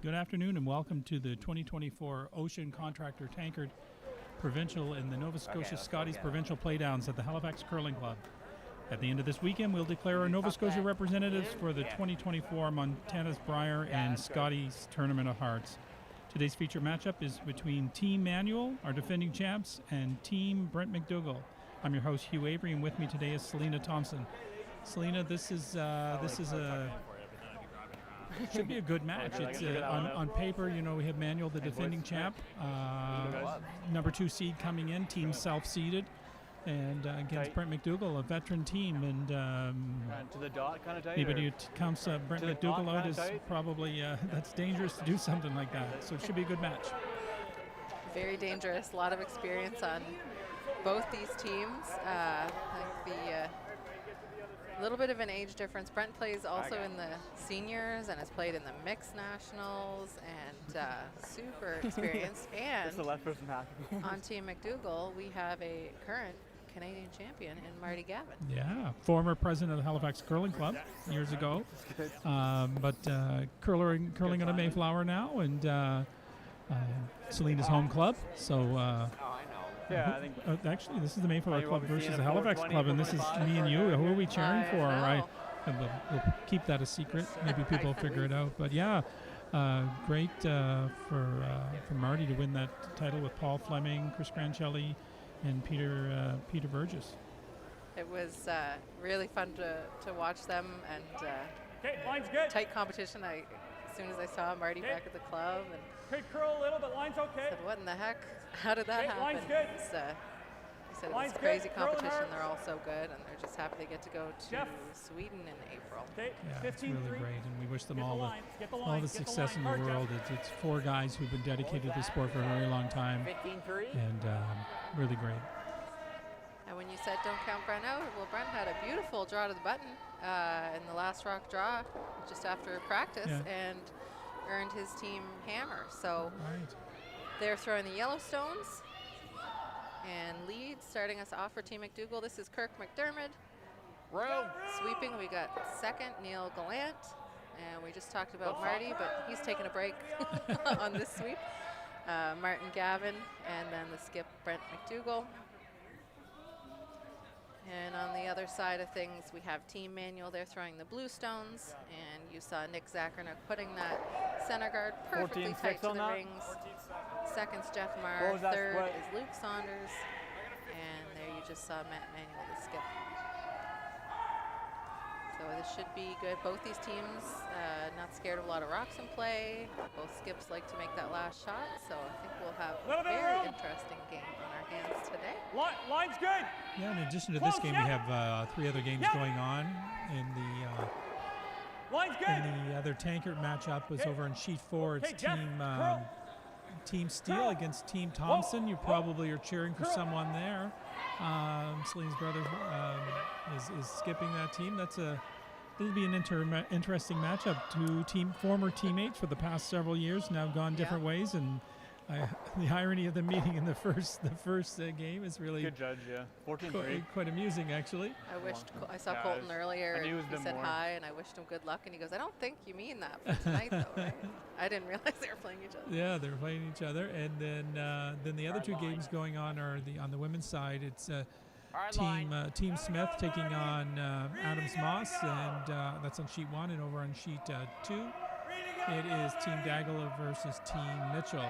Good afternoon and welcome to the 2024 Ocean Contractor Tankard Provincial and the Nova Scotia Scotties Provincial Playdowns at the Halifax Curling Club. At the end of this weekend, we'll declare our Nova Scotia representatives for the 2024 Montana's Brier and Scotties Tournament of Hearts. Today's feature matchup is between Team Manuel, our defending champs, and Team Brent MacDougall. I'm your host, Hugh Avery, and with me today is Selena Thompson. Selena, this is a should be a good match. It's on paper, you know, we have Manuel, the defending champ, number 2 seed coming in, team self-seeded, and against Brent MacDougall, a veteran team, and to the dot kind of tight. anybody who counts Brent MacDougall out is probably that's dangerous to do something like that. So it should be a good match. Very dangerous. A lot of experience on both these teams. I think the little bit of an age difference. Brent plays also in the seniors and has played in the mixed nationals and super experienced. And the left person on Team MacDougall, we have a current Canadian champion in Marty Gavin. Yeah, former president of the Halifax Curling Club years ago, but curling out of Mayflower now, and Selena's home club. So. Yeah, I think actually, this is the Mayflower Club versus the Halifax Club, and this is me and you. Who are we cheering for? Right? We'll keep that a secret. Maybe people will figure it out. But yeah, great for Marty to win that title with Paul Fleming, Chris Grancelli, and Peter Burgess. It was really fun to watch them, and line's good. tight competition. As soon as I saw Marty back at the club, and could curl a little, but line's okay. said, "What in the heck? How did that happen?" Line's good. He said it Line's was crazy good. Curling competition. hard. They're all so good, and they're just happy they get to go to Jeff. Sweden in April. Okay, Yeah, it's 15-3. really great, and we wish them Get the all line, get the all line, the get the success in the line. Hard, world. It's 4 guys who've been dedicated to the sport for a very long time, 15-3. and really great. And when you said don't count Brent out, well, Brent had a beautiful draw to the button in the last rock draw just after practice, and earned his team hammer. So Right. they're throwing the Yellowstones and lead, starting us off for Team MacDougall. This is Kirk McDermott. Sweeping, we got second, Neil Gallant. And we just talked about Marty, but he's taking a break on this sweep. Martin Gavin, and then the skip, Brent MacDougall. And on the other side of things, we have Team Manuel. They're throwing the Bluestones, and you saw Nick Zacharnik putting that center guard perfectly 14-6 tight to on the that. rings. Seconds, Jeff What Marr. was that Third split? is Luke Saunders. And there you just saw Matt Manuel, the skip. So this should be good. Both these teams not scared of a lot of rocks in play. Both skips like to make that last shot. So I think we'll have a very interesting game on our hands today. Line's good. Yeah, in addition to this game, we have 3 other games going on. In Line's good. the other Tankard matchup was over in Sheet 4. It's Jeff, Team Steele against Team Thompson. You probably are cheering for someone there. Celine's brother is skipping that team. It'll be an interesting matchup. 2 former teammates for the past several years, now gone different ways, and the irony of the meeting in the first game is really Good judge, yeah. 14-3. quite amusing, actually. I saw Colton earlier, I knew it was and a he bit said more. hi, and I wished him good luck, and he goes, "I don't think you mean that for tonight, though, right?" I didn't realize they were playing each other. Yeah, they're playing each other, and then the other 2 games going on are on the women's side. It's Team Smith taking on Adams Moss, and that's on Sheet 1, and over on Sheet 2, it is Team Daggala versus Team Mitchell.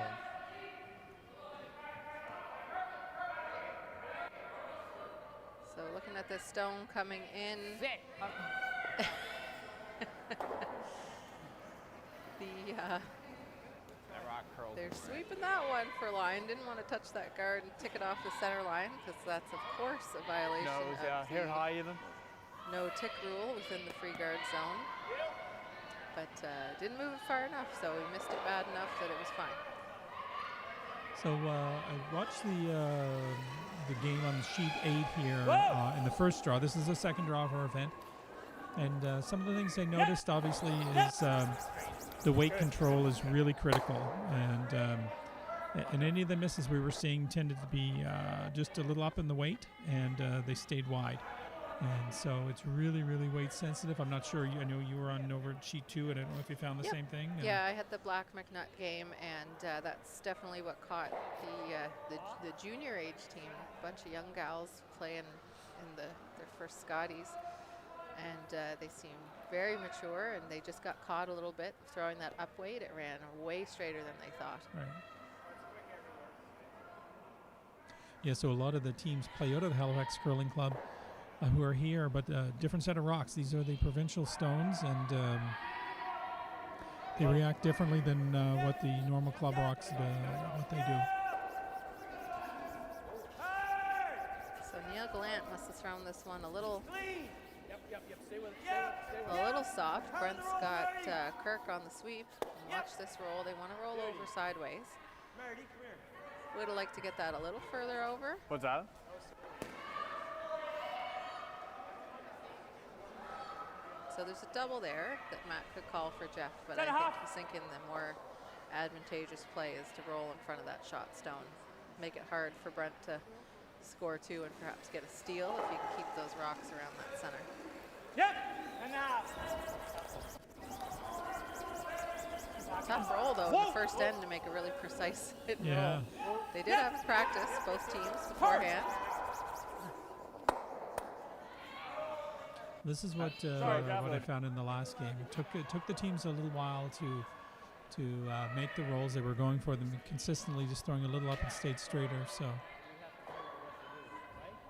So looking at this stone coming in. They're sweeping that one for line. Didn't want to touch that guard and tick it off the center line, because that's, of course, a violation of Hair the high even. no tick rule within the free guard zone. But didn't move it far enough, so we missed it bad enough that it was fine. So I watched the game on Sheet 8 here in the first draw. This is the second draw of our event. And some of the things I noticed, obviously, is the weight control is really critical. And any of the misses we were seeing tended to be just a little up in the weight, and they stayed wide. And so it's really, really weight sensitive. I'm not sure. I know you were on over sheet 2, and I don't know if you found the Yep. same thing. Yeah, I had the Black McNutt game, and that's definitely what caught the junior age team. A bunch of young gals playing in their first Scotties, and they seem very mature, and they just got caught a little bit throwing that up weight. It ran way straighter than they thought. Right. Yeah, so a lot of the teams play out of the Halifax Curling Club who are here, but different set of rocks. These are the provincial stones, and they react differently than what the normal club rocks, what they do. So Neil Gallant must have thrown this one a little Yep. Stay with it. a little soft. Brent's got Kirk on the sweep. And watch this roll. They want to roll over sideways. Marty, come here. Would have liked to get that a little further over. What's that? So there's a double there that Matt could call for Jeff, but I think he's thinking the more advantageous play is to roll in front of that shot stone. Make it hard for Brent to score 2 and perhaps get a steal if he can keep those rocks around that center. Yep. And now. Tough roll though in the first end to make a really precise hit and Yeah. roll. They did have practice, both teams, beforehand. This is what I found in the last game. It took the teams a little while to make the rolls. They were going for them consistently, just throwing a little up and stayed straighter. So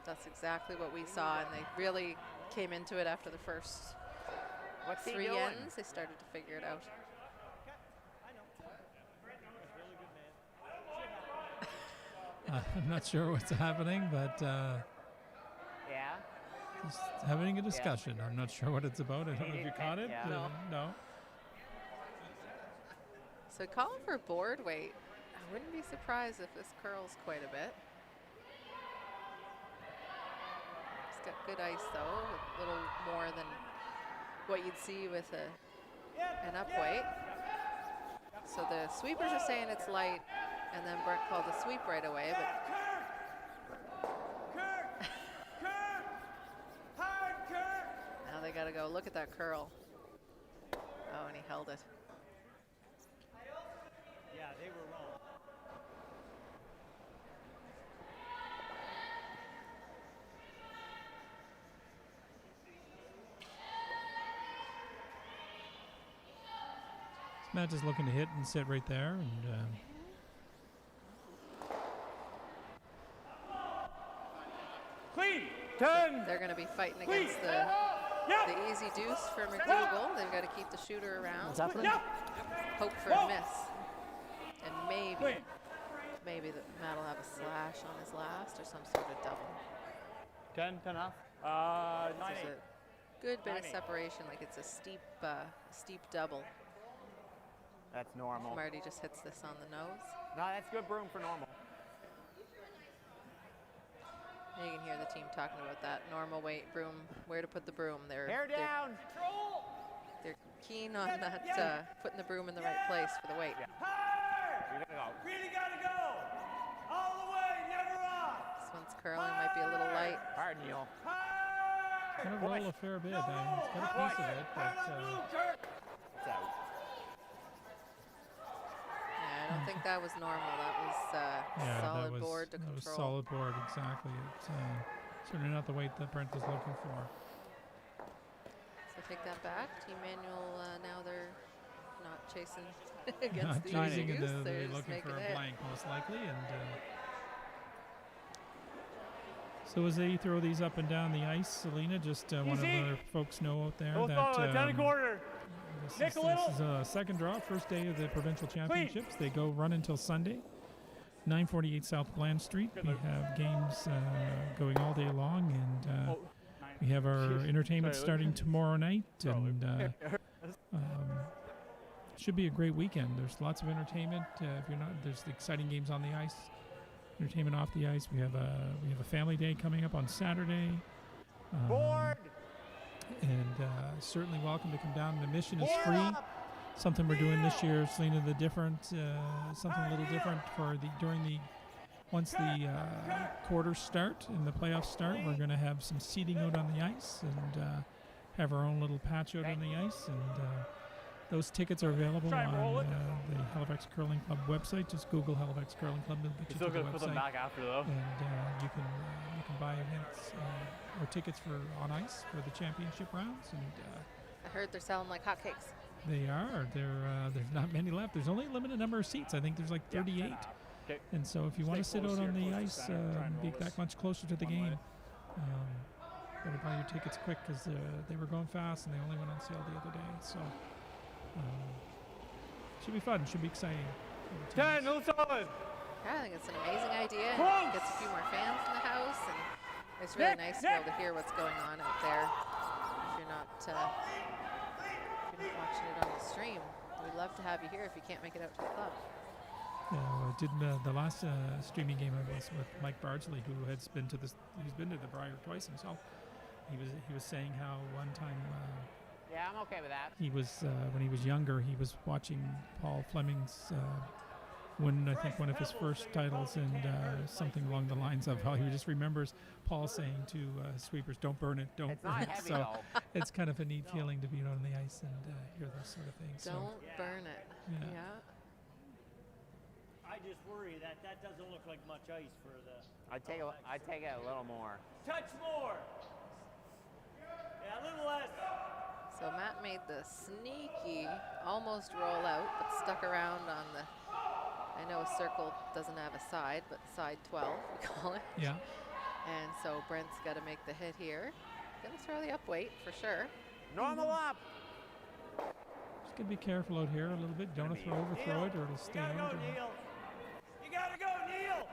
That's exactly what we saw, and they really came into it after the first 3 ends. They started to figure it out. I'm not sure what's happening, but Yeah. just having a discussion. I'm not sure what it's about. I don't know if you caught it. Yeah. No. So calling for board weight. I wouldn't be surprised if this curls quite a bit. It's got good ice though, a little more than what you'd see with an up weight. So the sweepers are saying it's light, and then Brent called the sweep right away, but now they gotta go look at that curl. Oh, and he held it. Yeah, they were wrong. Matt is looking to hit and sit right there, and Clean. 10. They're going to be fighting against the easy deuce for MacDougall. They've got to keep the shooter around. What's happening? Hope for a miss. And maybe that Matt will have a slash on his last or some sort of double. 10 off. There's a good bit of separation, like it's a steep double. That's normal. Marty just hits this on the nose. No, that's good broom for normal. You can hear the team talking about that normal weight broom, where to put the broom. Hair down. They're keen on that, putting the broom in the right place for the weight. Yeah. You're gonna go. Really gotta go. All the way, never off. This one's curling, might be a little light. Hard, Neil. kind of roll a fair bit. It's got a piece of it, but It's out. Yeah, I don't think that was normal. That was yeah, solid that was, board to that was control. solid board, exactly. It's certainly not the weight that Brent is looking for. So take that back. Team Manuel, now they're not chasing against Not the chasing, easy and goose. they're They're just looking making for a it. blank, most likely. And so as they throw these up and down the ice, Selena, just want to let our folks know out there that 10 quarter. this is a second draw, first day of the provincial championships. They go run until Sunday, 948 South Bland Street. We have games going all day long, and we have our entertainment starting tomorrow night, and should be a great weekend. There's lots of entertainment. If you're not, there's exciting games on the ice, entertainment off the ice. We have a family day coming up on Saturday. Board. And certainly welcome to come down. The admission is free. Something we're doing this year, Selena, something a little different for during the once the quarters start and the playoffs start, we're going to have some seating out on the ice and have our own little patch out on the ice. And those tickets are available Try and roll on it. the Halifax Curling Club website. Just Google Halifax Curling Club. It'll get you Still to the gonna put them website. back after though. And you can buy events or tickets for on ice for the championship rounds. And I heard they're selling like hotcakes. they are. There's not many left. There's only a limited number of seats. I think there's like 38. Okay. And so if you want to Stay sit out close on here, the close to ice, center, try and be roll that this much closer to the one game, way. better buy your tickets quick because they were going fast and they only went on sale the other day. So should be fun. Should be exciting. for the 10, teams. no solid. Yeah, I think it's an amazing idea. Close. And gets a few more fans in the house, and it's really Nick, nice to be Nick. able to hear what's going on out there. If you're not watching it on the stream, we'd love to have you here if you can't make it out to the club. Yeah, well, I did the last streaming game I was with Mike Bardsley, who has been to this. He's been to the Briar twice himself. He was saying how one time Yeah, I'm okay with that. he was when he was younger, he was watching Paul Fleming's win, I think, one of his first titles, and something along the lines of how he just remembers Paul saying to sweepers, "Don't burn it, don't It's burn not it." heavy So though. it's kind of a neat feeling to be out on the ice and hear those sort of things. Don't burn it. Yeah. Yeah. I just worry that doesn't look like much ice for the. I'd take it a little more. Touch more. Yeah, a little less. So Matt made the sneaky almost roll out, but stuck around on the. I know a circle doesn't have a side, but side 12 we call it. Yeah. And so Brent's got to make the hit here. Gonna throw the up weight for sure. Normal up. Just gotta be careful out here a little bit. Don't overthrow it, or it'll You stay gotta out. go, or- Neil. You gotta go, Neil.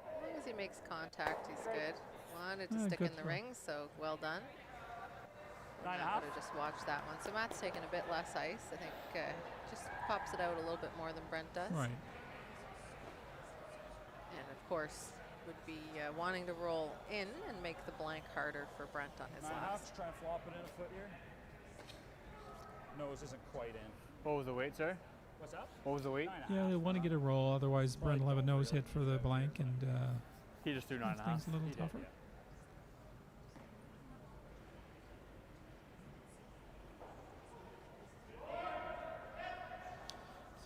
As long as he makes contact, he's good. Wanted to stick good in the throw. ring, so well done. 9.5. Matt would have just watched that one. So Matt's taking a bit less ice. I think just pops it out a little bit more than Brent does. Right. And of course, would be wanting to roll in and make the blank harder for Brent on his 9.5. last. Try and flop it in a foot here. Nose isn't quite in. What was the weight, sir? What's up? What was the weight? 9.5. Yeah, they want to get a roll, otherwise Brent will have a nose hit for the blank, and He just threw 9.5. makes things a little He did, tougher. yeah.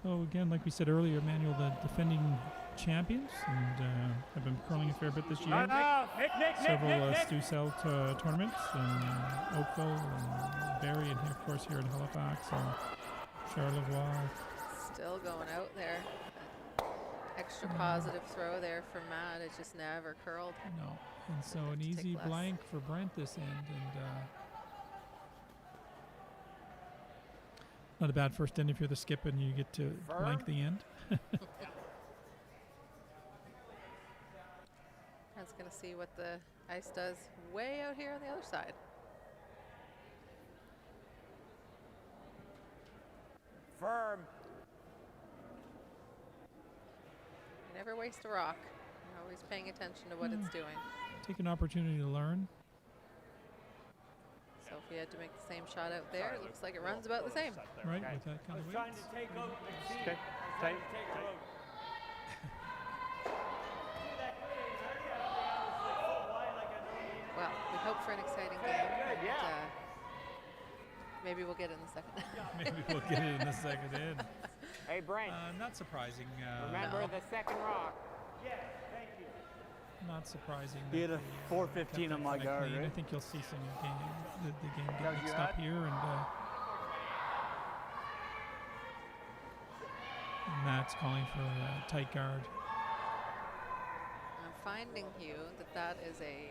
So again, like we said earlier, Manuel, the defending champions, and have been curling a fair bit this year. 9.5. Nick. Several Stu Cell tournaments in Oakville and Barrie, and of course here in Halifax and Charlevoix. Still going out there. Extra positive throw there for Matt. It just never curled. No, and so an To take easy less. blank for Brent this end, and not a bad first end if you're the skip and you get to blank the end. Brent's going to see what the ice does way out here on the other side. Firm. You never waste a rock. You're always paying attention to what it's doing. Take an opportunity to learn. So if he had to make the same shot out there, it looks like it runs about the same. Right, Okay. with that I kind was of trying weight. to take out McPhee. Okay. I was Tight. trying to take her out. Well, we hope for an exciting game. good, and, yeah. Maybe we'll get it in the second. Maybe we'll get it in the second end. Hey, Brent. Not surprising. Remember No. the second rock. Not surprising. He that had a they, 415 kept on that my kinda guard, clean. I right? think you'll see some game, the game get Doug, mixed you up at? here, and Matt's calling for a tight guard. I'm finding, Hugh, that is a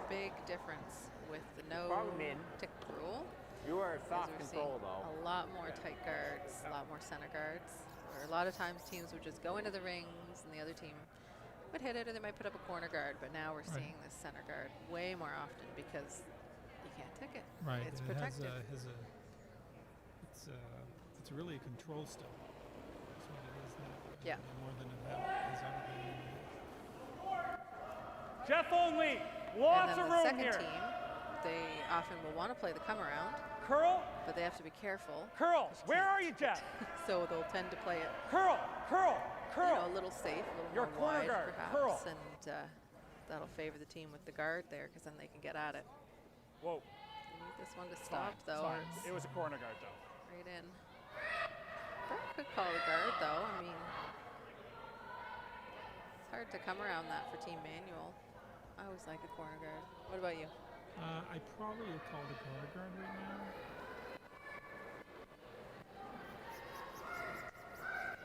big difference with the no Problem in. tick rule. You are Because soft we're control, seeing though. a lot more tight guards, a lot more center guards. Where a lot of times teams would just go into the rings and the other team would hit it, or they might put up a corner guard. But now we're Right. seeing this center guard way more often because you can't tick it. Right, It's and it protected. it's really a control still. That's what it is now. Yeah. More than it has ever been. Jeff only. And Lots then of the room second here. team, they often will want to play the come around, Curl. but they have to be careful. Curl. Just Where can't are you, Jeff? So they'll tend to play it Curl. Curl. a little safe, a little Your more corner wide, guard, perhaps, curl. and that'll favor the team with the guard there, because then they can get at it. Whoa. You need this one to It's stop, fine, it's though, or fine. it's It was a corner guard, though. right in. Brent could call the guard, though. I mean, it's hard to come around that for Team Manuel. I always like a corner guard. What about you? I probably would call the corner guard right now.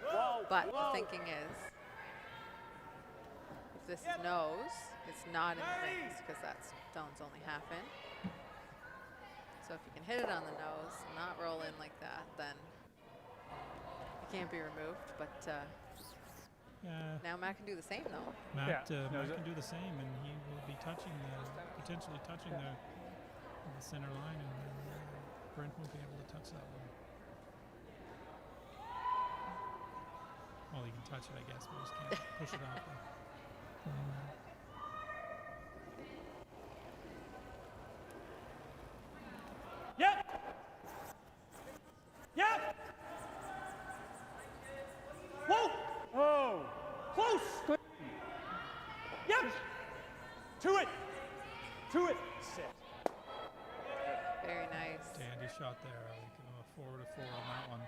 Whoa. But whoa. the thinking is, if this is nose, it's not in the rings because that stone's only half in. So if you can hit it on the nose, not roll in like that, then it can't be removed. But Yeah, now Matt can do the same, though. Matt, Yeah, Matt knows can it. do the same, and he will be touching potentially touching the center line, and Brent won't be able to touch that one. Well, he can touch it, I guess, but he just can't push it off. Yep. Yep. Whoa. Whoa. Close. Yep. To it. To it. Sit. Very nice. Dandy shot there. We can go 4 to 4 on that one.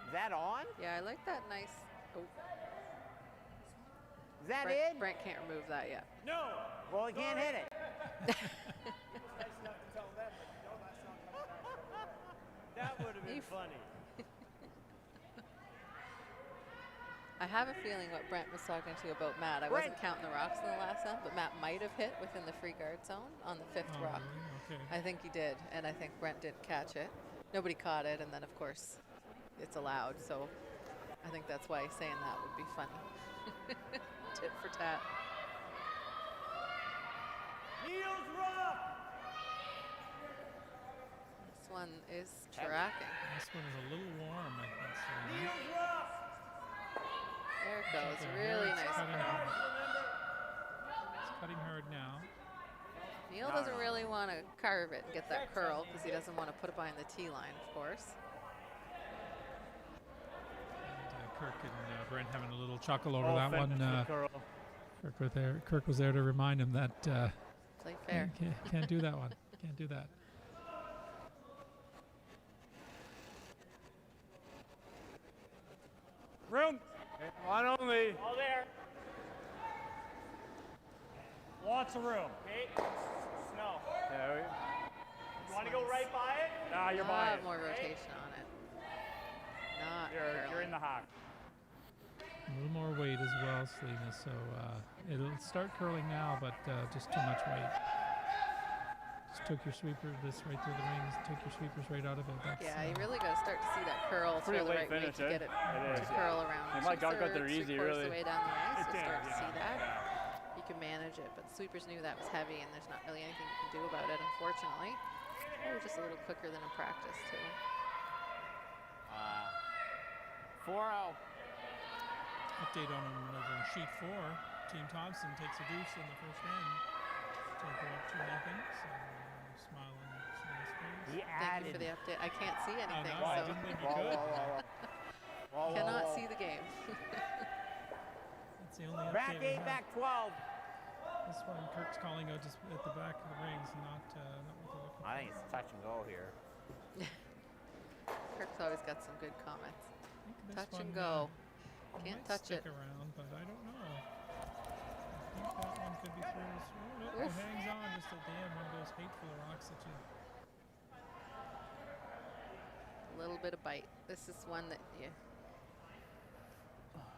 Is that on? Yeah, I like that nice. Oh, Is that Brent, in? Brent can't remove that yet. No. Well, he can't hit it. That would have been Eef. funny. I have a feeling what Brent was talking to about Matt. I wasn't counting the rocks in the last end, but Matt might have hit within the free guard zone on the 5th Oh, rock. really? Okay. I think he did, and I think Brent didn't catch it. Nobody caught it, and then of course it's allowed. So I think that's why he's saying that would be funny. Tit for tat. Neil's rock. This one is tracking. This one is a little warm, I think. So, Neil's rock. There it goes. Okay, Really it's nice cutting curl. It's cutting hard now. Neil doesn't really want to carve it and get that curl because he doesn't want to put it behind the tee line, of course. And Kirk and Brent having a little chuckle over Oh, that one. Kirk was there to remind him that Play fair. can't do that one. Can't do that. Room. One only. All there. Lots of room. Okay. Snow. There You want to go right by it? Nah, you're by Not it. more rotation on it. Not You're curling. in the hawk. A little more weight as well, Selena. So it'll start curling now, but just too much weight. Just took your sweeper this right through the rings. Took your sweepers right out of it. That's, Yeah, you really got to start to see that curl Pretty throw the late right way finish, to eh? get it It to is, curl around. Hey, MacDougall got there 2/3, easy, 3/4 really. the way down the ice, It you'll did, start to see yeah. that. You can manage it, but the sweepers knew that was heavy, and there's not really anything you can do about it, unfortunately. It was just a little quicker than in practice, too. 4-0. update on him over in sheet 4. Team Thompson takes a deuce in the first end. So go up 2-0. So smile on his face. He Thank you added. for the update. I can't see anything, no, I so didn't think you Whoa, could. whoa, whoa, whoa. cannot see the game. That's the only update Back we 8, have. back 12. This one, Kirk's calling out just at the back of the rings, not what they're looking for. I think it's touch and go here. Kirk's always got some good comments. I think this Touch and one, go. might Can't touch stick it. around, but I don't know. I think that one could be through. Oh, no, it Oof. hangs on just at the end. One of those hateful rocks that you. A little bit of bite. This is one that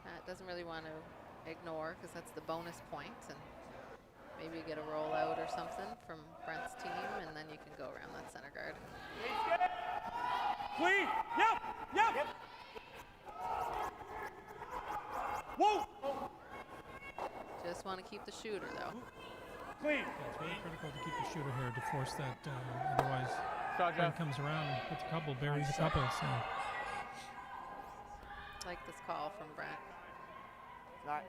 Matt doesn't really want to ignore because that's the bonus point, and maybe you get a roll out or something from Brent's team, and then you can go around that center guard. Clean. Yep. Yep. Whoa. Just want to keep the shooter, though. Clean. Yeah, it's really critical to keep the shooter here to force that. Otherwise, Shot, Brent Jeff. comes around and puts a couple, buries a couple. So Like this call from Brent. Not.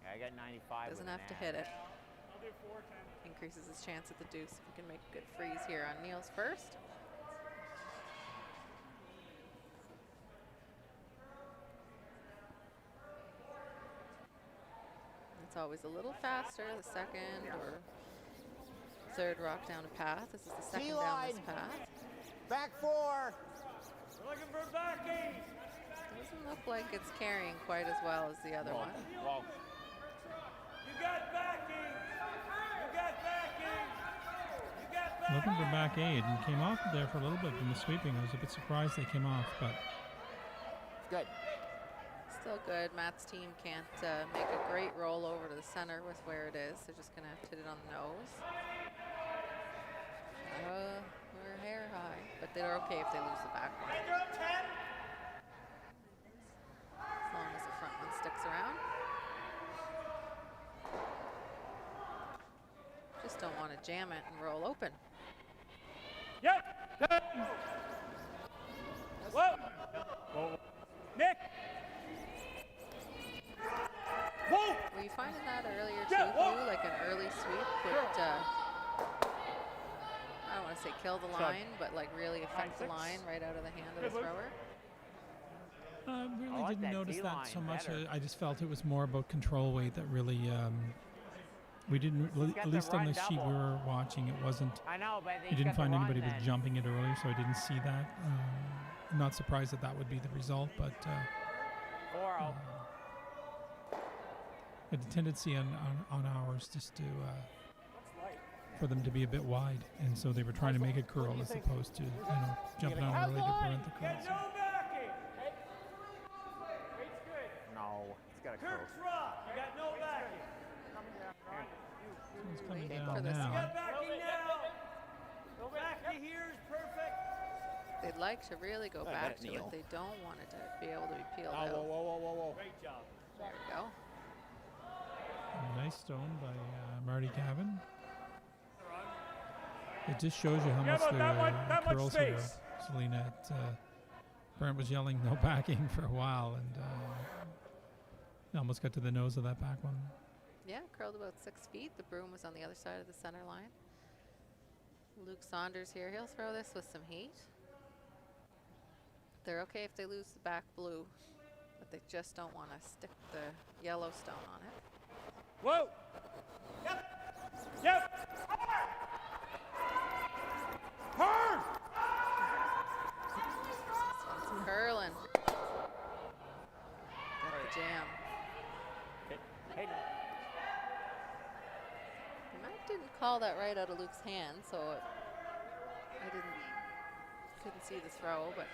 Yeah, I got 95. Doesn't with have an to ad. hit it. Increases his chance at the deuce if we can make a good freeze here on Neil's first. always a little faster. The second or third rock down a path. This is the second down this path. Back 4. We're looking for backing. Doesn't look like it's carrying quite as well as the other one. Whoa. You got backing. You got backing. You got backing. Looking for back 8 and came off there for a little bit from the sweeping. I was a bit surprised they came off, but Good. Still good. Matt's team can't make a great roll over to the center with where it is. They're just going to have to hit it on the nose. We're hair high, but they're okay if they lose the back one. They're up 10. As long as the front one sticks around. Just don't want to jam it and roll open. Yep. Whoa. Nick. Whoa. Were you finding that earlier too, Yeah, whoa. Lou? Like an early sweep could, I don't want to say kill the line, but like really affect the 9-6. line right out of the hand of the Good, Lou. thrower. I really I like didn't that notice that D-line so much. better. I just felt it was more about control weight that really we didn't, He's got at the least on run the sheet we double. were watching, it wasn't, I know, but you didn't find anybody was jumping it earlier, so I didn't see that. I'm not surprised that that would be the result, but 4-0. a tendency on ours just to for them to be a bit wide, and so they were trying to make it curl as opposed to jumping on early to prevent the curl. Got no backing. No, it's got a curl. Kirk's rock. You got no backing. It's coming Waiting down for this now. You got backing now. Back to here is perfect. They'd like to really go I back bet to Neil. it. They don't want it to be able to be peeled Oh, out. whoa. Great job. There we go. A nice stone by Marty Gavin. It just shows you how Yeah, much but the that much curls here, space. Selena. Brent was yelling no backing for a while, and almost got to the nose of that back one. Yeah, curled about 6 feet. The broom was on the other side of the center line. Luke Saunders here. He'll throw this with some heat. They're okay if they lose the back blue, but they just don't want to stick the yellow stone on it. Whoa. Yep. Yep. Hard. This one's curling. Got the jam. Hey, Matt didn't call that right out of Luke's hand, so I couldn't see the throw, but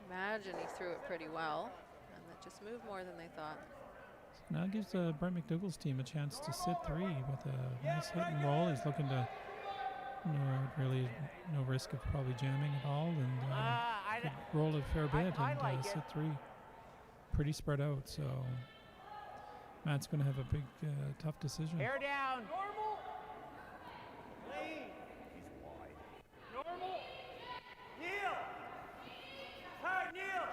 imagine he threw it pretty well, and it just moved more than they thought. Now it gives Brent MacDougall's team a chance to sit 3 with a nice hit and roll. He's looking to, really no risk of probably jamming at all, and could roll a fair bit I and like it. sit 3. Pretty spread out, so Matt's going to have a big, tough decision. hair down. Normal. Lean. He's wide. Normal. Kneel. Hard kneel.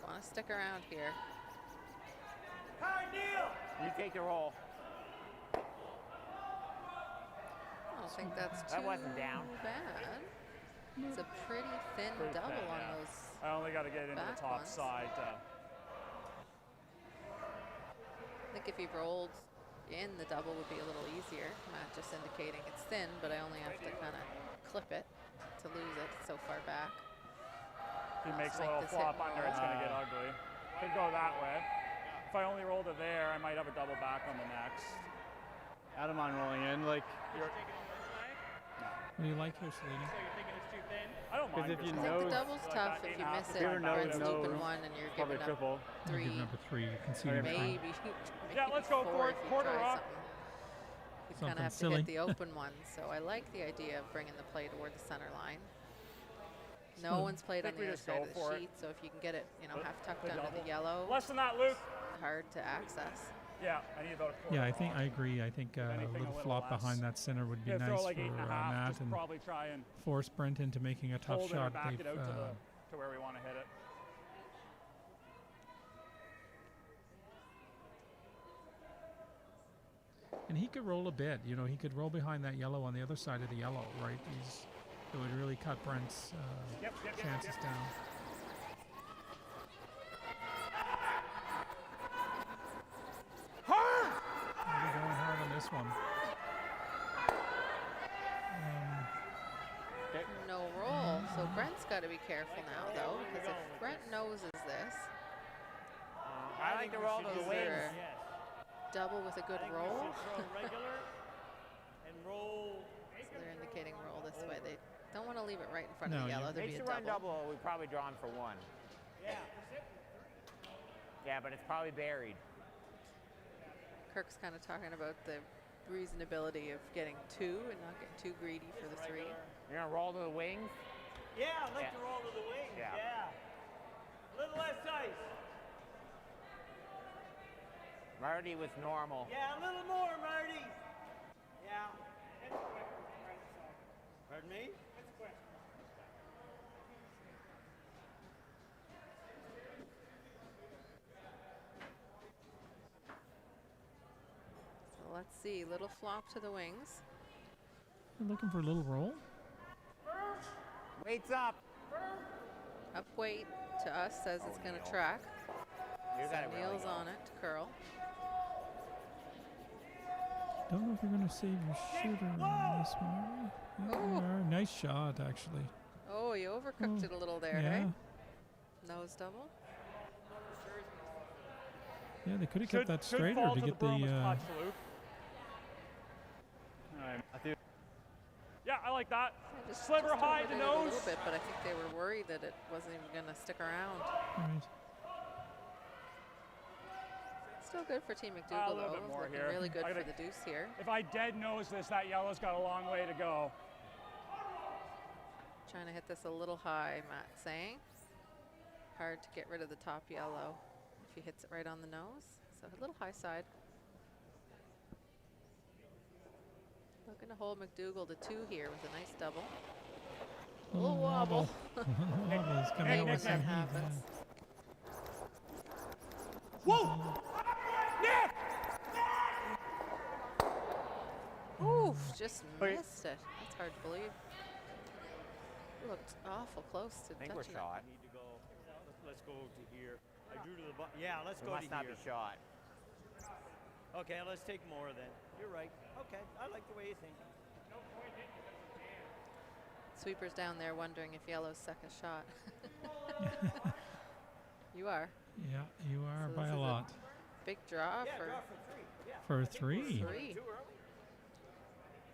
Want to stick around here. Hard kneel. You take the roll. I don't think that's too That wasn't down. bad. It's a pretty thin Pretty double thin, on yeah. those. I only got to get into Back the top ones. side. I think if he rolled in, the double would be a little easier. Matt just indicating it's thin, but I only have to kind of clip it to lose it so far back. If he makes a make little this hit flop under, it's going to get ugly. Could go that way. If I only rolled it there, I might have a double back on the next. I don't mind rolling in. Like, What do you like here, Selena? I don't mind. if you I it's think know- the double's like tough that if you 8.5 miss is it. If you know Brent's it's looping no, one and you're probably giving up triple. I'll 3. give number 3. You can see Maybe. Yeah, let's go 4 for it. if you Quarter try rock. something. You kind Something of have to silly. hit the open one, so I like the idea of bringing the play toward the center line. No one's played on think we the other just side go of the for it. sheet, so if you can get it, half tucked the under double. the yellow, Less than that, Luke. hard to access. Yeah, I need about a quarter. Yeah, I agree. I think a Anything a little little flop less. behind that center would be Yeah, nice throw like for 8.5. Matt Just and probably try and force Brent into making a tough hold it or shot. back They've, it out to where we want to hit it. and he could roll a bit. He could roll behind that yellow on the other side of the yellow, right? It would really cut Brent's Yep. chances down. Hard. no roll. So Brent's got to be careful now, though, because if Brent noses this, I like the roll to the Is wings. there- double with a good I think roll. we should throw regular and roll. So they're indicating roll this way. They don't want to leave it right in front No, of the you- yellow. There'd They be a should run double. double. We've probably drawn for one. Yeah. Yeah, but it's probably buried. Kirk's kind of talking about the reasonability of getting 2 and not getting too greedy for the 3. You're gonna roll to the wings. Yeah, I like Yeah. to roll to the wings. Yeah. A little less ice. Marty was normal. Yeah, a little more, Marty. Yeah. Pardon me? So let's see. Little flop to the wings. You're looking for a little roll? Weights up. Up weight to us says it's going to track. You So got it. Neil's on it to curl. Don't know if you're going to save your shooter on this one, are we? Yeah, we are. Nice shot, actually. Oh, you overcooked Oh, it a little there, yeah. hey? Nose double. Yeah, they could have kept that straighter to get the. All right, Matthew. Yeah, I like that. Yeah, Sliver high overdid the it a nose. little bit, but I think they were worried that it wasn't even going to stick around. Right. Still good for Team A MacDougall, little though. bit more Looking here. really good I for gotta- the deuce here. If I dead nose this, that yellow's got a long way to go. Trying to hit this a little high, Matt's saying. Hard to get rid of the top yellow if he hits it right on the nose. So a little high side. Looking to hold MacDougall to 2 here with a nice double. A little wobble. Wobble is coming Hate out when with some that heat, happens. Oof, just missed it. That's hard to believe. Looked awful close to I think we're touching shot. Need to go. Let's go to here. I drew to the button. Yeah, let's We go must to not here. be shot. Okay, let's take more then. You're right. Okay, I like the way you think. Sweeper's down there wondering if yellow's second shot. You are. Yeah, you are So by this a is a lot. Big draw Yeah, for draw for 3. Yeah. For 3. 3. Too early.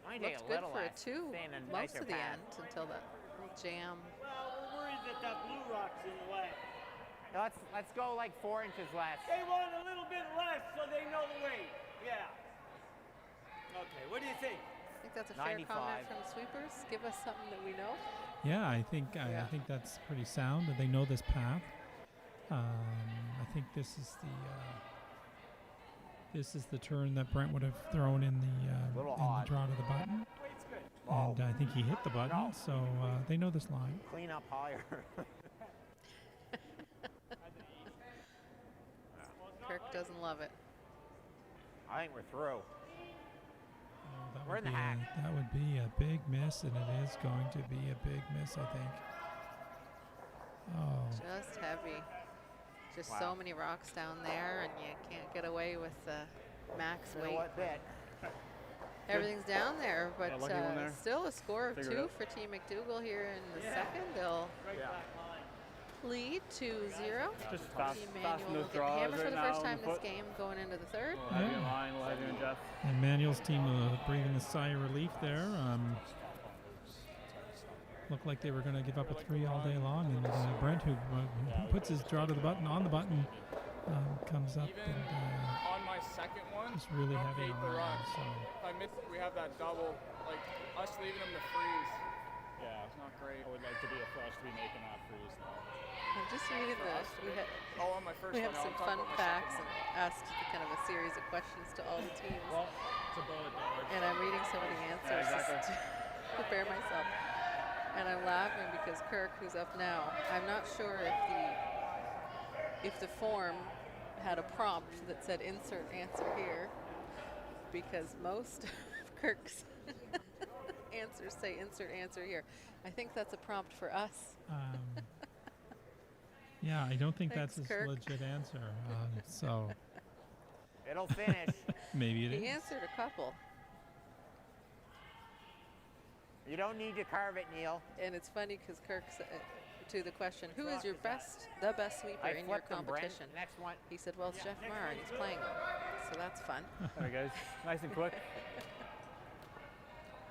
Might Looked take a good little for a less. 2 Stay in a most nicer of the path. end until that little jam. Well, we're worried that that blue rock's in the way. Let's go like 4 inches less. They want a little bit less so they know the weight. Yeah. Okay, what do you think? I think that's a fair 95. comment from Sweepers. Give us something that we know. Yeah, I think Yeah. I think that's pretty sound. That they know this path. I think this is the turn that Brent would have thrown in Little the odd. draw to the button, Weight's good. and I think he hit the button. No. So they know this line. Clean up higher. Kirk doesn't love it. I think we're through. Oh, that We're would in the be hack. that would be a big miss, and it is going to be a big miss, I think. Oh, Just heavy. Just Wow. so many rocks down there, and you can't get away with the max You know weight. what bit? Everything's down there, but Yeah, lucky one there. still a score of Figure it 2 out. for Team MacDougall here in the Yeah. second. They'll Right Yeah. back line. lead 2-0. Just fast, Team fast Manuel in will those get draws hammered for right the now first on time the this foot. game going into the third. A little heavy in Yeah. line, a little heavy in Jeff. and Manuel's team breathing a sigh of relief there. Looked like they were going to give up a 3 all day long, and Brent, who puts his draw to the button on the button, comes up Even and on my second one, just really I'll heavy hate on the that run. one. So I missed. We have that double, like us leaving them to freeze. Yeah, It's not great. I would like to be a fresh to be making that freeze though. I'm just reading this. Oh, on my first We one. have some I'll talk fun about my facts second and one. asked kind of a series of questions to all the teams. Well, it's a bullet dodge. And I'm reading some of the answers exactly. just to prepare myself. And I'm laughing because Kirk, who's up now, I'm not sure if the form had a prompt that said insert answer here, because most of Kirk's answers say insert answer here. I think that's a prompt for us. yeah, I don't think Thanks, that's Kirk. his legit answer. So It'll finish. maybe it He is. answered a couple. You don't need to carve it, Neil. And it's funny because Kirk said to the question, who is your the best sweeper in your flipped them, Brent. competition? Next one. He said, well, it's Jeff Marr, and he's playing him. So that's fun. All right, guys. Nice and quick.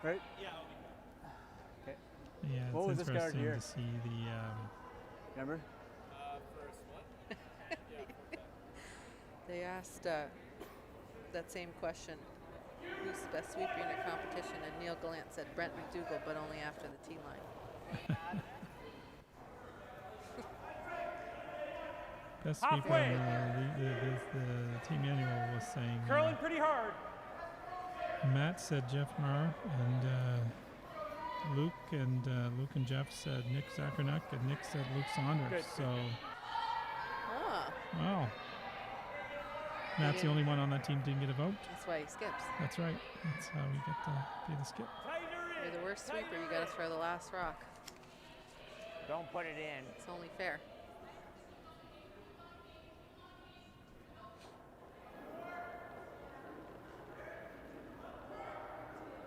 Right? Okay. Yeah, What was it's this guard interesting here? to see the. Remember? They asked that same question, who's the best sweeper in your competition? And Neil Gallant said Brent MacDougall, but only after the tee line. Best sweeper, Halfway. the team manual was saying. Curling pretty hard. Matt said Jeff Marr, and Luke and Jeff said Nick Zacharnak, and Nick said Luke Saunders. Good. So, Ah, wow. Matt's the only one on that team didn't get a vote. that's why he skips. That's right. That's how we get to be the skip. Tighter in. You're the worst sweeper, you gotta throw the last rock. Don't put it in. It's only fair.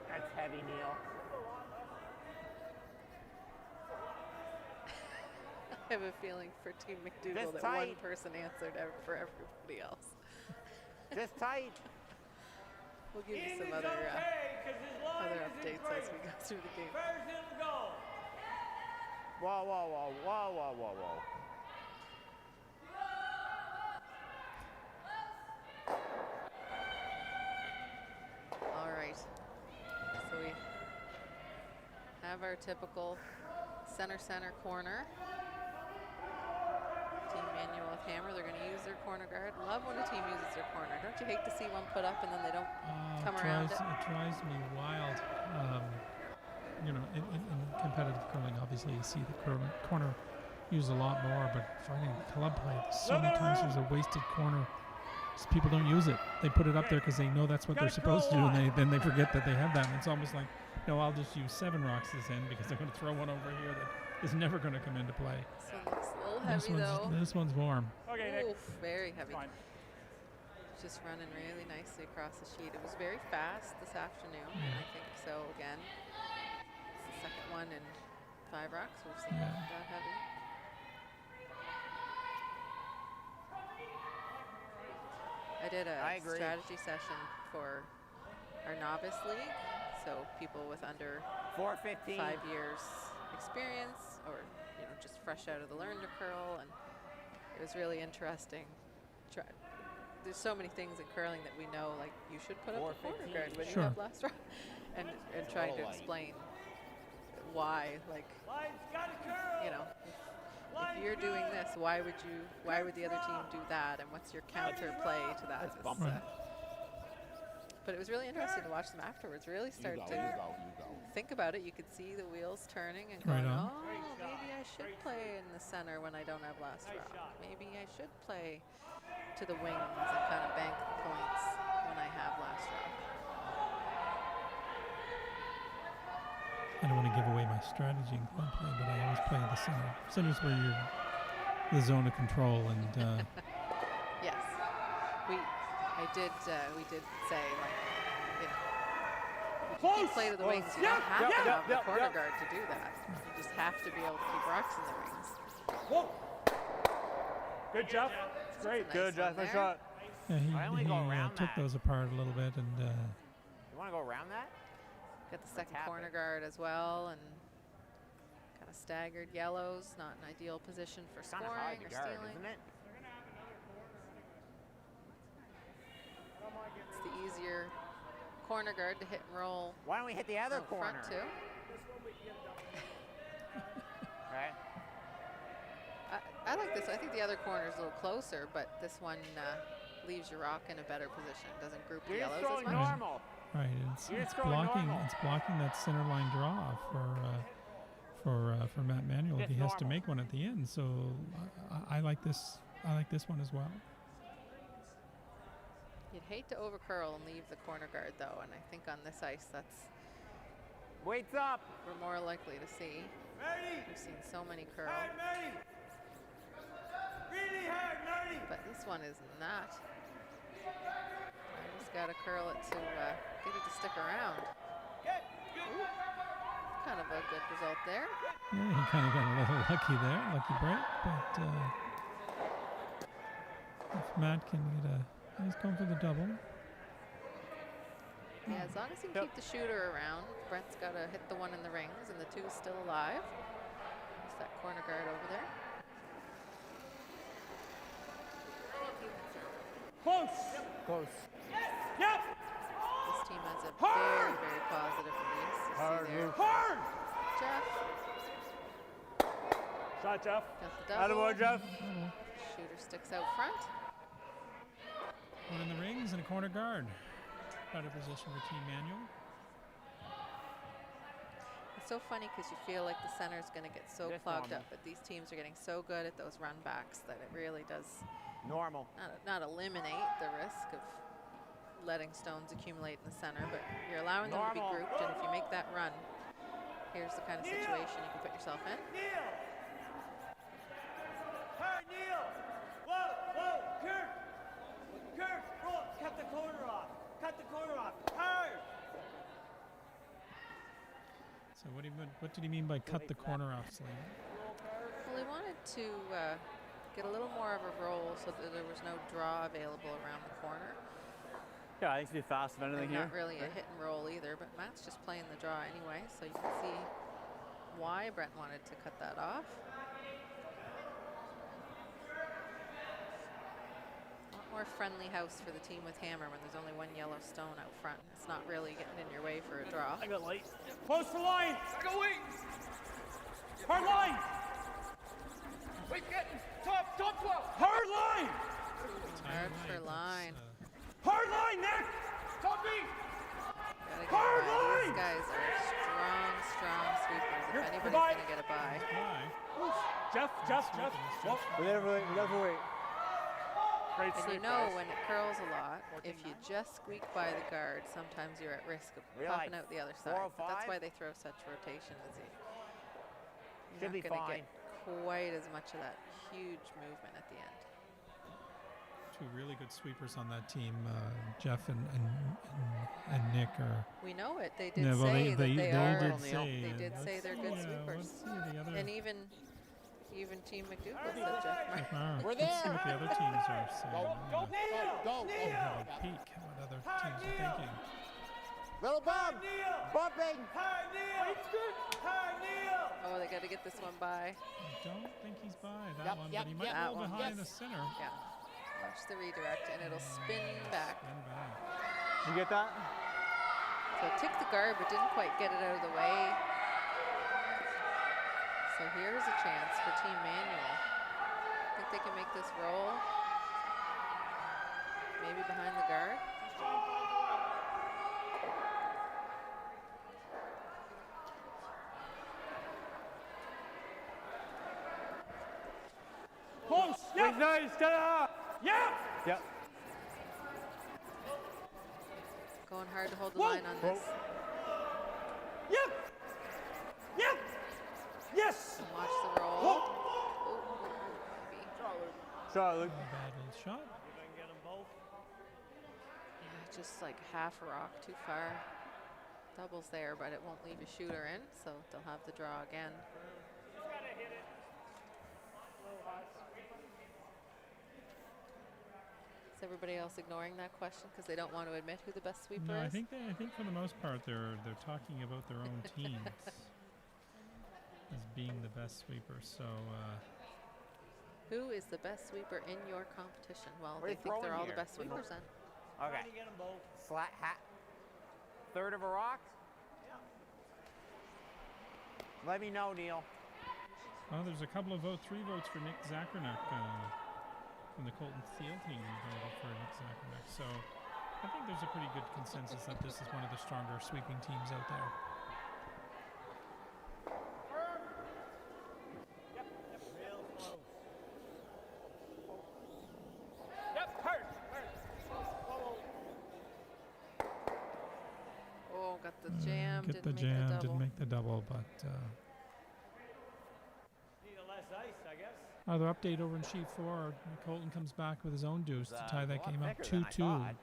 That's heavy, Neil. I have a feeling for Team MacDougall Just that tight. one person answered for everybody else. Just tight. We'll give you In some is other okay, 'cause his line other is in updates as we green. go through the game. First it'll go. Whoa, whoa, whoa, whoa, whoa, whoa, whoa. All right. So we have our typical center corner. Team manual with hammer. They're going to use their corner guard. Love when a team uses their corner. Don't you hate to see one put up and then they don't come around it? It drives me wild. You know, in competitive curling, obviously you see the corner used a lot more, but finding club play, so many times there's a wasted corner. Just people don't use it. They put it up there because they know that's what they're supposed to do, and then they forget that they have that. And it's almost like, no, I'll just use 7 rocks this end because I'm going to throw one over here that is never going to come into play. This one looks a little heavy though. This one's warm. Okay, Nick. Oof, very heavy. Fine. Just running really nicely across the sheet. It was very fast this afternoon. I think so. Again, it's the second one in 5 rocks we've seen that heavy. I did a I agree. strategy session for our novice league, so people with under 415. 5 years experience, or just fresh out of the learn to curl, and it was really interesting. There's so many things in curling that we know, like you should put up a corner guard when you have last rock, and trying to explain why, like, Line's got to curl. if you're doing this, why would the other team do that, and what's your counter play to that? But it was really interesting to watch them afterwards. Really start to think about it. You could see the wheels turning and going, oh, maybe I should play in the center when I don't have last rock. Maybe I should play to the wings and kind of bank the points when I have last rock. I don't want to give away my strategy in club play, but I always play the center. Center's where you're the zone of control, and Yes, we did say, like, you can play to the wings. You don't have to have the corner guard to do that. You just have to be able to keep rocks in the rings. Whoa. Good, Jeff. Great. Nice Good, Jeff. one Nice there. shot. yeah, I only he go around took that. those apart a little bit, and You want to go around that? Got the second tap corner it. guard as well, and kind of staggered yellows. Not an ideal position for Kind of hard scoring to or guard, stealing. isn't it? It's the easier corner guard to hit and roll Why don't we hit the other out corner? front too. Right? I like this. I think the other corner is a little closer, but this one leaves your rock in a better position. Doesn't group the You're just yellows as throwing much. normal. right, You're it's just throwing blocking. normal. It's blocking that center line draw for Matt Manuel if he Just has to normal. make one at the end. So I like this. I like this one as well. You'd hate to overcurl and leave the corner guard though, and I think on this ice that's Weights up. we're more likely to see. Ready. We've seen so many curl, Hard, Marty. Really hard, Marty. but this one is not. I just got to curl it to get it to stick around. Get. Good. kind of a good result there. Yeah, he kind of got a little lucky there, lucky break. But if Matt can get he's going for the double. Yeah, as long as he can keep the shooter around, Brent's got to hit the one in the rings, and the 2 is still alive. There's that corner guard over there. Close. Close. Yep. This team has a Hard! very, very positive release. You Hard see there, move. Hard. Jeff Shot, Jeff. got the double. Attaboy, Jeff. Shooter sticks out front. One in the rings and a corner guard. Better position for Team Manuel. It's so funny because you feel like the center is going to get so Just clogged normal. up, but these teams are getting so good at those run backs that it really does Normal. not eliminate the risk of letting stones accumulate in the center, but you're allowing them to be Normal. grouped, and if you make that run, here's the kind of situation you can put yourself in. Neil. Hard, Neil. Whoa, whoa, Kirk. Kirk, roll. Cut the corner off. Cut the corner off. Hard. So what did he mean by cut the corner off, Celine? Well, he wanted to get a little more of a roll so that there was no draw available around the corner. Yeah, I think it's be fast if anything And here. not really a hit and roll either, but Matt's just playing the draw anyway, so you can see why Brent wanted to cut that off. A lot more friendly house for the team with hammer when there's only 1 yellow stone out front. It's not really getting in your way for a draw. I got light. Close for line. Go wing. Hard line. Wait, get top 12. Hard line. Hard for line. Hard line, Nick. Top B. Gotta get Hard by. line! These guys are strong, strong sweepers. If Here, anybody's goodbye. gonna get a bye. Jeff. Whoa. We gotta wait. Great And you sweep, know guys. when it curls a lot, if you just squeak by the guard, sometimes you're at risk of Really? popping out the other 4 side. or But that's 5? why they throw such rotation. Is Should be you're not gonna fine. get quite as much of that huge movement at the end. Two really good sweepers on that team, Jeff and Nick are. We know it. They did Yeah, well, say that they are. did say. They did say they're good sweepers. Let's see the other. And even Team MacDougall said Jeff Martin. We're there. Let's see what the other teams are saying. Neil. We'll Neil. have a peek at what other teams are thinking. Little bump. Neil. Bumping. Hard, Neil. Hard, Neil. Oh, they got to get this one by. I don't think he's by that Yep, one, yep, but he might yep. roll That one, behind the yes. center. Yeah. Watch the redirect, and it'll spin back. Spin back. You get that? So it tipped the guard, but didn't quite get it out of the way. So here's a chance for Team Manuel. Think they can make this roll? Maybe behind the guard? Close. Yep. Nice. Ta-da. Yeah. Yep. Going hard to hold the Whoa. line on this. Yep. Yep. Yes. And watch the roll. Whoa. Ooh, maybe. Charlotte. Not a bad little shot. Yeah, just like half a rock too far. Doubles there, but it won't leave a shooter in, so they'll have the draw again. Is everybody else ignoring that question because they don't want to admit who the best sweeper No, is? I think for the most part they're talking about their own teams as being the best sweeper. So Who is the best sweeper in your competition? Well, What are they you think they're throwing all the here? best sweepers then. Okay. Trying to get them both. Flat hat. Third of a rock. Let me know, Neil. well, there's a couple of 3 votes for Nick Zachernak from the Colton Thiel team voted for Nick Zachernak. So I think there's a pretty good consensus that this is one of the stronger sweeping teams out there. Real close. Yep. Hard. Oh, got the jam. Get didn't the make jam, the double. didn't make the double, but Need a less ice, I guess. other update over in Sheet 4, Colton comes back with his own deuce to tie that a lot game up thicker than I 2-2. thought.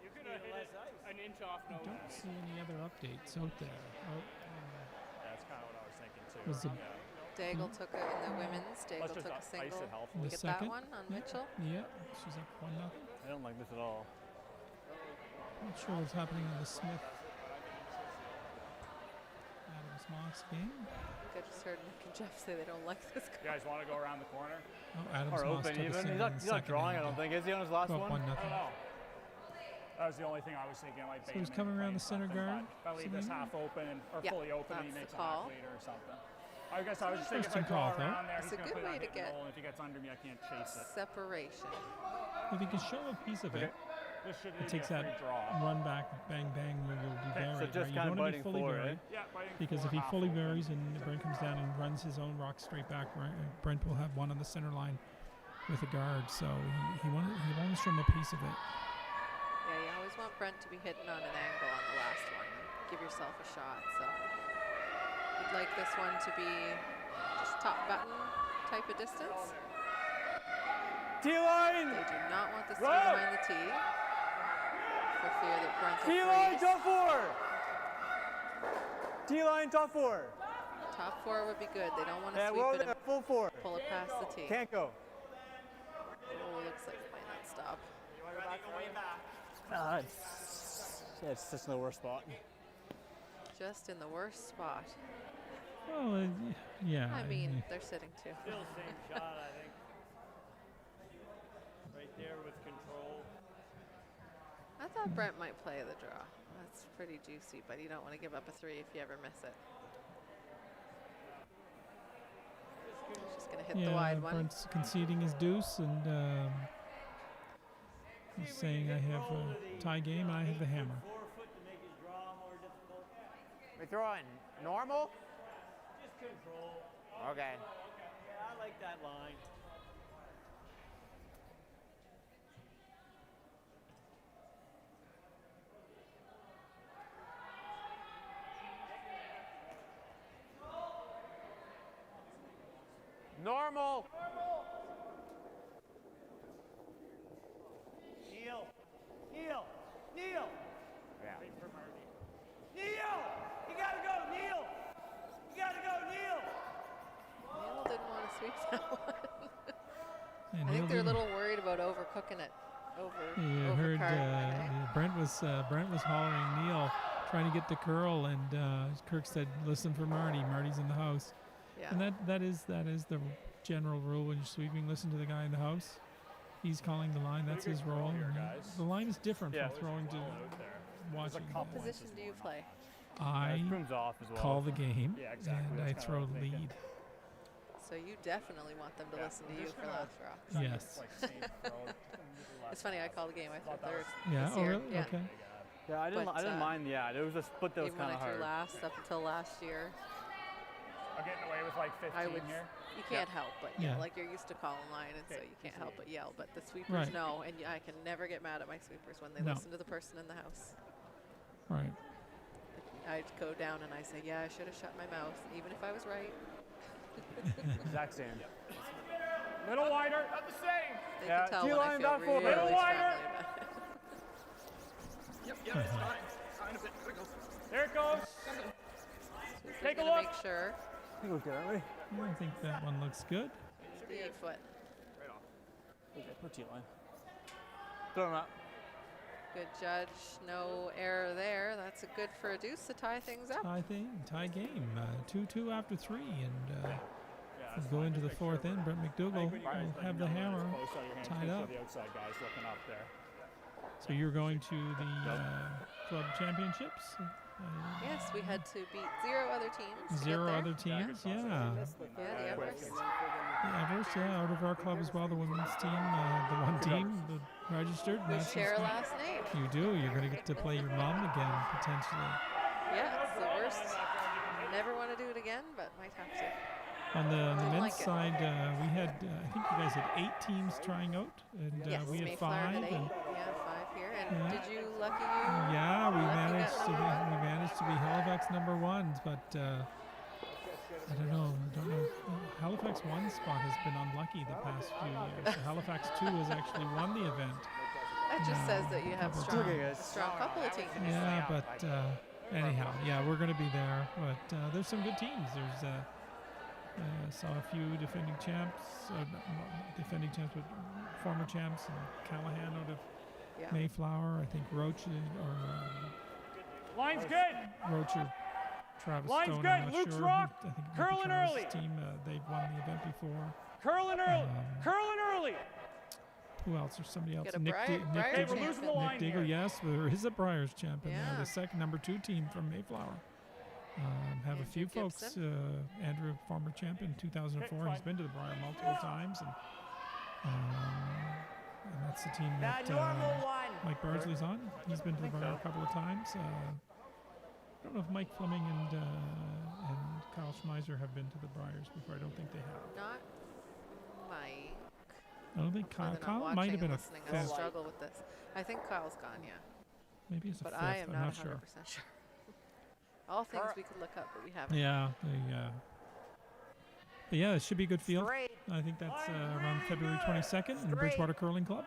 You're Need gonna a hit less it ice. an inch off I no. don't see any other updates out there. Oh, That's Was the Daigle took it in the women's. Daigle Let's just took a ice single. it healthy. The Get second? that one on Mitchell. yeah? She's up 1-0. I don't like this at all. Not sure what's happening in the Smith Adams Moss game. I just heard Nick and Jeff say they don't like this You guys want to go around the corner? Oh, Adams Or Moss open took a even. single He's in not, the he's not second drawing, I inning. don't think. Is he on his last Go up one? 1-0. I don't know. That was the only thing I was thinking. Like, So he's coming around the center guard. If I leave this Selena? half open or Yeah, fully open, he that's the makes a call. half leader or something. I guess I was just thinking if I Interesting draw call, though. around there, It's he's a going to good put it way on to hit and get roll, and if he gets under me, I can't chase it. separation. If he can show a piece of Okay. it, This should it be takes a that free draw. run back, bang, bang, we will be buried. So just right? You kind don't of want to be biting fully forward, buried. Yeah, biting Because if four, he half fully open. buries and Brent comes down and runs his own rock straight back, Brent will have one on the center line with a guard. So he wants from a piece of it. Yeah, you always want Brent to be hitting on an angle on the last one. Give yourself a shot. So you'd like this one to be just top button type of distance. T-line! They do not want this to be Row! behind the tee for fear that Brent will T-line, freeze. top four! T-line, top four. Top four would be good. They don't want to Yeah, sweep roll it there, and full four. pull it past the tee. Can't go. Oh, looks like it might not stop. It's just in the worst spot. Just in the worst spot. Well, yeah. I mean, they're sitting too. Still same shot, I think. Right there with control. I thought Brent might play the draw. That's pretty juicy, but you don't want to give up a three if you ever miss it. He's just going to hit the wide one. Brent's conceding his deuce and he's saying I have a tie game and I have the hammer. 4 foot to make his draw more difficult. We throwing normal? Just control. Okay. Yeah, I like that line. Normal. Kneel. Kneel. Kneel. Yeah. Kneel. You gotta go. Kneel. You gotta go. Kneel. Neil didn't want to sweep that one. And I think Neil they're a didn't- little worried about overcooking it. You heard Overcard. Brent was hollering Neil, trying to get the curl, and Kirk said, "Listen for Marty. Marty's in the house." Yeah. And that is the general rule when you're sweeping. Listen to the guy in the house. He's calling the line. That's his role. here, and guys. The line is different Yeah. from throwing to Out there. watching. couple. What position do you play? I Spoon's off as well. call the game, Yeah, exactly. and That's I kinda throw what I'm thinking. lead. So you definitely want them to Yeah, listen to I'm you just for gonna- last rock. Yes. Like same throw, It's funny, I call the game. I threw third Yeah. this Oh, year. really? Yeah. Okay. Yeah, I didn't But, mind. Yeah, there was a split that was Even when kind I of threw hard. last up until last year, I'm getting away with like 15 I would. here. You can't help but yell. Yeah. Like you're used to calling line, and so Okay, you can't easy. help but yell. But the sweepers Right. know, and I can never get mad at my sweepers when they No. listen to the person in the house. Right. I go down and I say, "Yeah, I should have shut my mouth, even if I was right." Exact same. Little wider. Not the same. They Yeah, can tell when I T-line feel back really forward. strongly Little wider. about it. Yep, it's fine. Fine a bit. There it goes. There it goes. Sweeper's Take a gonna look. Make sure. I think we're good, aren't we? I think that one looks good. The 8 foot. Right on. Okay, no T-line. Throw him out. Good judge. No error there. That's a good for a deuce to tie things up. Tie game. 2-2 after 3, and Yeah, we'll go into the fourth end. Brent MacDougall will have the hammer tied up. The outside guys looking up there. So you're going to the club championships? Yes, we had to beat 0 other teams. to get 0 there. other teams, yeah. Yeah, the Everest. The Everest, yeah, out of our club as well, the women's team, the one team, the registered. and We that's share a just- last name. You do. You're going to get to play your mom again, potentially. Yeah, it's the worst. Never want to do it again, but might have to. On the Didn't men's like it. side, we had, I think you guys had 8 teams trying out, and Yes, we had Mayflower 5. had 8. And Yeah, 5 here. And Yeah. did you, lucky you? yeah, we Lucky managed got to number one? we managed to be Halifax number 1s, but I don't know. Halifax 1 spot has been unlucky the past few years. So Halifax 2 has actually won the event. That just says that you have Couple strong, Okay, guys. a strong couple of teams. Yeah, but anyhow, yeah, we're going to be there. But there's some good teams. There's saw a few defending champs, not defending champs, but former champs, and Callahan out of Yeah. Mayflower. I think Roach Line's good. Roach or Travis Line's Stone. good. I'm not Luke's sure. rock. I think it might be Curling Travis's early. team. They've won the event before. Curling early. Curling early. Who else? Or somebody else? Get a Nick Briar- Nick Briar Hey, we're champion. losing the line Nick Diggle, here. yes, there is a Briars champ in there. Yeah. The second number 2 team from Mayflower. Have a Andrew few folks. Gibson. Andrew, former champion in 2004. Okay, He's fine. been to the Briar multiple times, and that's the team That that normal one. Mike Bardsley's on. He's been to the Briar a couple of times. I don't know if Mike Fleming and Kyle Schmeiser have been to the Briars before. I don't think they have. Not Mike. I don't think Or Kyle. they're not Kyle watching might have and been a listening. I fifth. struggle with this. I think Kyle's gone, yeah. Maybe it's a But fifth. I am I'm not not 100% sure. sure. All things we could look up, but we haven't. Yeah, but yeah, it should be a good field. Straight. I think that's around February 22nd in the Bridgewater Curling Club.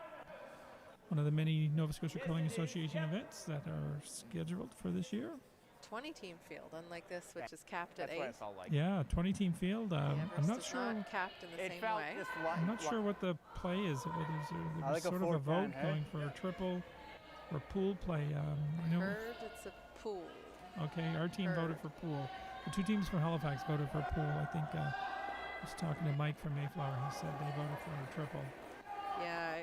One of the many Nova Scotia Curling Association events that are scheduled for this year. 20-team field, unlike this, which is capped at That's 8. what it felt like. Yeah, 20-team field. The I'm Everest not is sure. not capped in the It same felt way. just I'm not sure what the play is. Whether there I was like a sort of a fourth vote man, hey? going for a triple or pool play. I know. Heard it's a pool. Okay, our team voted for pool. The 2 teams from Halifax voted for pool. I think I was talking to Mike from Mayflower. He said they voted for a triple. Yeah,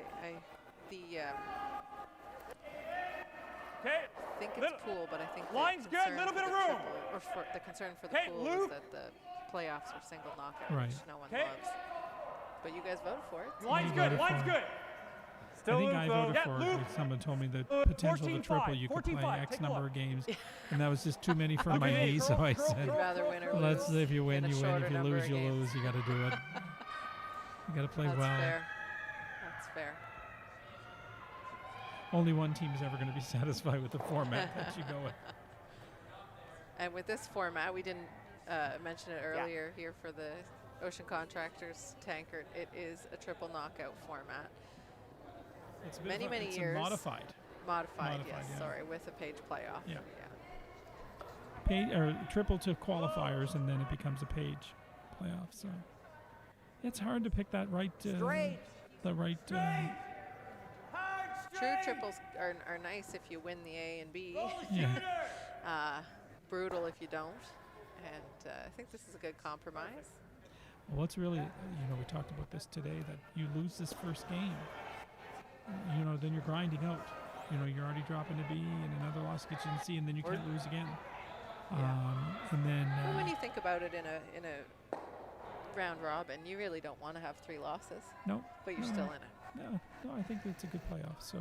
Okay. I think it's Little- pool, but I think the Line's good, concern little for bit the of room. triple- or for the concern for the Okay, pool Luke. is that the playoffs are single knockout, Right. which no one Okay. loves. But you guys voted for it. so Line's You good. voted Line's for it. good. I think I voted Yeah, for Luke. it. Someone told me the Luke, potential to 14-5, triple, you could play 14-5, X take a number look. of games, and that was just too many for my Okay, knee. girl, So I girl, said, You'd rather win or let's lose if you win, in a you win. shorter If you number lose, of you games. lose. You got to do it. You got to play That's well. fair. That's fair. Only one team is ever going to be satisfied with the format that you go with. And with this format, we didn't mention it earlier here for the Ocean Contractors Tankard. It is a triple knockout format. It's a bit Many, of a, many it's years. A modified. Modified, Modified, yes, yeah. sorry, with a page playoff. Yeah. Or triple to qualifiers, and then it becomes a page playoff. So it's hard to pick that right. Straight. The right. True triples are nice if you win the A and B. Yeah. Brutal if you don't. And I think this is a good compromise. Well, it's really, we talked about this today, that you lose this first game, then you're grinding out. You're already dropping a B, and another loss gets you in C, and then you can't lose again. And then Well, when you think about it in a round robin, you really don't want to have 3 losses, no, but you're no, still in it. no, I think it's a good playoff. So,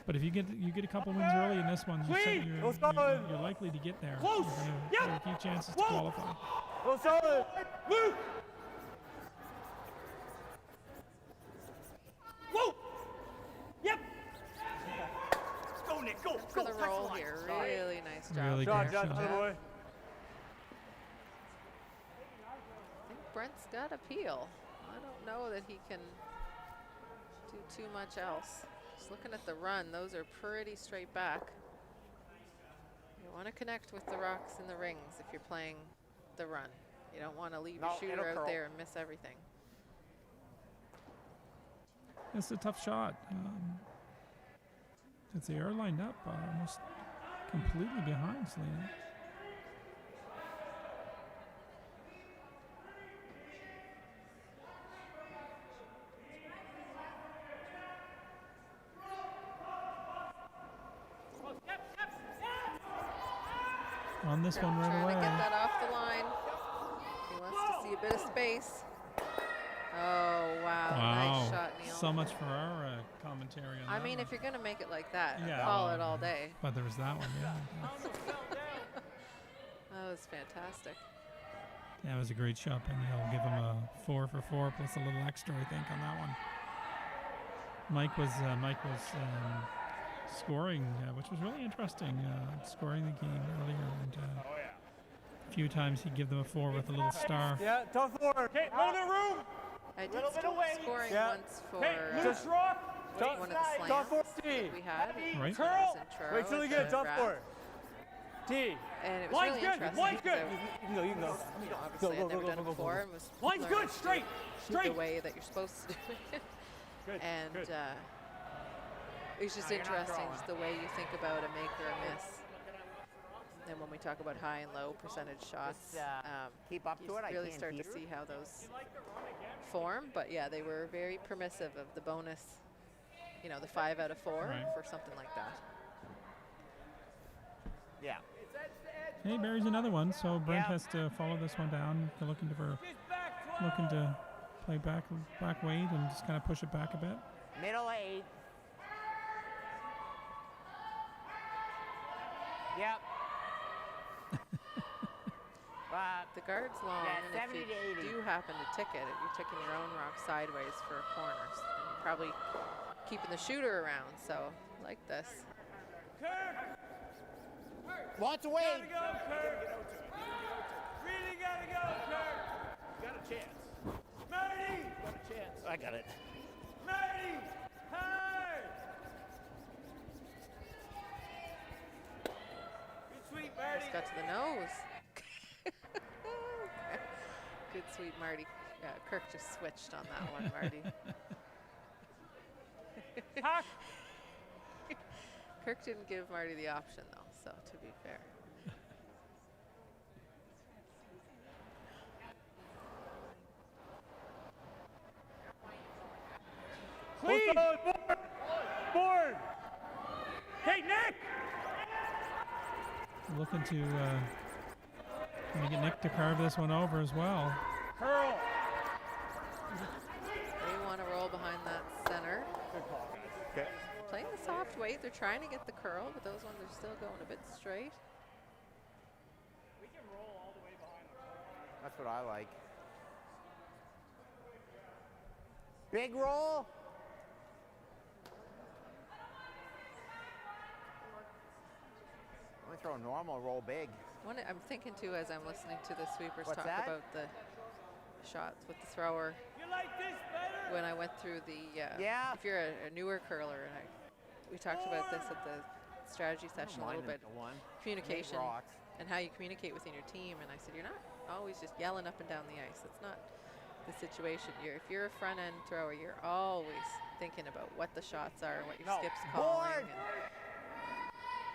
but if you get a couple wins early in this one, Sweet. you're likely to get there. Close. You're gonna Yep. have a few chances to Whoa. qualify. Go solid. Luke. Whoa. Yep. Go, Nick. Go. For the roll here, really nice job. Really there. good Job, shot. Job, boy. I think Brent's got appeal. I don't know that he can do too much else. Just looking at the run, those are pretty straight back. You want to connect with the rocks in the rings if you're playing the run. You don't want to leave No, your shooter it'll out curl. there and miss everything. It's a tough shot. Since they are lined up almost completely behind Selena. On this one right Trying away. to get that off the line. He wants to see a bit of space. Oh, wow. Nice shot, Neil. So much for our commentary on I that mean, one. if you're going to make it like that, Yeah. call it all day. But there was that one, yeah. That was fantastic. That was a great shot, and he'll give him a 4 for 4 plus a little extra, I think, on that one. Mike was scoring, which was really interesting, scoring the game earlier, and a few times he'd give them a 4 with a little star. Yeah, tough work. Okay, a little bit of room. I did Little bit start away. scoring Yeah. once for Okay, loose rock. Tough, one of the tough slams 40. that we had. Right. When I was in Truro Wait's really at good. the Tough RAF. work. T. And it was Line's really good. interesting. Line's good. because You can go. You can go. obviously I'd never done it before and was Line's learning good. Straight. the Straight. way that you're supposed to do it. Good. And good. it's just No, you're not interesting, throwing. just the way you think about a make or a miss. And when we talk about high and low percentage shots, Just, keep up you to it. I really can't start hear. to see how those form. But yeah, they were very permissive of the bonus, you know, the 5 out of 4 Right. for something like that. Yeah. Hey, buries another one, so Brent Yeah. has to follow this one down. They're looking to Just back 12. looking to play back weight and just kind of push it back a bit. Middle 8. Yep. But The guard's long, Yeah, and 70 if to you 80. do happen to tick it, you're ticking your own rock sideways for corners. And you're probably keeping the shooter around, so like this. Kirk. lots of weight. Gotta go, Kirk. Really gotta go, Kirk. You got a chance. Marty. You got a chance. I got it. Marty. Hard. Good sweep, Marty. Just got to the nose. Good sweet Marty. Yeah, Kirk just switched on that one, Marty. Huck. Kirk didn't give Marty the option though, so to be fair. Clean. Board. Board. Hey, Nick. Looking to get Nick to carve this one over as well. Curl. They want to roll behind that center. Okay. Playing the soft weight, they're trying to get the curl, but those ones are still going a bit straight. We can roll all the way behind the curl. That's what I like. Big roll. Only throw normal, roll big. I'm thinking too, as I'm listening to the sweepers What's talk that? about the shots with the thrower. You like this better? When I went through the, Yeah. if you're a newer curler, and we talked about this at the strategy session a little bit, communication Rocks. and how you communicate within your team. And I said, you're not always just yelling up and down the ice. That's not the situation. If you're a front end thrower, you're always thinking about what the shots are and what your No. skip's Board. calling.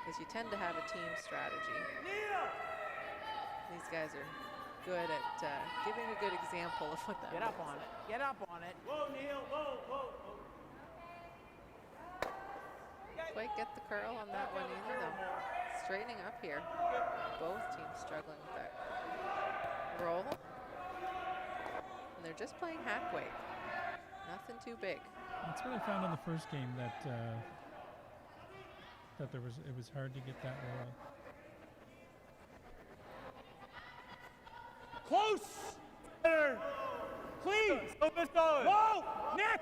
Because you tend to have a team strategy. Neil. These guys are good at giving a good example of what that Get up means. on it. Get up on it. Whoa, Neil. Whoa, whoa, whoa. Quite get the curl on that one either, though. Straightening up here. Both teams struggling with that roll. And they're just playing hack weight. Nothing too big. That's what I found in the first game, that it was hard to get that roll. Close. Better. Clean. Whoa, Nick.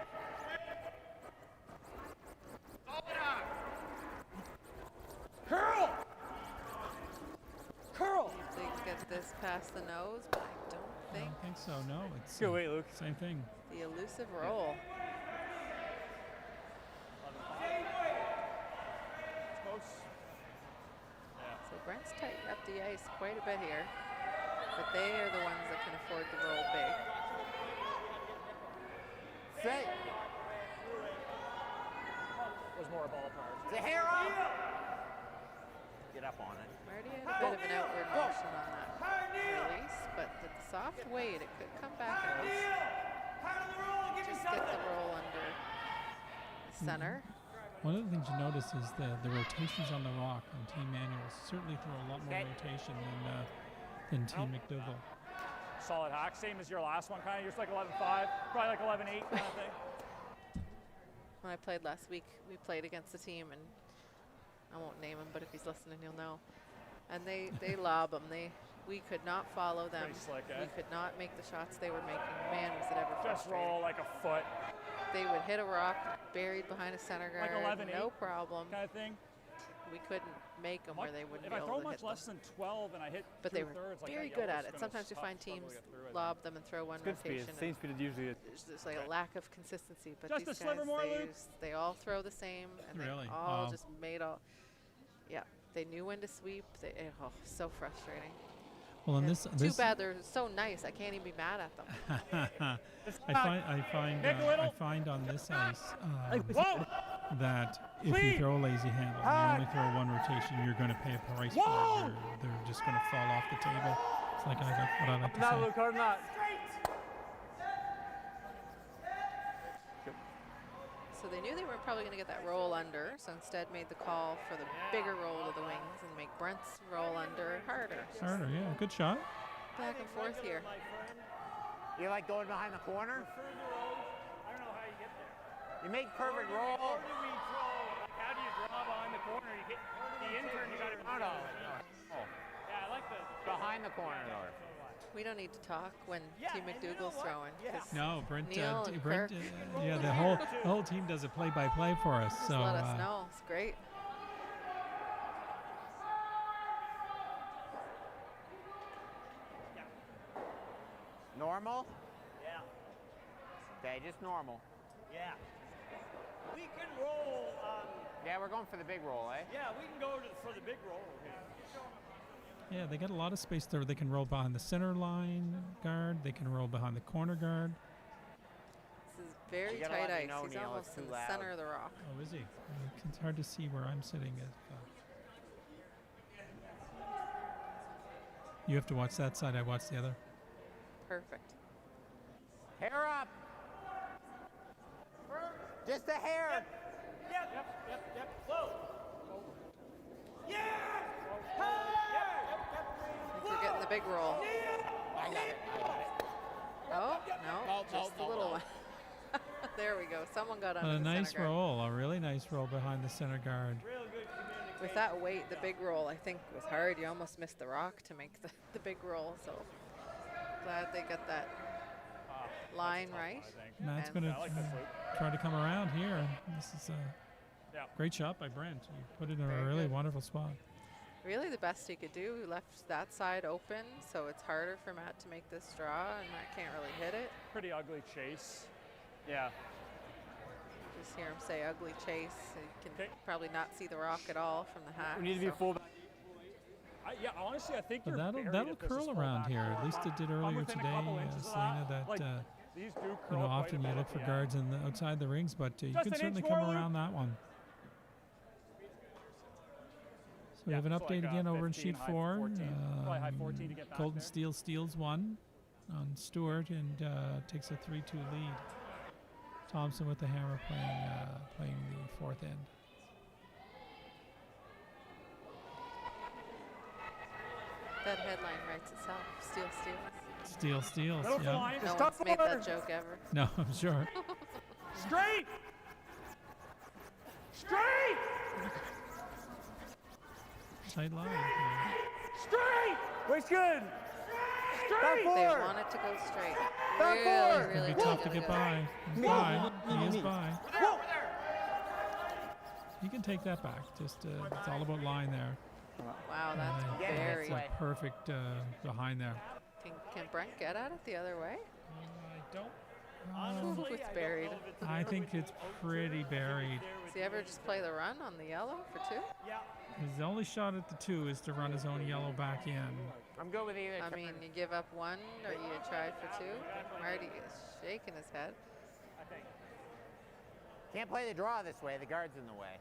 Curl. Curl. If they can get this past the nose, but I don't I think don't think so. No, it's Good weight, Luke. same thing. the elusive roll. So Brent's tightened up the ice quite a bit here, but they are the ones that can afford to roll big. Say, Was more a ballpark. Zahara. Get up on it. Marty had a bit of an outward motion on that release, but with the soft weight, it could come back and just get the roll under the center. One of the things you notice is the rotations on the rock on Team Manuel certainly throw a lot more Okay. rotation than Team MacDougall. Solid hack. Same as your last one, kind of. You're just like 11-5, probably like 11-8 kind of thing. When I played last week, we played against a team, and I won't name him, but if he's listening, he'll know. And they lob them. We could not follow them. Pretty slick, eh? We could not make the shots they were making. Man, was it ever Just frustrating. roll like a foot They would hit a rock buried behind a center guard, Like 11-8 no problem. kind of thing. We couldn't make them where they wouldn't If be I able throw to much hit them. less than 12 and I hit But they were two-thirds, like very that good yellow's at it. gonna Sometimes you struggle find to teams get through it. lob them and throw one rotation. Same and speed as usually. there's like a lack of consistency, but Just these a sliver guys, more, Luke? they all throw the same, and Really? they all Wow. just made all. Yeah, They knew when to sweep. Oh, so frustrating. Well, in And this too bad they're so nice. I can't even be mad at them. I find on this ice Whoa! that if you Clean. throw a lazy handle, and you only throw one rotation, you're going to pay a price for Whoa! it. They're just going to fall off the table. It's like what I like to Not say. Luke, hard not. So they knew they weren't probably going to get that roll under, so instead made the call for the bigger roll to the wings and make Brent's roll under harder. Harder, yeah, good shot. Back and forth here. You like going behind the corner? Further rows, I don't know how you get there. You make perfect Or roll. do we throw, like how do you draw behind the corner? You hit the intern, you got to No, no. Yeah, I like the Behind the corner, though. We don't need to talk when Team MacDougall's throwing. 'cause No, Brent. Neil and Brent. Kirk. Yeah, the whole team does a play-by-play for us. Just So let us know. It's great. Normal? Yeah. Okay, just normal. Yeah. We can roll. Yeah, we're going for the big roll, eh? Yeah, we can go for the big roll. yeah, they got a lot of space there. They can roll behind the center line guard. They can roll behind the corner guard. This is very You gotta tight let me ice. know, He's Neil, almost it's in too the loud. center of the rock. Oh, is he? It's hard to see where I'm sitting. You have to watch that side. I watch the other. Perfect. Hair up. Just a hair. Yep. Whoa. Yeah. I think we're getting the big roll. I got it. Oh, no, just the little one. There we go. Someone got under A the nice center guard. roll. A really nice roll behind the center guard. Real good communication. With that weight, the big roll, I think, was hard. You almost missed the rock to make the big roll. So glad they got that line right. Matt's And- going to I like this, Luke. try to come around here. This is a Yeah. great shot by Brent. You put it in Very a really good. wonderful spot. Really the best he could do. He left that side open, so it's harder for Matt to make this draw, and Matt can't really hit it. Pretty ugly chase. Yeah. Just hear him say ugly chase. So you can 'Kay. probably not see the rock at all from the hat. We need to be so- full back. Yeah, honestly, I think But you're that'll buried that'll if this is curl full around back here. roll. At least it did I'm earlier within a today, couple inches of Selena. that. That Like, these do curl you know, quite a often you bit look at for the guards end. outside the rings, but you Just can an certainly inch come more, Luke. around that one. So we have an so update like, again over in 15, sheet high 4. 14. Probably high 14 to get back Golden there. Steel steals one on Stewart and takes a 3-2 lead. Thompson with the hammer playing the fourth end. That headline writes itself. Steal, steal. Steal steals. Middle Yeah. line. No one's made that joke ever. No, I'm sure. Straight! Straight! Tight line. Straight! Wait's good. Straight! They want it to go straight. Back Really, forward. really, It'd be really tough to good. get by. He's by. He is by. You can take that back. Just it's all about line there. Wow, that's Yeah, very. that's It's a perfect behind there. Can Brent get at it the other way? I don't. Ooh, it's buried. I think it's pretty buried. Does he ever just play the run on the yellow for two? His only shot at the 2 is to run his own yellow back in. I'm good with either. I mean, you give up one or you tried for two? Marty is shaking his head. Can't play the draw this way. The guard's in the way.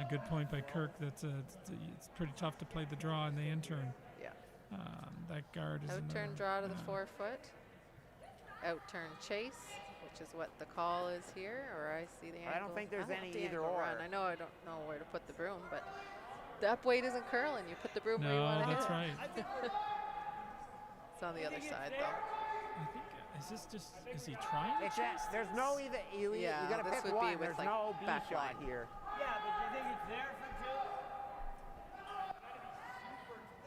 Good point by Kirk. It's pretty tough to play the draw in the intern. Yeah. That guard is in Outturn the, draw to the 4 foot. Outturn chase, which is what the call is here, or I see the angle. I don't think there's have any the either angle or. run. I know I don't know where to put the broom, but the up weight isn't curling. You put the broom where you No, want to hit that's it. right. It's on the other side, though. I think is this just is he trying to It's chase? there's no either. You Yeah, got to this pick would be one. with, There's like, no B back shot line. here. Yeah, but you think it's there for two?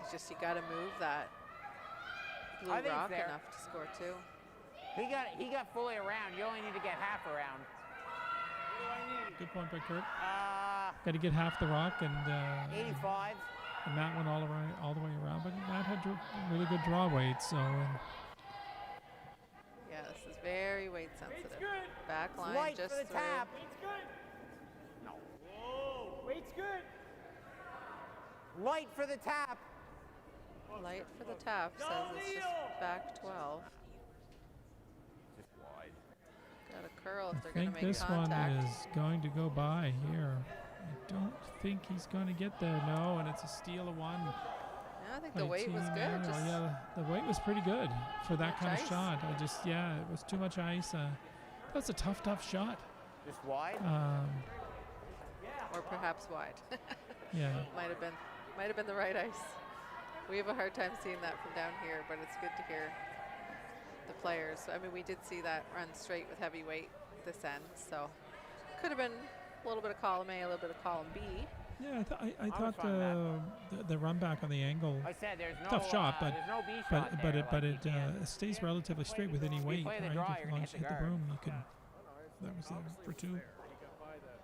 It's just you got to move that blue I think it's rock there. enough to score two. He got fully around. You only need to get half around. Good point by Kirk. Uh, Got to get half the rock, and 85. Matt went all the way around, but Matt had really good draw weight, so Yeah, this is very weight sensitive. good. Back line Light just for the through. tap. Weight's good. No. Whoa, weight's good. Light for the tap. Light for the tap says it's just back 12. Just wide. Got a curl if I they're going to think make this contact. one is going to go by here. I don't think he's going to get there. No, and it's a steal of one. Yeah, I think the by weight was Team good. Manuel. Just Yeah, the weight was pretty good for that much kind of ice. shot. It was too much ice. That's a tough shot. Just wide. or perhaps wide. Yeah. might have been the right ice. We have a hard time seeing that from down here, but it's good to hear the players. I mean, we did see that run straight with heavy weight this end, so could have been a little bit of column A, a little bit of column B. Yeah, I thought fine the run back on the angle, I said there's no tough shot, but there's no B shot but there, but like it you can't- stays relatively straight with any weight, play the right? draw, As you're long gonna as you hit hit the the guard. broom, you can. That was for two.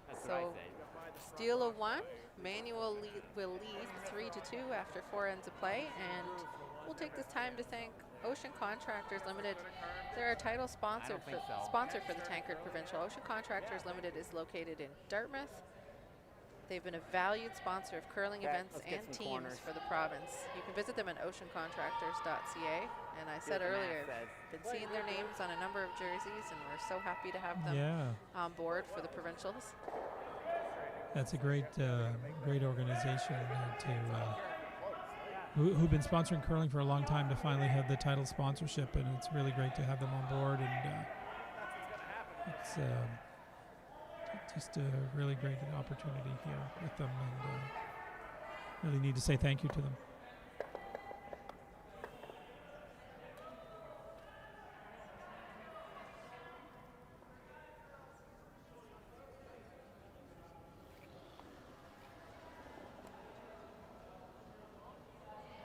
That's what I So say. steal of one. Manuel will lead 3-2 after 4 ends of play, and we'll take this time to thank Ocean Contractors Limited. They're our title sponsor for the Tankard Provincial. Ocean Contractors Limited is located in Dartmouth. They've been a valued sponsor of curling Okay, events let's get and some teams corners. for the province. You can visit them at oceancontractors.ca. And I said what the earlier, map been seeing their names on a number of jerseys, and we're so happy to have them Yeah, on board for the provincials. that's a great organization who've been sponsoring curling for a long time to finally have the title sponsorship, and it's really great to have them on board. And it's just a really great opportunity here with them, and really need to say thank you to them.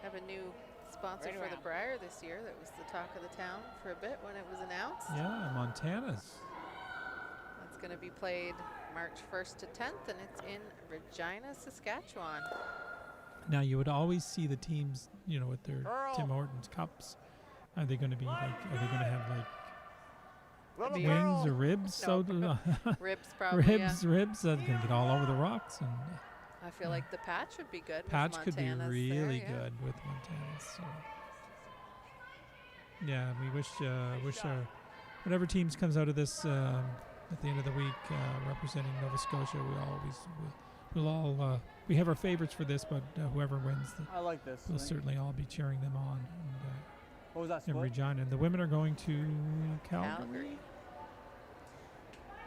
Have a new sponsor Right for the around. Briar this year. That was the talk of the town for a bit when it was announced. Yeah, Montana's. It's going to be played March 1st to 10th, and it's in Regina, Saskatchewan. Now you would always see the teams, with their Earl. Tim Hortons cups. Are they going to be like? Are they going to have like Little Be- wings girl. or ribs? No. So Ribs probably, ribs. That's going to get all over the rocks. And I feel like the patch would be good. with patch could be Montana's really there, yeah. good with Montana. So yeah, we wish whatever teams comes out of this at the end of the week representing Nova Scotia. We have our favorites for this, but whoever wins, I like this. we'll I think. certainly all be cheering them on. What was that And split? Regina, and the women are going to Calgary. Calgary.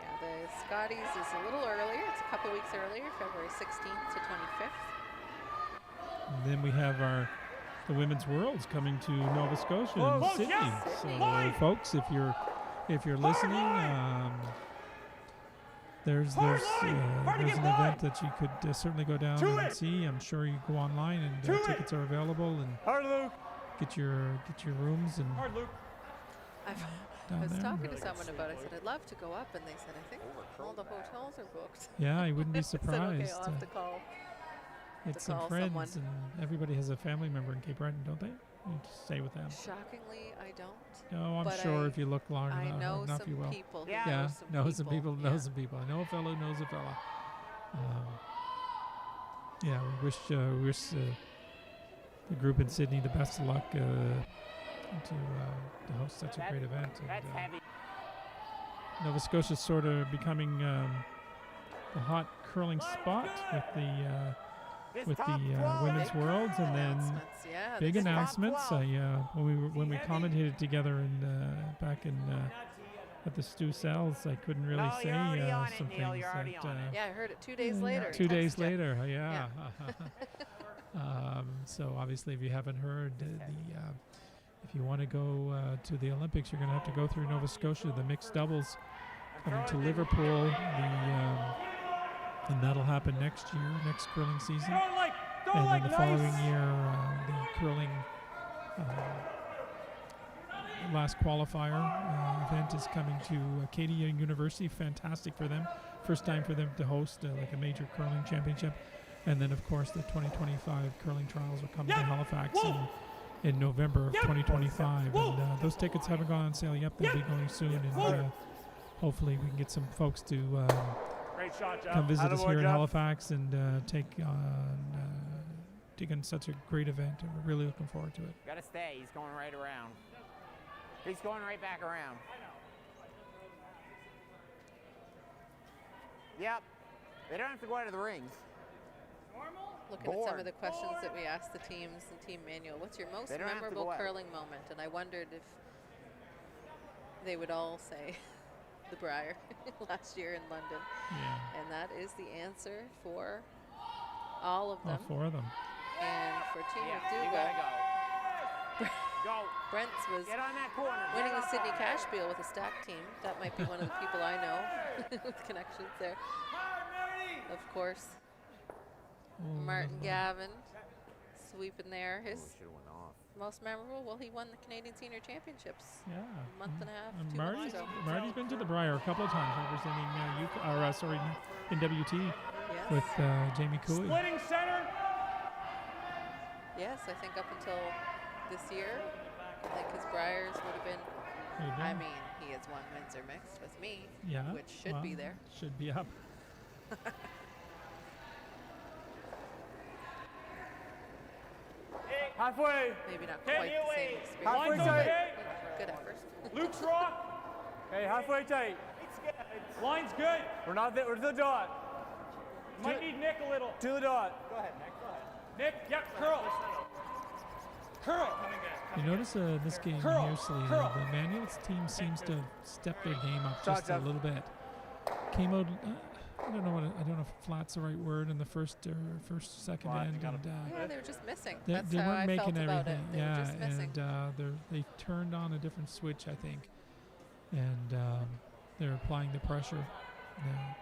Yeah, the Scotties is a little earlier. It's a couple weeks earlier, February 16th to 25th. And then we have the Women's Worlds coming to Nova Scotia Close, and Sydney. yes, So, Lloyd. folks, if you're listening, there's an event that you could certainly go down and see. I'm sure you go online and tickets are available, and Hard, Luke. get your rooms and Hard, Luke. I down was there. talking to someone about it. I said, I'd love to go up, and they said, I think all the hotels are booked. Yeah, you wouldn't be I said, okay, surprised. I'll have to call. It's call some friends, someone. and everybody has a family member in Cape Breton, don't they? You just stay with them. Shockingly, I don't. No, I'm But sure I- if you look long I know enough, you some will. people. who Yeah. Yeah, know know some people. yeah. Know some people. I know a fellow knows a fella. Yeah, we wish the group in Sydney the best of luck to host such a great event. And, That's heavy. Nova Scotia's sort of becoming the hot curling spot with the This top 12. Women's Big Worlds, and then announcements, yeah, big this is- announcements. 12. When we commentated together back in at the Stu Cells, I couldn't really No, say you're already on it, some Neil, things you're already that, on it. Yeah, I heard it 2 days later. 2 days Texted ya. later, yeah. So obviously, if you haven't heard, if you want to go to the Olympics, you're going to have to go through Nova Scotia. The mixed doubles coming to Liverpool, and that'll happen next curling season. Don't like, don't And like then the nice. following year, the curling last qualifier event is coming to Acadia University. Fantastic for them. First time for them to host like a major curling championship. And then, of course, the 2025 curling trials will come to Halifax in November of 2025. And those tickets haven't gone on sale yet. They'll be going soon. And hopefully we can get some folks to Great shot, Jeff. come visit us Attaboy, here in Jeff. Halifax and against such a great event, and we're really looking forward to it. Gotta stay. He's going right around. He's going right back around. Yep. They don't have to go out of the rings. Looking at some of the questions that we asked the teams in Team Manual. What's your most They don't have to memorable go out. curling moment? And I wondered if they would all say the Briar last year in London. Yeah. And that is the answer for all of All them. 4 of them. And for Team Yeah, you MacDougall, gotta go. Go. Brent's was Get on that corner. winning Get the up Sydney on it. Cash Bill with a stack team. That might be one of the people I know with connections there. Of course, Oh, Martin that's Gavin sweeping there. His Should've went off. most memorable, well, he won the Canadian Senior Championships Yeah. a month and a half, And 2 months ago. Marty's been to the Briar a couple of times representing in WT Yes. with Jamie Cooley. Splitting center. Yes, I think up until this year, I think his Briars would have been, I mean, he has won Windsor Mixed with me, yeah, which should be there. Should be up. Halfway. Maybe not Can quite you the same wait? experience. Halfway but tight. Good effort. Luke's rock. Hey, halfway tight. Line's good. We're not there. We're to the dot. Might need Nick a little. To the dot. Go ahead, Nick. Go ahead. Nick, yep, curl. Curl. You notice this game Curl, here, Celine, curl. the Manuel's team seems to step their game up Shot, just a Jeff. little bit. Came out, I don't know if flat's the right word in the first, second Flat, end, you gotta- and Yeah, they were just missing. they That's how weren't I making felt about everything. it. They were just missing. And they turned on a different switch, I think, and they're applying the pressure now.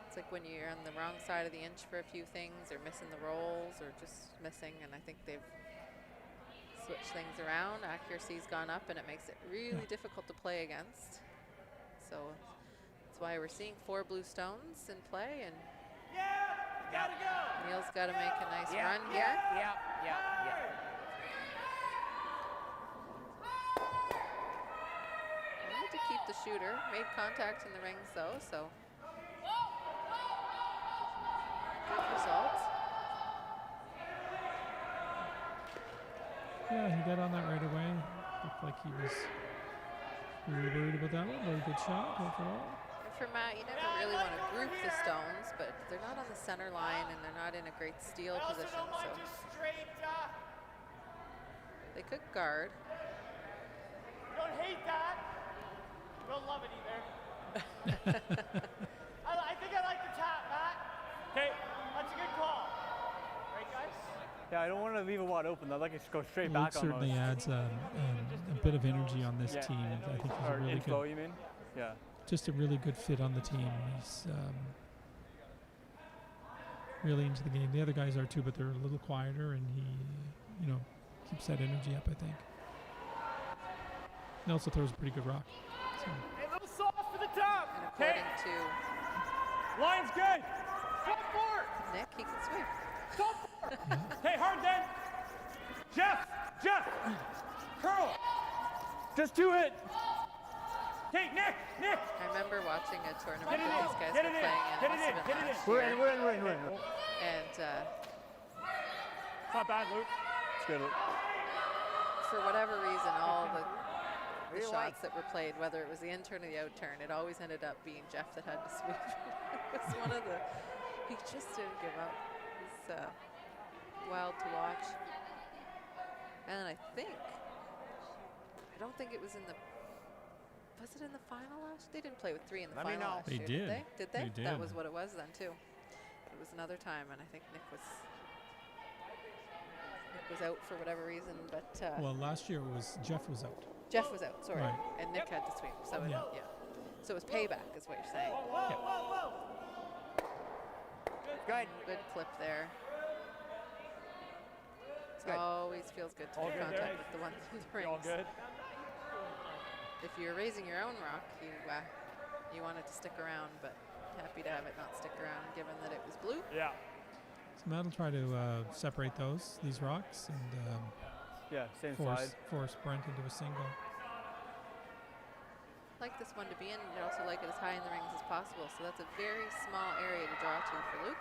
It's like when you're on the wrong side of the inch for a few things, or missing the rolls, or just missing, and I think they've switched things around. Accuracy's gone up, and it makes it really Yeah. difficult to play against. So that's why we're seeing 4 blue stones in play, and Gotta go. Neil's got to make a nice Yeah, run yeah, here. yeah, yeah, yeah. We need to keep the shooter. Made contact in the rings, though, so good result. Yeah, he got on that right away. Looked like he was really worried about that one. Very good shot overall. And for Matt, you never really want to group the stones, but they're not on the center line, and they're not in a great steal I also position, don't want so just straight. they could guard. Don't hate that. Don't love it either. I think I like the tap, Matt. Okay. That's a good call. Right, guys? Yeah, I don't want to leave it wide open. I'd like to go straight Luke back certainly almost. adds a bit of energy on this team. I think he's a Or really inflow, good, you mean? Yeah. just a really good fit on the team. He's really into the game. The other guys are too, but they're a little quieter, and he, keeps that energy up, I think. He also throws a pretty good rock. So, A little soft for the top. And according to Line's good. Go for it. Nick, he can sweep. Hey, hard then. Jeff. Curl. Just 2 hit. Okay, Nick. I remember watching a tournament Get it that in, these guys get were it in, playing in. get It it in, must have get been it in. last We're year. in, we're in. And It's not bad, Luke. It's good. for whatever reason, all the Really shots that were played, whether it was the in turn or the out turn, it always ended up being Jeff that had to sweep. It was one of the, he just didn't give up. It was wild to watch. And I don't think it was in the, was it in the final last? They didn't play with 3 in the Let me final know. last They year, did. Did they? They That did. was what it was then too. It was another time, and I think Nick was out for whatever reason, but well, last year Jeff was out. Jeff was out, sorry, Right. and Nick had to sweep. So Yeah. So it was payback, is what you're saying. Good. Good flip there. It Good. always feels good to All make good contact there? with the one through the You all rings. good? If you're raising your own rock, you want it to stick around, but happy to have it not stick around, given that it was blue. Yeah. So Matt will try to separate these rocks, and Yeah, same side. force Brent into a single. Like this one to be in, you'd also like it as high in the rings as possible. So that's a very small area to draw to for Luke.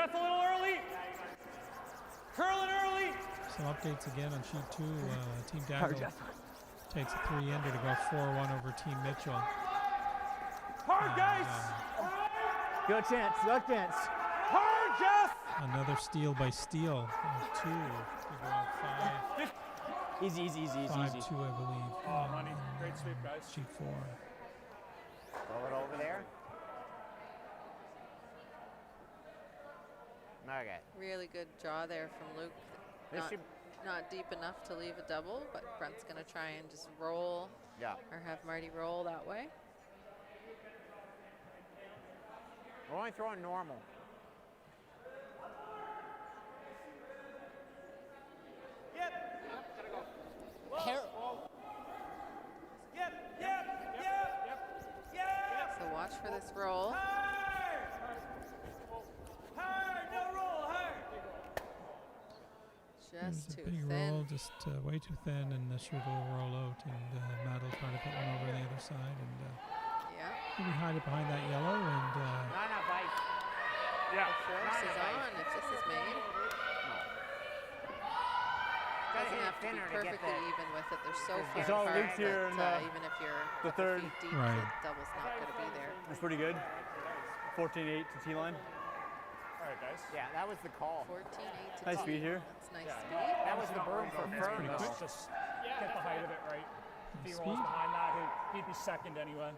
Jeff a little early. Curling early. Some updates again on sheet 2. Team Daggle takes a 3-ender to go 4-1 over Team Mitchell. Hard, guys. Good chance. Good chance. Hard, Jeff. Another steal by Steele. 2 to go 5. Easy, easy, easy, easy, 5-2, easy. I believe. Oh, money. Great sweep, guys. Sheet 4. Roll it over there. Okay. Really good draw there from Luke. This Not, should, not deep enough to leave a double, but Brent's going to try and just roll yeah. or have Marty roll that way. We're only throwing normal. Yep. Hair. Yep. So watch for this roll. Hard. No roll. Hard. Just There's a too big thin. roll, just way too thin, and the shooter will roll out. And Matt'll try to put one over the other side, and Yeah. maybe hide it behind that yellow. And Not enough ice. Yeah. The force is on if this is made. Doesn't have to be perfectly even with it. They're so far It's all apart loose here in that even if you're the a couple third. feet deep, Right. the double's not going to be there. That's pretty good. 14-8 to T-line. All right, guys. Yeah, that was the call. 14-8 to Nice T. speed here. That's nice Yeah. speed. That was the berm for That's firm. pretty though. quick. Just get the height of it right. If he rolls Speed. behind that, he'd be second anyway.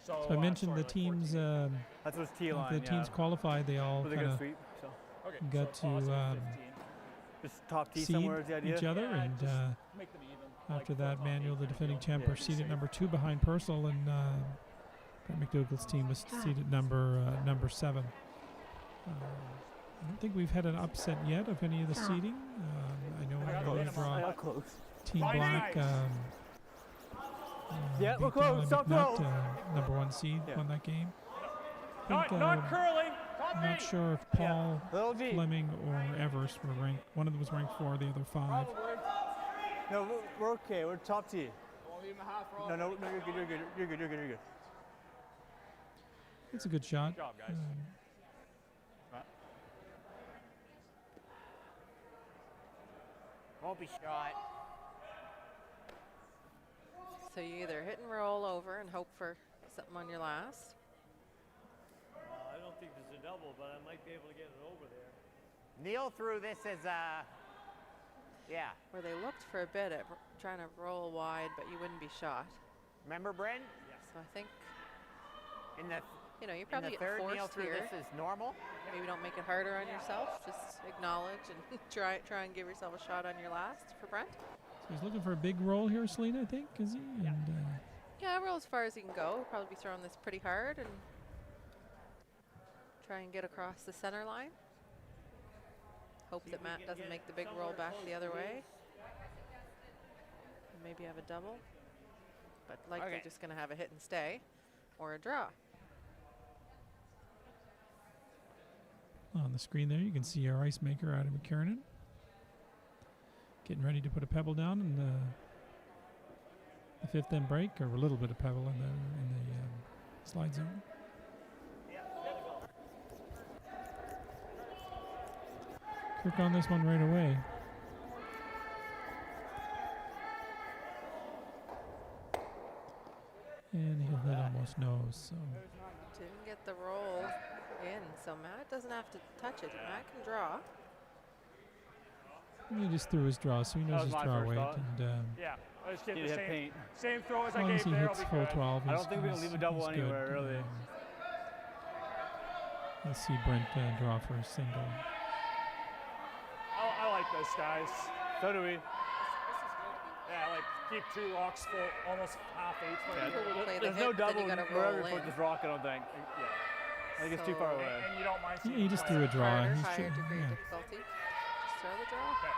so I mentioned the teams. That's what's T-line. The teams qualified. They all With a kind good of sweep. So Okay, got so to positive 15. just top T seed somewhere is the idea. each other, Yeah, and just make them even. after like, that, on Manuel, the eight, defending you know, champ, yeah, were seated safe. number 2 behind Purcell, and Brent MacDougall's team was seated number 7. I don't think we've had an upset yet of any of the seeding. I know we're going to draw Close. Team Fine Black. ice. Yeah, we're beat close, so McNutt, close. number 1 seed, Yeah. won that game. Not curling. I'm not sure if Paul, Little G. Fleming, or Everest were ranked. One of them was ranked 4, the other 5. No, we're okay. We're top T. Won't leave him a half roll. No, you're good. You're good. It's a good shot. Good job, guys. Won't be shot. So you either hit and roll over and hope for something on your last. I don't think there's a double, but I might be able to get it over there. Neil threw this as yeah. Where they looked for a bit at trying to roll wide, but you wouldn't be shot. Remember, Brent? So I think, In the you in probably the get third, Neil forced threw here. this as normal. Maybe don't make it harder on yourself. Just acknowledge and try and give yourself a shot on your last for Brent. So he's looking for a big roll here, Selena, I think, is he? And, Yeah, roll as far as he can go. Probably be throwing this pretty hard and try and get across the center line. Hope that Matt doesn't make the big roll back the other way. And maybe have a double. But likely Okay. just going to have a hit and stay or a draw. on the screen there, you can see our ice maker, Adam McKiernan, getting ready to put a pebble down in the 5th end break, or a little bit of pebble in the slide zone. Kirk on this one right away. And he'll hit almost nose, so Didn't get the roll in, so Matt doesn't have to touch it. Matt can draw. he just threw his draw, so he knows was his my draw first weight. thought. And Yeah, I just get Need the to hit same, paint. same throw as as I long as gave he there. hits I'll be full good. 12, I he's, don't think we can leave a double he's anywhere, good. really. Let's see Brent draw for a single. I like this, guys. So do we. Yeah, like keep 2 rocks full, almost half 8. Yeah, People will play the There's no hit, then double you gotta wherever roll you put in. this rock, I don't think. Yeah. I think it's too far So- away. And you don't mind He seeing just play. threw a draw. Harder, He higher should, degree yeah. of difficulty. Just throw the draw. Okay.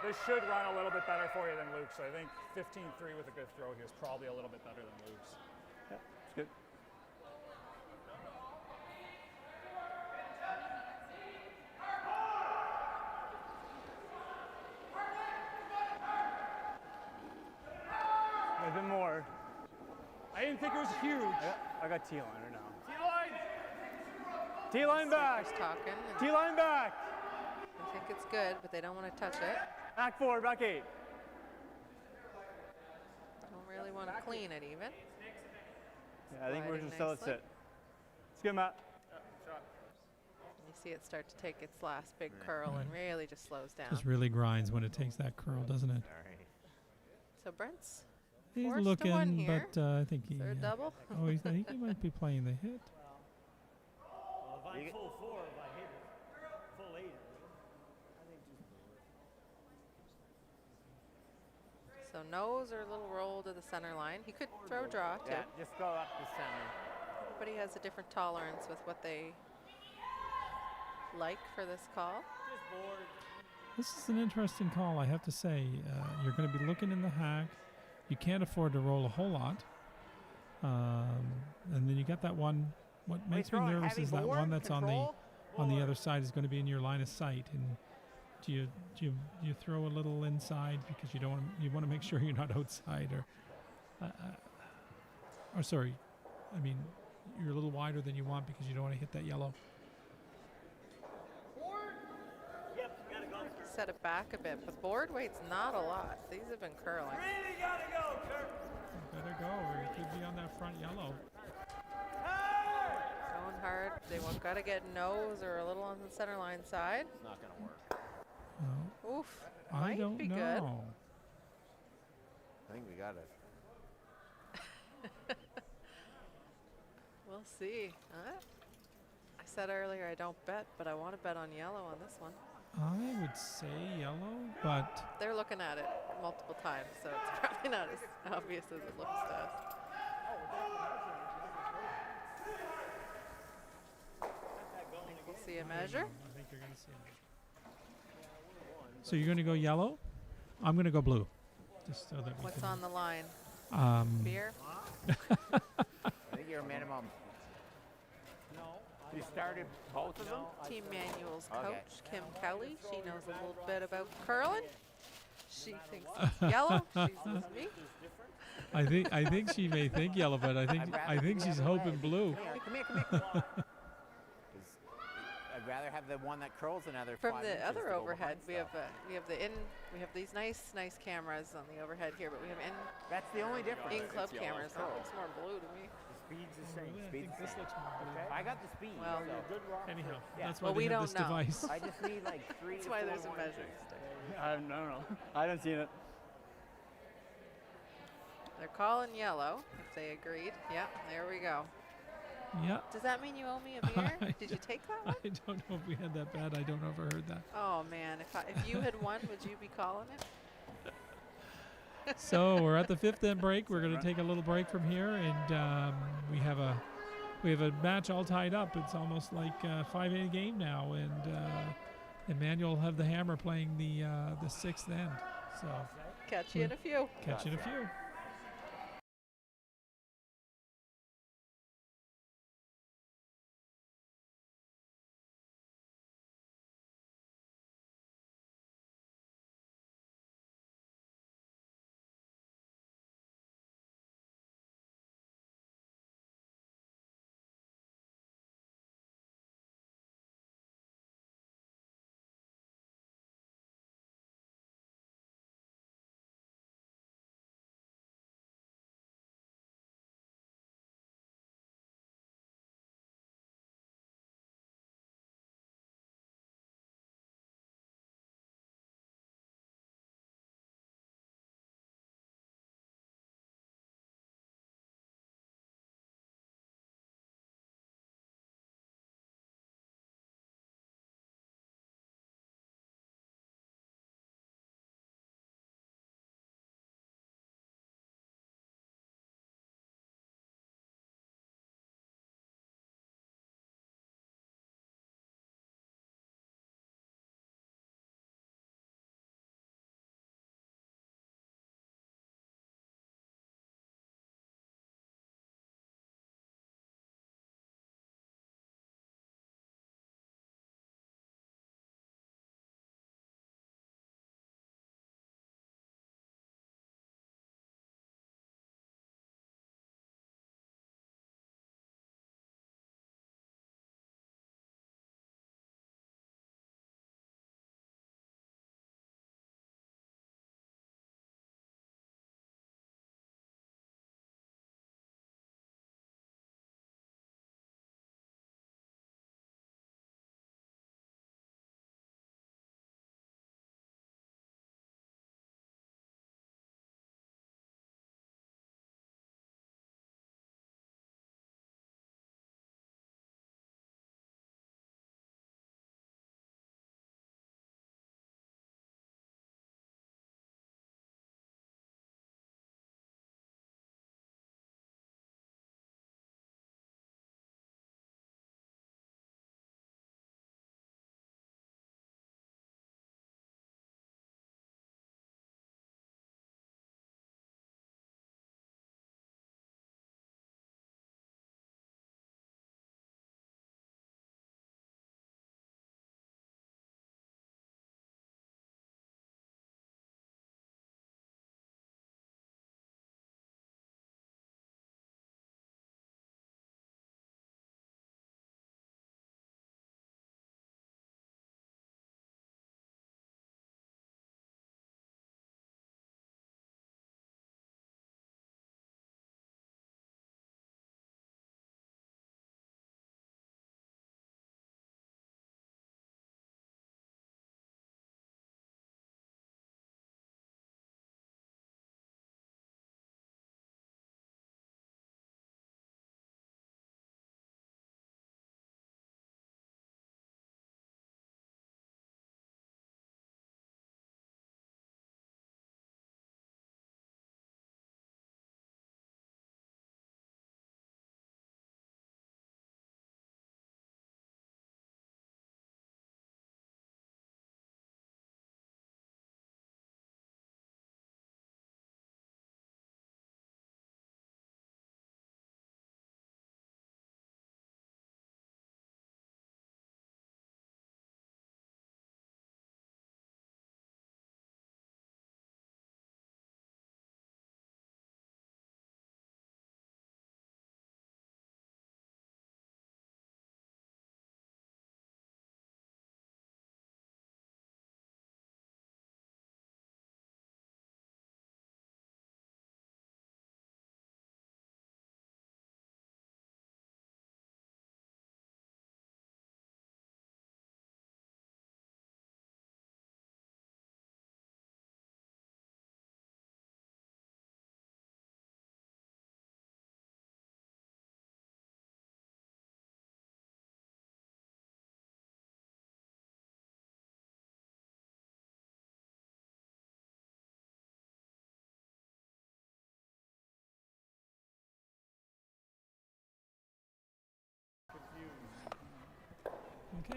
This should run a little bit better for you than Luke's. I think 15-3 with a good throw here is probably a little bit better than Luke's. Yeah, it's good. A bit more. I didn't think it was huge. Yeah. I got T-liner now. T-line back. Keeper's talking. And T-line back. I think it's good, but they don't want to touch it. Back 4, back 8. Don't really want to clean it even. Yeah, I think we're Sliding just let it nicely. sit. It's good, Matt. You see it start to take its last big curl and really just slows down. Just really grinds when it takes that curl, doesn't it? So Brent's He's 4-1 looking, here. but I think he. Is there a double? Oh, I think he might be playing the hit. Well, if I'm full 4, if I hit it, full 8. So nose or a little roll to the center line. He could throw draw too, Yeah, just go up the center. but he has a different tolerance with what they like for this call. This is an interesting call, I have to say. You're going to be looking in the hack. You can't afford to roll a whole lot. And then you got that one. What makes me throw a nervous heavy is that board, one that's control? on the other side is going to be in your line of sight. And do you throw a little inside because you don't want to make sure you're not outside or sorry, I mean you're a little wider than you want because you don't want to hit that yellow. Set it back a bit, but board weight's not a lot. These have been curling. Really gotta go, Kirk. You better go, or you could be on that front yellow. Going hard. They want got to get nose or a little on the center line side. It's not going to work. No, Oof. I Might don't be know. good. I think we got it. We'll see. I said earlier I don't bet, but I want to bet on yellow on this one. I would say yellow, but They're looking at it multiple times, so it's probably not as obvious as it looks to us. I think we'll see a measure. I think you're going to see it. So you're going to go yellow? I'm going to go blue. Just so that we What's can, on the line? Beer? I think you're a minimum. You started both of them? Team Manuel's Okay. coach, Kim Kelly. She knows a little bit about curling. She thinks it's yellow. She says me. I think she may think yellow, but I think she's hoping blue. Come here, come here. 'Cause I'd rather have the one that curls another From 5 the inches to other go overhead, behind we have these nice cameras on the overhead here, but we have That's the only difference. in-club cameras. That looks more blue to me. Speed's the same. I Speed's think the this same. looks more blue. I got the speed. Well, so Anyhow, Yeah. that's why Well, they we have this don't know. device. I just need like 3 That's to why 4 there's a more measuring inches. stick. I don't know. I haven't seen it. They're calling yellow, if they agreed. Yeah, there we go. Yeah. Does that mean you owe me a beer? Did you take that one? I don't know if we had that bad. I don't know if I heard that. Oh man, if you had won, would you be calling it? So we're at the 5th end break. We're going to take a little break from here, and we have a match all tied up. It's almost like a 5-8 game now, and Manuel will have the hammer playing the 6th end. So Catch you in a few. catch you in a few.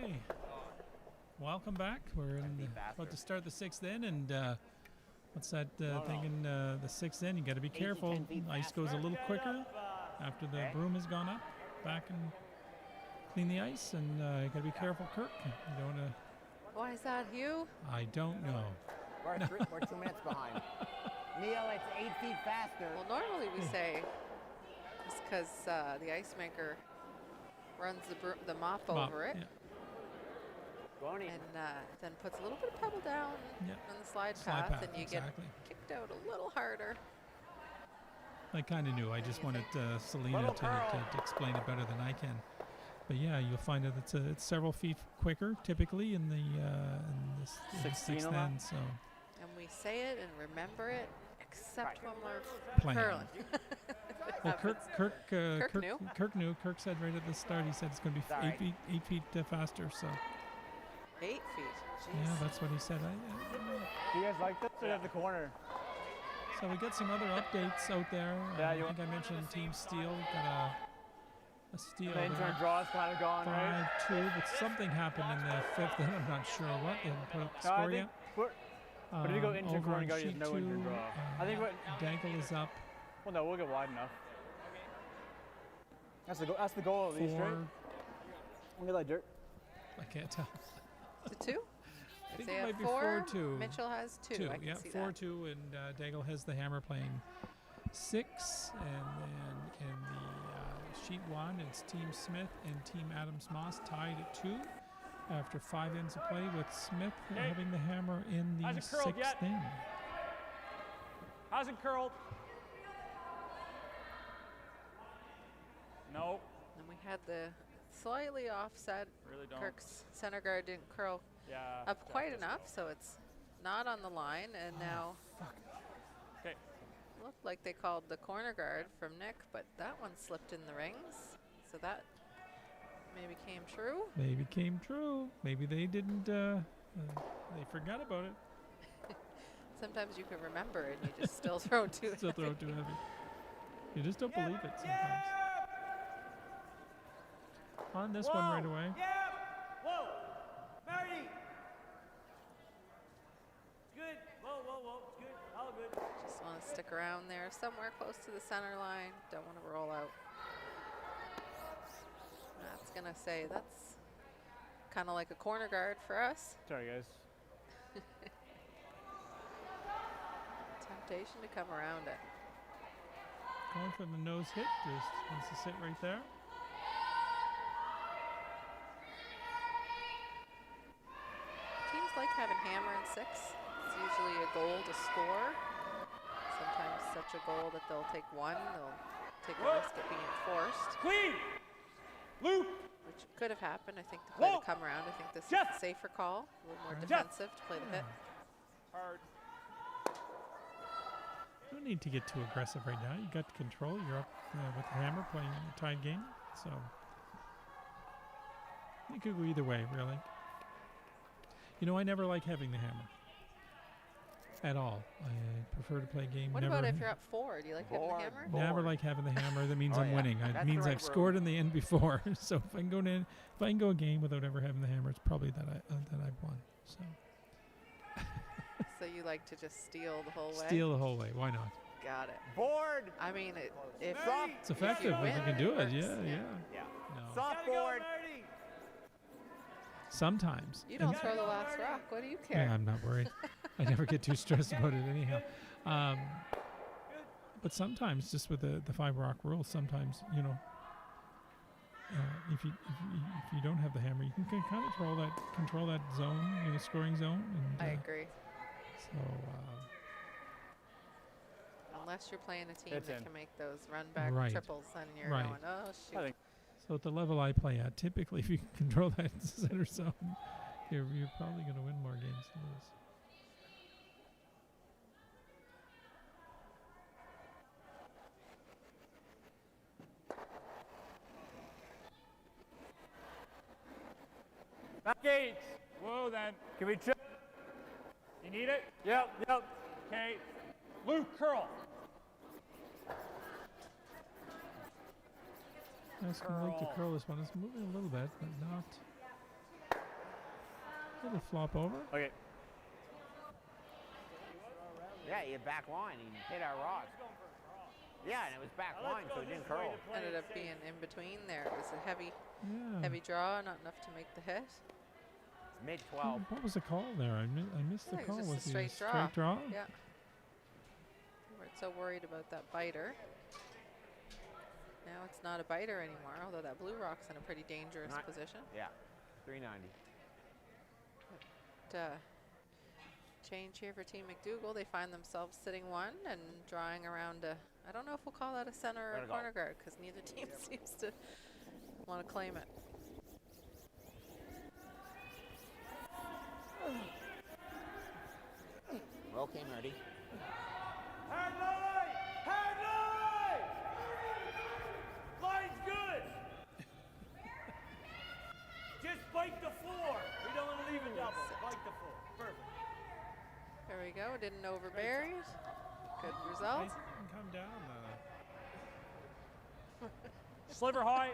Okay. Welcome back. We're about to start the 6th inning, and what's that thing in the 6th inning? You got to be careful. Ice goes a little quicker after the broom has gone up, back and clean the ice, and you got to be careful, Kirk. You don't want to. Why is that, Hugh? I don't know. We're 2 minutes behind. Neil, it's 8 feet faster. Well, normally we say it's because the ice maker runs the mop over it. Yeah. And then puts a little bit of pebble down on the slide path, and you get kicked out a little harder. I kind of knew. I just wanted Selena to explain it better than I can. But yeah, you'll find that it's several feet quicker typically in the 6th end. So. And we say it and remember it, except when we're playing. curling. Well, Kirk knew. Kirk knew. Kirk said right at the start. He said it's going to be 8 feet faster. So. 8 feet. Jeez. Yeah, that's what he said. Do you guys like this? Or at the corner? So we got some other updates out there. Yeah, I think I mentioned Team Steel got a steal. The intern draw's kind of gone, right? 5-2, but something happened in the 5th, and I'm not sure what. They didn't put up the score yet. But did he go intern over draw on and got sheet no 2, intern draw? I think what Dankle is up. Well, no, we'll get wide enough. That's the goal at least, right? Look at that dirt. I can't tell. Is it 2? I think They it have might be 4. 4-2. Mitchell has 2. I can yeah, see 4-2, and Dankle has the hammer playing 6, and then in the sheet 1, it's Team Smith and Team Adams Moss tied at 2 after 5 ends of play, with Smith having the hammer in the 6th inning. Hasn't curled. No. And we had the slightly offset. Really don't. Kirk's center guard didn't curl up quite enough, so it's not on the line. And now Okay. looked like they called the corner guard from Nick, but that one slipped in the rings. So that maybe came true. Maybe came true. Maybe they didn't, they forgot about it. Sometimes you can remember and you just still throw too Still throw too heavy. You just don't believe it sometimes. On this one right away. Yeah. Whoa. Marty. Good. Whoa. It's good. All good. Just want to stick around there somewhere close to the center line. Don't want to roll out. That's going to say that's kind of like a corner guard for us. Sorry, guys. Temptation to come around it. Going for the nose hit. Just wants to sit right there. Teams like having hammer and 6. It's usually a goal to score. Sometimes such a goal that they'll take 1. They'll take a risk at being forced. Clean. Loop. Which could have happened. I think to play the come around. I think this is a safer call. A little more defensive to play the hit. Hard. You don't need to get too aggressive right now. You got the control. You're up with the hammer playing a tied game. So it could go either way, really. You know, I never like having the hammer at all. I prefer to play a game. What about if you're up 4? Do you like having the hammer? Never like having the hammer. That means I'm winning. It That's means the I've right scored in the end before. So if I can go a game without ever having the hammer, it's probably that I've won. So. So you like to just steal the whole way? Steal the whole way. Why not? Got it. Board. I mean, if It's effective if you can do it. Yeah. No. Soft board. Sometimes. you don't throw the last rock, what do you care? Yeah, I'm not worried. I never get too stressed about it anyhow. But sometimes, just with the 5 rock rule, sometimes, you know, if you don't have the hammer, you can kind of control that zone, you know, scoring zone. And, I agree. So. Unless you're playing a team It's that in. can make those run back Right. triples, then you're Right. going, oh shoot. So at the level I play at, typically, if you can control that center zone, you're probably going to win more games than lose. Back 8. Whoa, then. Can we chip? You need it? Yep. Okay. Luke, curl. Asking Luke to curl this one. It's moving a little bit, but not It'll flop over. Okay. Yeah, he had back line. He hit our rock. Yeah, and it was back line, so it didn't curl. Ended up being in between there. It was a heavy Yeah. heavy draw, not enough to make the hit. It's mid-12. What was the call there? I missed I the think it call. was just a Was it straight draw. draw? Yeah. We weren't so worried about that biter. Now it's not a biter anymore, although that blue rock's in a pretty dangerous position. Yeah, 390. But, change here for Team MacDougall. They find themselves sitting one and drawing around a, I don't know if we'll call that a center or a corner guard, because neither team seems to want to claim it. Okay, Marty. Hard line! Hard line! Line's good! Just bite the floor. We don't want to leave a double. Bite the floor. Perfect. There we go. Didn't overbury it. Good result. Nice. Come down. Sliver high.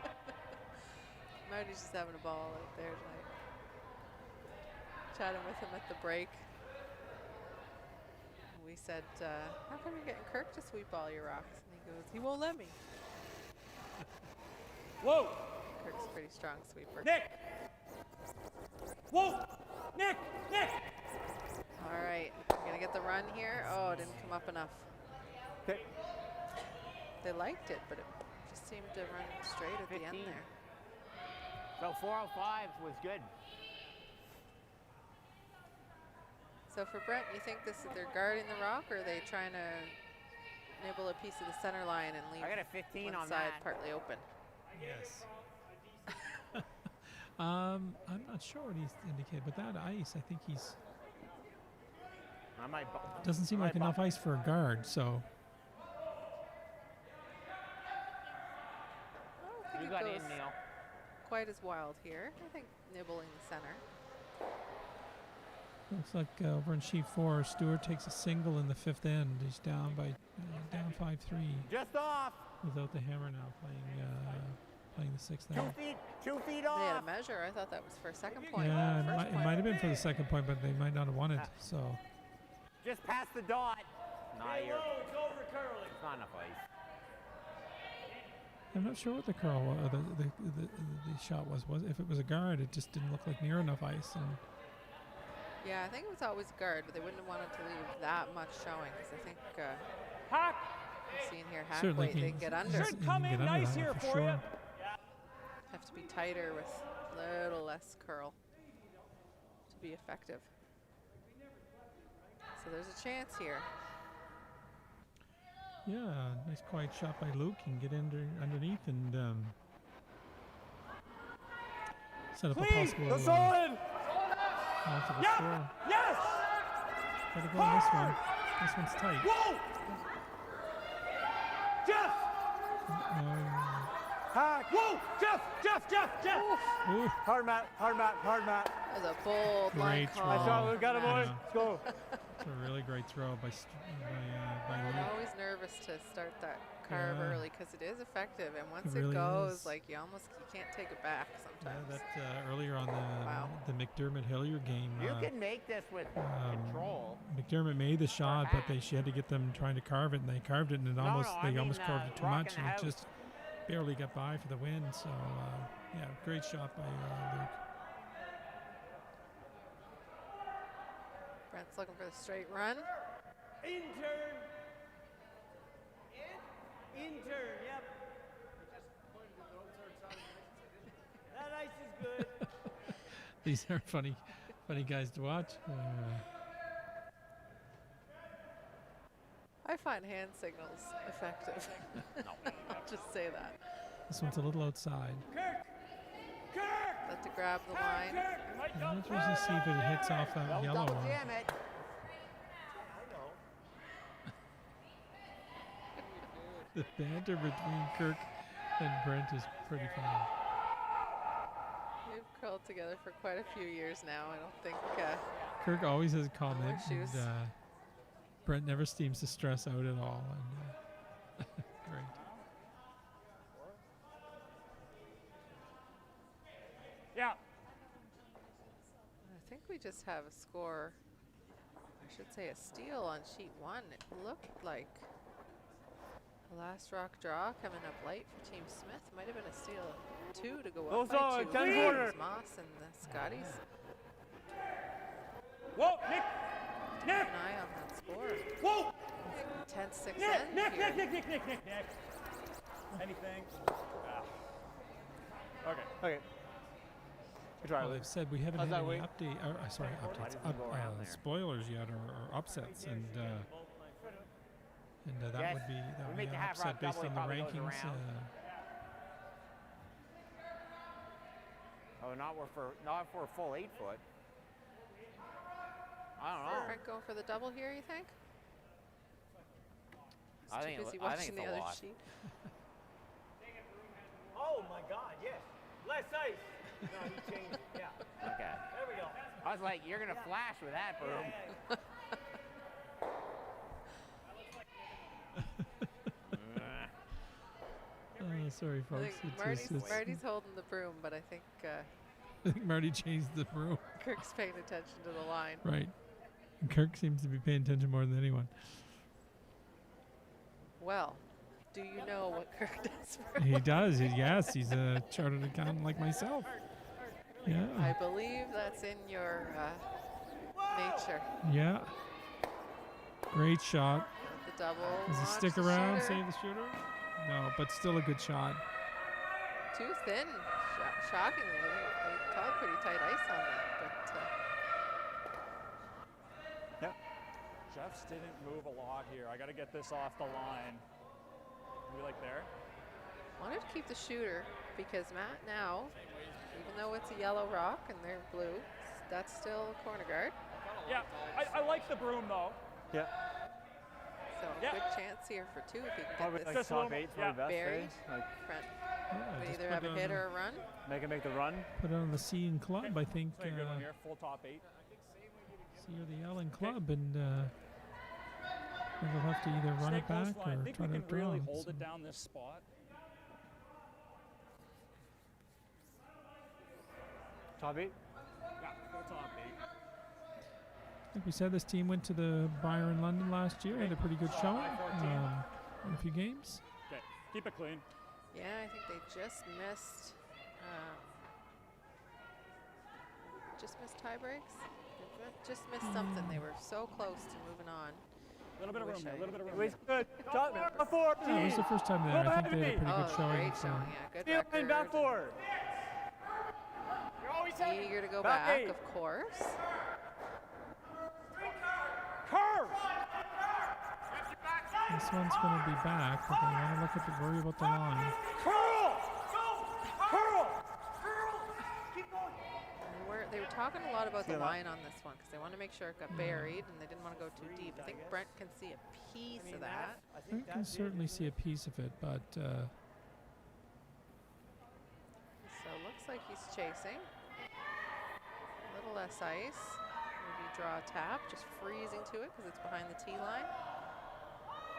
Marty's just having a ball out there tonight. Chatting with him at the break. We said, how come you're getting Kirk to sweep all your rocks? And he goes, he won't let me. Whoa. Kirk's a pretty strong sweeper. Nick. Whoa. Nick. Nick. All right, we're gonna get the run here. Oh, it didn't come up enough. Okay. They liked it, but it just seemed to run straight at the end 15. there. So 405 was good. So for Brent, you think they're guarding the rock, or are they trying to nibble a piece of the center line and leave I got a 15 one on side that. partly open? Yes. I'm not sure what he's indicated, but that ice, I think he's I might doesn't seem like enough ice for a guard. So I don't think You it got goes in, Neil. quite as wild here. I think nibbling the center. looks like over in sheet 4, Stewart takes a single in the 5th end. He's down by down 5-3 Just off. without the hammer now playing the 6th end. 2 feet They had off. a measure. I thought that was for a second point. Yeah, First it point. might have been for the 2nd point, but they might not have won it. So Just past the dot. Nah, Hey, you're. low, it's over curling. It's not enough ice. I'm not sure what the curl the shot was. If it was a guard, it just didn't look like near enough ice. And Yeah, I think it was always guard, but they wouldn't have wanted to leave that much showing, because I think Hack. you're seeing here certainly halfway they can get under. Should come in nice here for you. Have to be tighter with a little less curl to be effective. So there's a chance here. yeah, nice quiet shot by Luke. He can get underneath and set up a Please. possible The solid. possible Yeah. score. Yes. Gotta go on this one. This one's tight. Whoa. Jeff. Hack. Whoa. Jeff. Ooh, Hard mat. That was a bold line Great call. throw. Nice job. We got it, from boys. Matt. Let's go. it's a really great throw by I'm Luke. always nervous to start that carve Yeah. early, because it is effective, and once It it really goes, is. like you can't take it back Yeah, sometimes. that earlier on Wow. the McDermott-Hillier game, You can make this with control. McDermott made the shot, but she had to get them trying to carve it, and they carved it, and No, they I almost mean, carved it too rock much, in and the it house. just barely got by for the win. So yeah, great shot by Luke. Brent's looking for the straight run. Intern. Intern, yep. That ice is good. These are funny guys to watch. I find hand signals effective. I'll just say that. This one's a little outside. Let to grab the line. Let's usually see if it hits off that Don't yellow double one. jam it. The banter between Kirk and Brent is pretty funny. We've curled together for quite a few years now. I don't think Kirk always has a comment, shoes. and Brent never seems to stress out at all. And great. Yeah. think we just have a score. I should say a steal on sheet 1. It looked like a last rock draw coming up late for Team Smith. Might have been a steal. 2 to go up by 2. 10 It corner. was Moss and the Scotties. Whoa, Nick! Keep Nick! an eye on that score. Whoa! Intense 6 Nick! end Nick! here. Nick! Nick! Nick! Nick! Nick! Anything? Ah. Okay. Okay. Good try, Well, Luke. they've said we haven't How's had that any weight? spoilers yet or upsets, and that Yes, would be we make an the half upset rock based double, on he the probably goes rankings. around. Oh, not for a full 8 foot. I don't know. Brent going for the double here, you think? He's I too think busy I watching think the it's a other lot. sheet. Oh my God, yes. Less ice. No, he changed it. Yeah. Okay. There we go. I was like, you're gonna flash with that broom. Sorry, I folks. think Marty's holding the broom, but I think I think Marty changed the room. Kirk's paying attention to the line. Right. And Kirk seems to be paying attention more than anyone. Well, do you know what Kirk does for He does. Yes, he's a chartered accountant like myself. Yeah. I believe that's in your nature. Yeah. Great shot. The double. Does he launch stick the around, shooter. save the shooter? No, but still a good shot. Too thin. Shockingly, they called pretty tight ice on that, but Yep. Jeffs didn't move a lot here. I got to get this off the line. Maybe like there. wanted to keep the shooter because Matt now, even though it's a yellow rock and they're blue, that's still a corner guard. Yeah, I like the broom though. Yeah. So Yeah. good chance here for 2 if he can Probably get like this Just a top little- 8 for yeah. the best, buried. eh? Like, front. Yeah, We just either put have a it hit on or a run. make the run. Put it on the C in club, I think. Play a good one here. Full top 8. C or the L in club, and they'll have to either run Stay it close back line. I or think try we to can draw. really it, hold so. it down this spot. Top 8. Yeah, full top 8. Like we said, this team went to the Byron London last year, had a pretty good showing in a few games. Okay, keep it clean. Yeah, I think they just missed tie breaks. They just missed something. They were so close to moving on. A little bit of room there, a little bit of room Waist there. good. Top 4. Yeah, it was the first time there. I think they had a pretty Oh, good showing. great so- showing. Yeah, good Steal record. back 4. Eager to go Back back, 8. of course. Curve! This one's going to be back, but they want to look at worry about the line. Curl! Curl! And they were talking a lot about the Steal that. line on this one because they want to make sure it got buried and they didn't want to go too deep. I think Brent can see a piece of that. I can certainly see a piece of it, but So looks like he's chasing. A little less ice. Maybe draw a tap, just freezing to it because it's behind the tee line.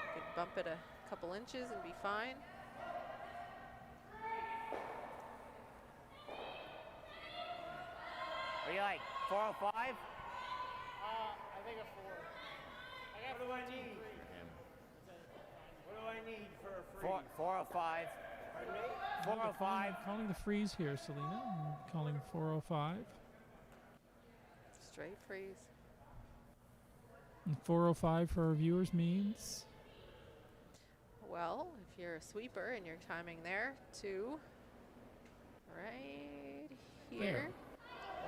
You could bump it a couple inches and be fine. Are you like 405? I think a 4. What do I need? What do I need for a free? 405. Pardon me? 405. calling the freeze here, Selena. I'm calling 405. Straight freeze. And 405 for our viewers means Well, if you're a sweeper and you're timing there to right here,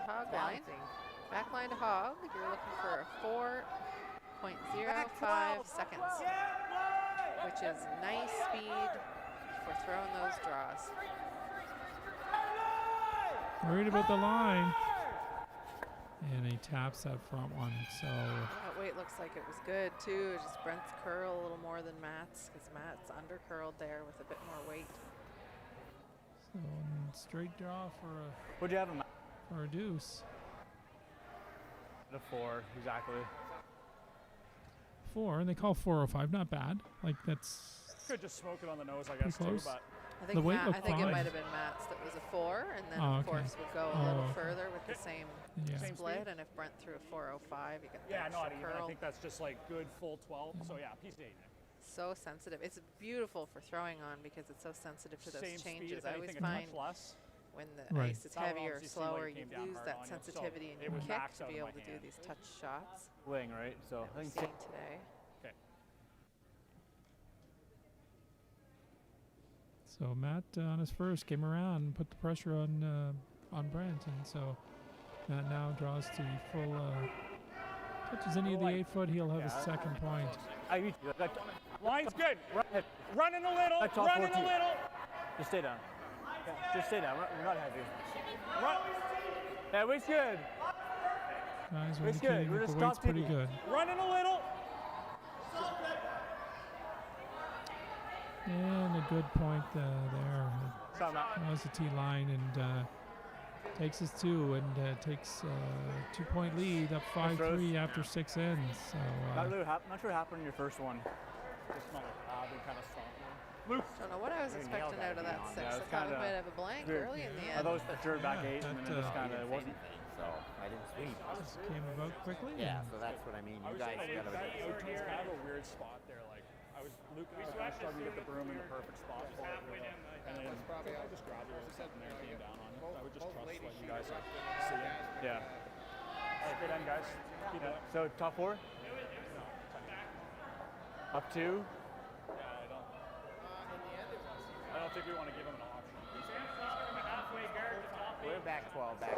the hog line, back line to hog, you're looking for a 4.05 seconds, which is nice speed for throwing those draws. worried about the line. And he taps that front one. So That weight looks like it was good too. It's just Brent's curl a little more than Matt's because Matt's under curled there with a bit more weight. straight draw What'd you have him? for a deuce. The 4, exactly. 4, and they call 405. Not bad. Like that's Could just smoke it on the nose, I guess, too, close. but I think, weight Matt, looked I think it fine. might have been Matt's that was a 4, and then Oh, of okay. course would go a Oh, little okay. further with the same Yeah. Same split, speed? and if Brent threw a 4.05, you get the Yeah, extra not even. I curl. think that's just like good full 12. So yeah, piece 8. So sensitive. It's beautiful for throwing on because it's so sensitive to those Same changes. speed, if I always anything, a touch find less. when the Right. ice is That would heavier or obviously seem like slower, it you came down lose hard that on you. So sensitivity in it your was kick maxed to out be of able my to do hand. these touch shots Wing, right? So that I we've think seen today. Okay. So Matt on his first came around and put the pressure on Brent, and so Matt now draws to full. Touches any of the 8-foot, he'll have his second point. I beat you. Line's good. Run ahead. Running a little. That's top Running a 14. little. Just stay down. Okay, just stay down. We're not heavy. Run, Yeah, weight's good. Guys are Weight's good. indicating We're that the just weight's top pretty TV. good. running a little. And a good point there. Stop, Matt. Draws the T line and takes his 2 and takes a 2-point lead up 5-3 after 6 ends. So Not sure what happened in your first one. Just smell like they kind of stopped. Don't know what I was expecting out of that 6. Yeah, I it's thought we kinda might have a blank weird. early in the I end. thought it was for sure back 8, and then it just that, kind of wasn't. So I didn't sweep. just came about quickly. Yeah, and so that's what I mean. I You was guys saying, got to that was kind of a weird spot there. Like, Luke and I were struggling to get the broom in the perfect spot for it. And then I just grabbed it or something there and came down on it. I would just trust what you guys are seeing. Yeah. All right, good end, guys. Keep it. So top 4? Up 2? I don't think we want to give him an option. We're back 12, back.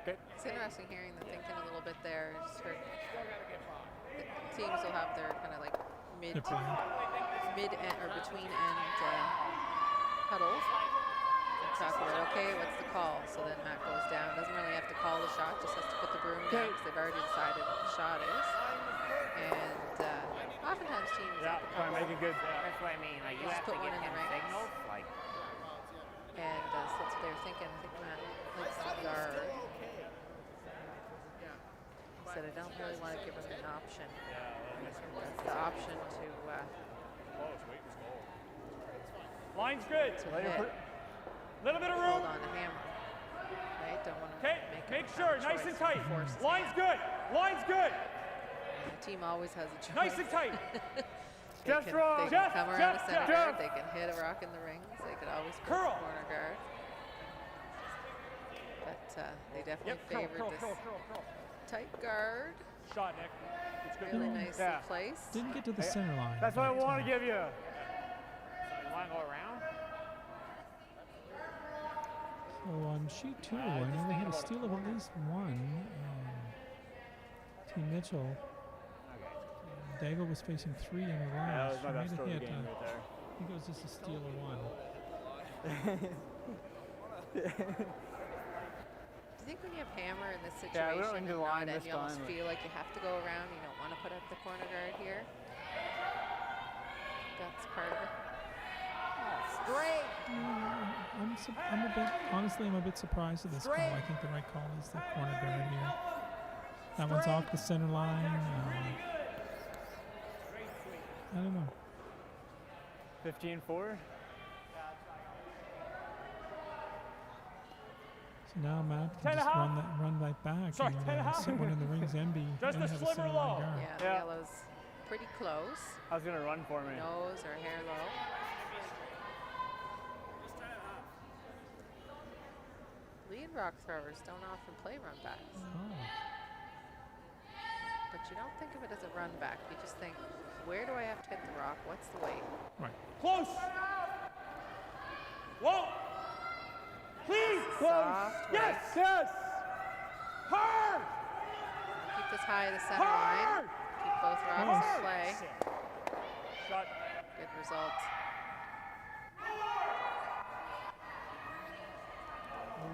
Okay. It's interesting hearing the thinking a little bit there. Just heard the teams will have their kind of like mid end or between end huddles. And talk about, okay, what's the call? So then Matt goes down, doesn't really have to call the shot, just has to put the broom down because they've already decided what the shot is. And oftentimes teams Try and make it good. That's what I mean. Like, you Just have put to one get in the him rings. signals. Like, and so that's what they were thinking. I think Matt likes the guard. He said, I don't really want to give him an option. That's the option to Line's good. hit. Little bit of Hold room. on the hammer. Right? Don't want to Okay, make sure. a Nice choice and tight. force his Line's hand. good. Line's good. The team always has a choice. Nice and tight. They Just can, wrong. they can Just, come around just, the center just. guard. They can hit a rock in the rings. They could always put Curl. the corner guard. But they definitely Yep, curl, favored curl, this curl, curl, curl. tight guard. Shot, Nick. It's good. Really nicely Yeah. placed. didn't get to the center line. That's what I but, want to give you. you want to go around? So on sheet 2, I know they had a steal of at least one. Team Mitchell. Daigle was facing 3 in the That last. was my She best made throw a of the hit. game right there. I think it was just a steal of 1. Do you think when you have hammer in this Yeah, we situation don't and need the not line end, this you almost time, feel like you have to go around, you don't want to put up the corner guard here? That's part of it. Straight. I'm a bit, honestly, I'm a bit surprised at this call. I think the right call is the corner guard here. That one's off the center line. I don't know. 15-4. So now Matt can 10 and a just half. run that back Sorry, and 10 and a half. sit one in the rings and be Just and a have sliver center line low. guard. Yeah, the Yeah. yellow's pretty close. I was going to run for me. Nose or hair low. Lead rock throwers don't often play run backs, Oh. but you don't think of it as a run back. You just think, where do I have to hit the rock? What's the weight? Right. Close. Whoa. Please. Soft Yes. weight. Yes. Hard. Keep this high to the center Hard. line. Keep both rocks in play. Shot. Good result.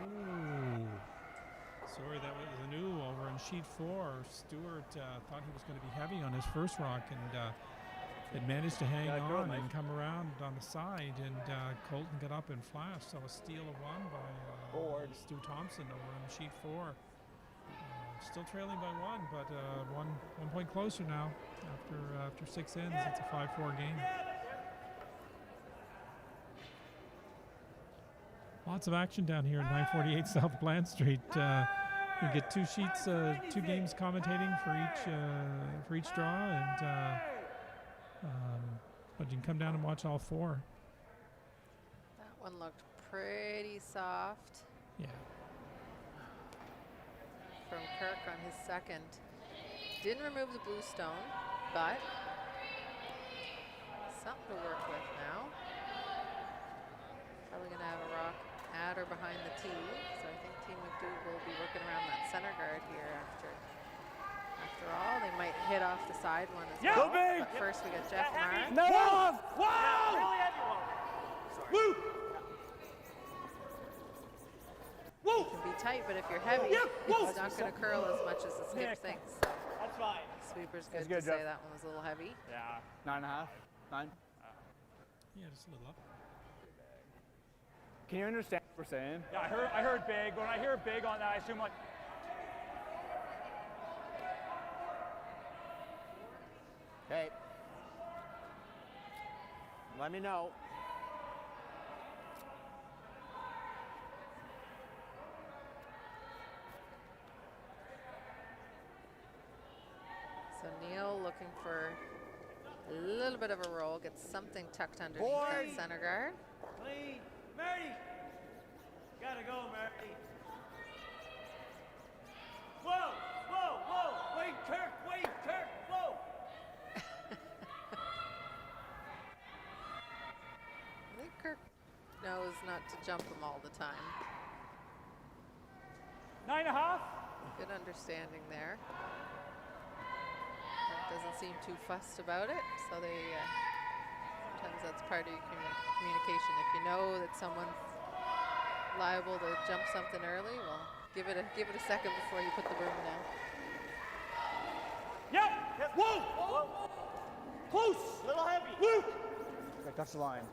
Ooh. Sorry, that was a new over in sheet 4. Stewart thought he was going to be heavy on his first rock, and it managed to hang Yeah, good, on Mike. and come around on the side, and Colton got up and flashed. So a steal of 1 by Stu Thompson over in sheet 4. Still trailing by 1, but 1 point closer now after 6 ends. It's a 5-4 game. Lots of action down here at 948 South Plant Street. You get 2 sheets, 2 games commentating for each draw, and but you can come down and watch all 4. That one looked pretty soft Yeah. from Kirk on his second. Didn't remove the blue stone, but something to work with now. Probably gonna have a rock at or behind the tee, so I think Team MacDougall will be working around that center guard here after all. They might hit off the side one as well. But first we got Jeff Marr. No off! Yeah, really heavy one. Woo! It can be tight, but if you're heavy, it's not going to curl as much as the skip thinks. That's fine. Sweeper's That's good good, to say Jeff. that one was a little heavy. Yeah, 9.5, 9. Yeah, just a little up. Can you understand what we're saying? Yeah, I heard big. When I hear big on that, I assume like. Okay. Let me know. So Neil looking for a little bit of a roll, gets something tucked underneath that center guard. Clean. Marty. Gotta go, Marty. Whoa, whoa, whoa. Wait, Kirk, whoa. I think Kirk knows not to jump him all the time. 9.5. Good understanding there. Kirk doesn't seem too fussed about it, so they sometimes that's part of your communication. If you know that someone's liable to jump something early, well, give it a second before you put the broom down. Yep. Whoa. Close. Little heavy. Luke. Okay, touch the line.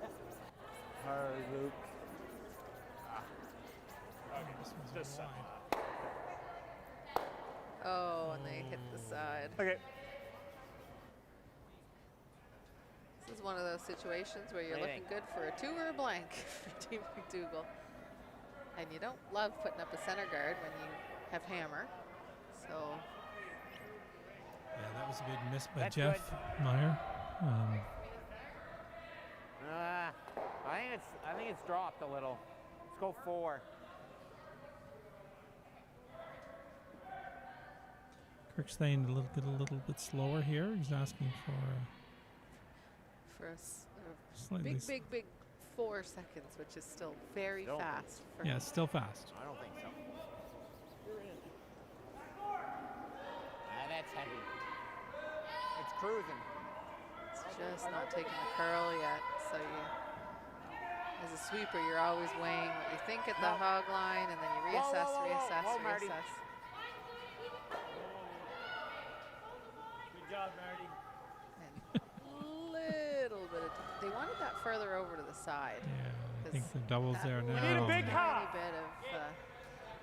Hard, Luke. This one's wide. Oh, and they hit the side. Okay. This is one of those situations where you're looking good for a 2 or a blank for Team MacDougall. And you don't love putting up a center guard when you have hammer. So Yeah, that was a big miss by That's Jeff Meyer. I think it's dropped a little. Let's go 4. Kirk's staying a little bit slower here. He's asking for for slightly. big 4 seconds, which is still very Still. fast. For Yeah, it's still fast. I don't think so. That's heavy. It's cruising. It's just not taking the curl yet. So you, as a sweeper, you're always weighing what you think at the hog line, and then you reassess, Whoa, Marty. reassess. Good job, Marty. And little bit of, they wanted that further over to the side. Yeah, I think the doubles That there now. need a big tiny hop. bit of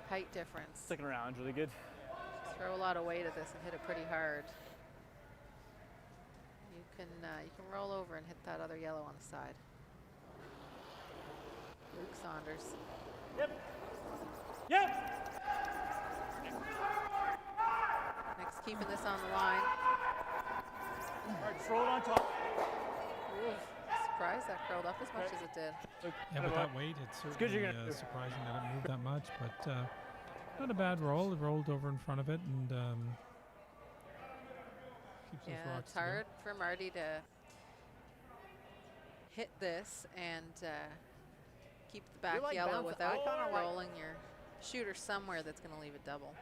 height difference. Sticking around is really good. Throw a lot of weight at this and hit it pretty hard. You can roll over and hit that other yellow on the side. Luke Saunders. Yep. Nick's keeping this on the line. All right, just roll it on top. Ooh, surprised that curled up as much as it did. Yeah, with that weight, it's good you're certainly gonna do. surprising that it moved that much, but not a bad roll. It rolled over in front of it and keeps those Yeah, rocks it's hard for Marty to hit this and keep the back like yellow bounce- without I kinda like- rolling your shooter somewhere that's going to leave it double.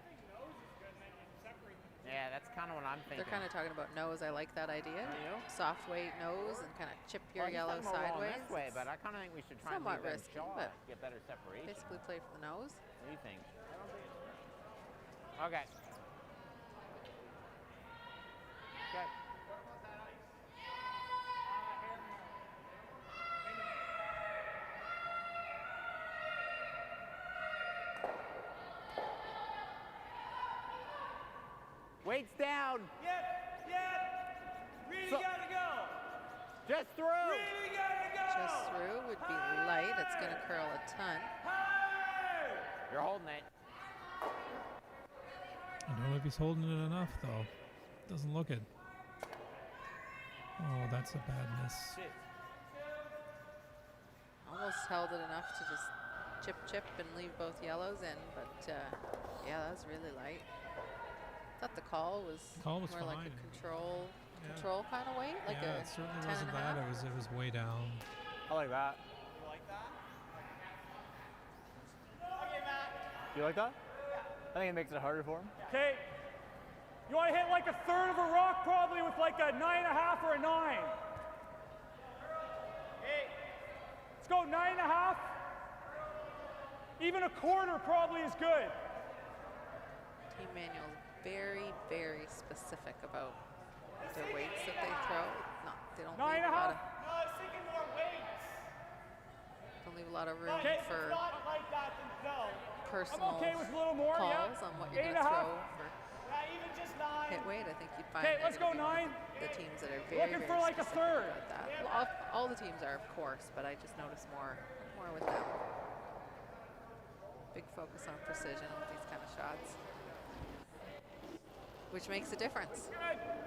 Yeah, that's kind of what I'm thinking. They're kind of talking about nose. I like that idea. You know? Soft weight nose and kind of chip your Well, he's yellow talking about rolling sideways. this way, but I kind of think we should try and somewhat leave them risky, short, but get better separation. Basically play for the nose. What do you think? Okay. Okay. Weight's down. Yep. Really So- gotta go. Just through. Really gotta go. Just through would be light. It's going to curl a ton. High. You're holding it. I don't know if he's holding it enough, though. Doesn't look it. Oh, that's a bad miss. Almost held it enough to just chip and leave both yellows in, but yeah, that was really light. Thought the call was more fine. like a control kind of weight, like yeah, a it certainly 10 wasn't and a that. half. It was way down. I like that. You like that? You like that? I think it makes it harder for him. Okay. You want to hit like a third of a rock, probably with like a 9.5 or a 9. Let's go 9.5. Even a quarter probably is good. Team Manuel's very, very specific about their weights that they throw. They don't leave a lot of. No, I was thinking more weights. Don't leave a lot of room for Not like that, then no. personal I'm okay with a little more, calls yeah. on what you're going to 8.5. throw for Yeah, even just 9. hit weight. I think you'd find Okay, they're let's go gonna be 9. one of the teams that are very, Looking very for like a specific third. about that. Well, all the teams are, of course, but I just notice more with them. Big focus on precision with these kind of shots, which makes a difference.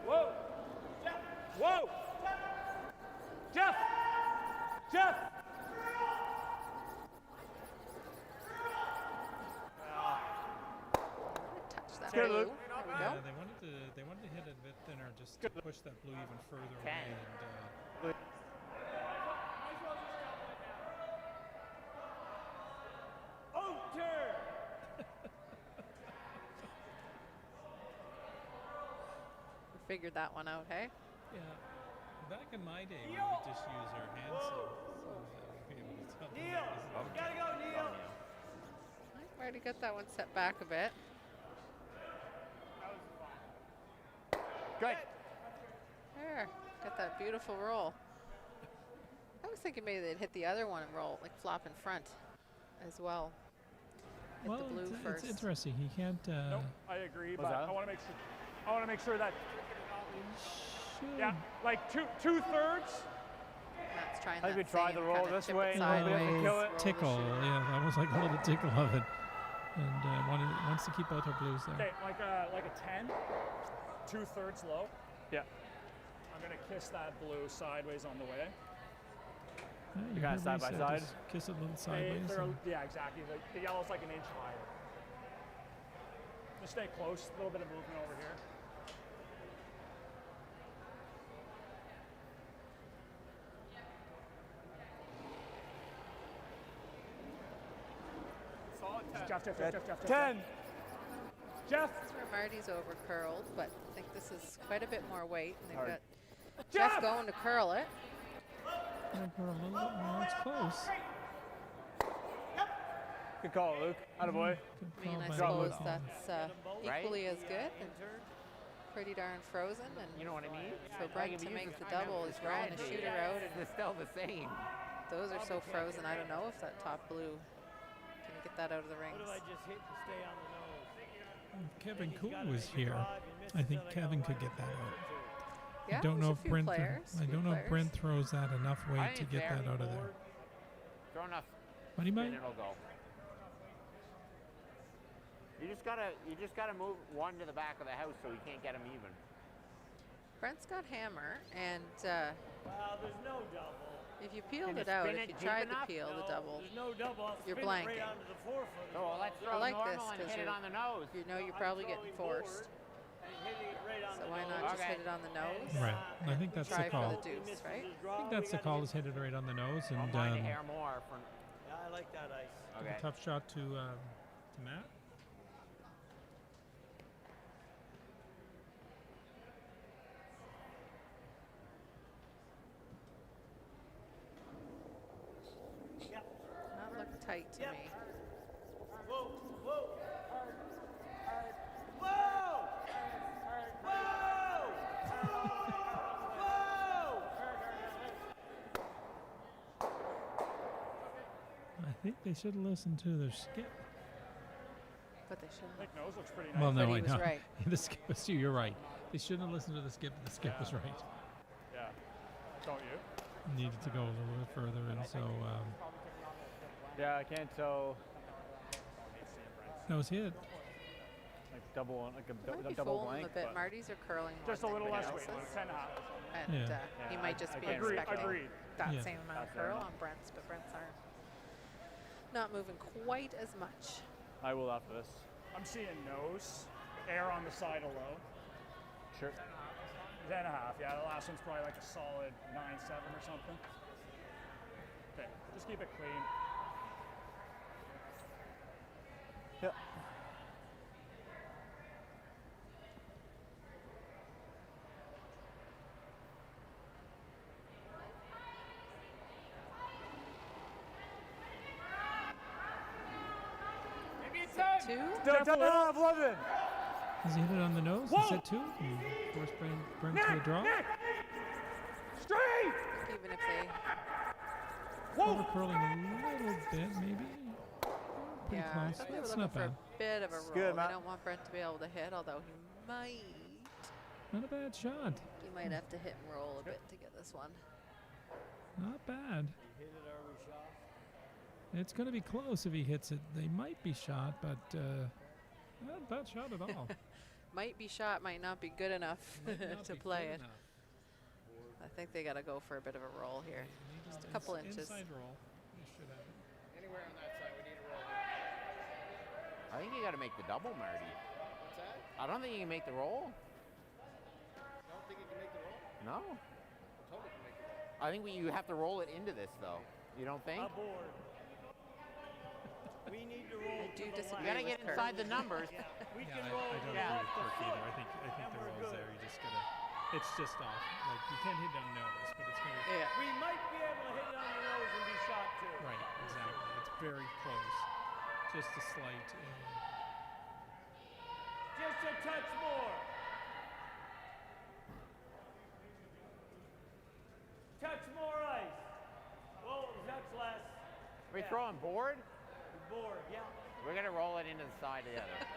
Whoa. Whoa. Jeff. Jeff. Touch that Good, blue. Luke. There we Yeah, go. they wanted to hit it a bit thinner just to push that blue even further away. And, Outer. We figured that one out, hey? yeah, back in my day, we would just use our hand signals. So we'd be able to tell them Neil. that was Gotta go, Neil. I've already got that one set back a bit. Good. There, got that beautiful roll. I was thinking maybe they'd hit the other one and roll, like flop in front as well. Hit well, the blue first. it's interesting. He can't. Nope, I agree, but that? I want to make sure. I want to make sure that should- yeah, like two-thirds. Matt's trying I think that we try same the roll kinda this chip it way and a little bit sideways, to kill it. roll the tickle. shoe. Yeah, that was like a little tickle of it, and wants to keep both our blues there. Okay, like a 10, 2/3 low. Yeah. I'm gonna kiss that blue sideways on the way. Yeah, you kinda heard side what he by said, side? just kiss it a little They, sideways. they're, and- yeah, exactly. The yellow's like an inch higher. Just stay close. A little bit of movement over here. Solid 10. Jeff. 10. Jeff. That's where Marty's over curled, but I think this is quite a bit more weight. And they've Hard. got Jeff going to curl it. Yeah, for a little bit more. It's close. Good call, Luke. Attaboy. Good I mean, call I by suppose Luke. that's Right? equally as good and pretty darn frozen. And You know what I mean? for Brent to make the double, he's rolling the shooter out, and It's still the same. those are so frozen. I don't know if that top blue can get that out of the rings. What if I just hit to stay on the nose? If Kevin He's Cool gotta was make a here, drive, you miss I it, think then I Kevin gotta could line get that it out. up too. Yeah, I don't there's know a if few Brent. players, I few don't know if players. Brent throws that enough weight I to think get there. that out of there. Throw enough But he might. spin, it'll go. You just gotta move one to the back of the house so he can't get him even. Brent's got hammer, and Well, there's no double. if you peeled Can you it out, spin if it you deep tried to enough? peel the No, double, There's no double. I'll You're spin it blanking. right onto the 4 foot. Oh, let's I throw like this normal and 'cause hit it you're- on the nose. you know you're I'm probably throwing getting forced. forward and hitting it right on So the why nose. not just Okay. hit it on the nose? Right. I think that's Try the for call. the deuce, right? I think that's the call. Is hit it right on the nose, Don't and mind a hair more from. Yeah, I like that ice. Okay. a tough shot to Matt. Not look tight to Yep. me. Whoa, whoa. Whoa! Whoa! Whoa! I think they should have listened to their skip. But they shouldn't. Nick nose looks pretty nice. Well, no, But he I was know. right. The skip was too. You're right. They shouldn't have listened to the skip. The skip was right. Yeah. Don't you? Needed to go a little bit further, and so Yeah, I can't tell. nose hit. Like double, like a Might be double folding blank. a bit. but Marty's are curling more just a than little less anybody weight, else's. 10.5. And Yeah. he might just be Agreed. expecting Agreed. that Yeah. same amount of That's fair curl enough. on Brent's, but Brent's are not moving quite as much. I will after this. I'm seeing nose, air on the side of low. Sure. 10.5. Yeah, the last one's probably like a solid 9.7 or something. Okay, just keep it clean. Yep. Two. Definitely have 11. Does he hit it on the nose? Is that 2? And force Brent to a draw. Straight! Even if they, Over curling a little bit, maybe. Pretty yeah, close. I think they were That's looking not for bad. a bit of a roll. good, They Matt. don't want Brent to be able to hit, although he might. Not a bad shot. He might have to hit and roll a bit to get this one. Not bad. It's going to be close if he hits it. They might be shot, but not a bad shot at all. Might be shot, might not be good enough Might not to be play good it. enough. I think they got to go for a bit of a roll here. Just a couple inches. Inside roll. You should have it. Anywhere on that side, we need a roll. I think you got to make the double, Marty. What's that? I don't think you can make the roll. Don't think you can make the roll? No. I totally can make the roll. I think you have to roll it into this, though. You don't think? Aboard. We need to roll. I do to the disagree You got to with get Kurt. inside the numbers. Yeah, we Yeah, can I roll don't the agree with left Kirk foot, either. I think and the we're roll's good. there. You just gotta. It's just off. Like you can't hit down nose, but it's gonna. Yeah. We might be able to hit it on the nose and be shot too. Right. Exactly. It's very close. Just a slight. Just a touch more. Touch more ice. Whoa, touch less. We throw on board. Board, yeah. We're gonna roll it into the side of the other.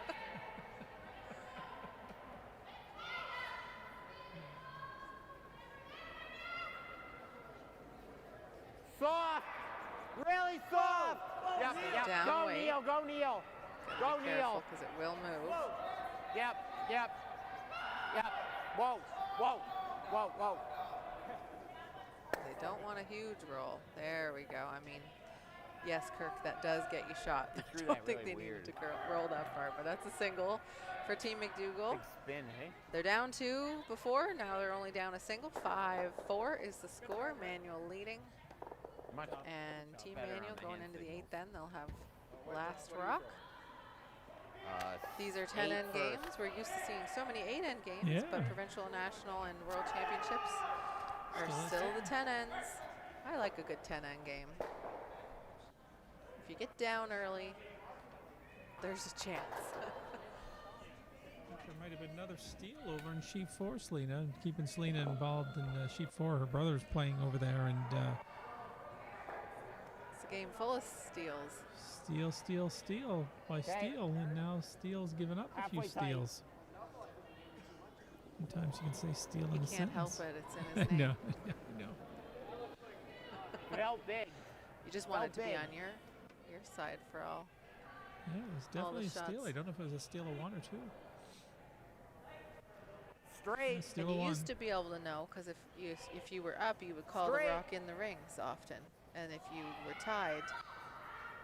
Soft, really soft. Whoa, Yep, Neil. yep. Down Go weight. Neil, go Neil, go Be Neil. careful because it will move. Whoa. Yep, yep, yep. Whoa, whoa, whoa, whoa. They don't want a huge roll. There we go. I mean, yes, Kirk, that does get you shot. I threw don't that think really they weird. needed to roll that far, but that's a single for Team MacDougall. Big spin, hey? They're down 2 before. Now they're only down a single. 5-4 is the score. Manuel leading. Much And Team better on Manuel the going hand into the signals. 8th then. They'll have last rock. These are 8 10-end for- games. We're used to seeing so many 8-end games, Yeah. but provincial, national, and world championships are Still still the 10 ends. I like a good 10-end game. If you get down early, there's a chance. I think there might have been another steal over in Sheet 4, Selena, and keeping Selena involved in Sheet 4. Her brother's playing over there, and It's a game full of steals. steal by steal, and now Steele's given up a few Halfway tight. steals. Sometimes you can say steal in He a can't help sentence. it. It's in his name. No, no. Felt big. You just want it to be big. on your side for all. Yeah, it was All the definitely a steal. shots. I don't know if it was a steal of 1 or 2. Straight. Steal And of you 1. used to be able to know because if you were up, you would call Straight. the rock in the rings often, and if you were tied,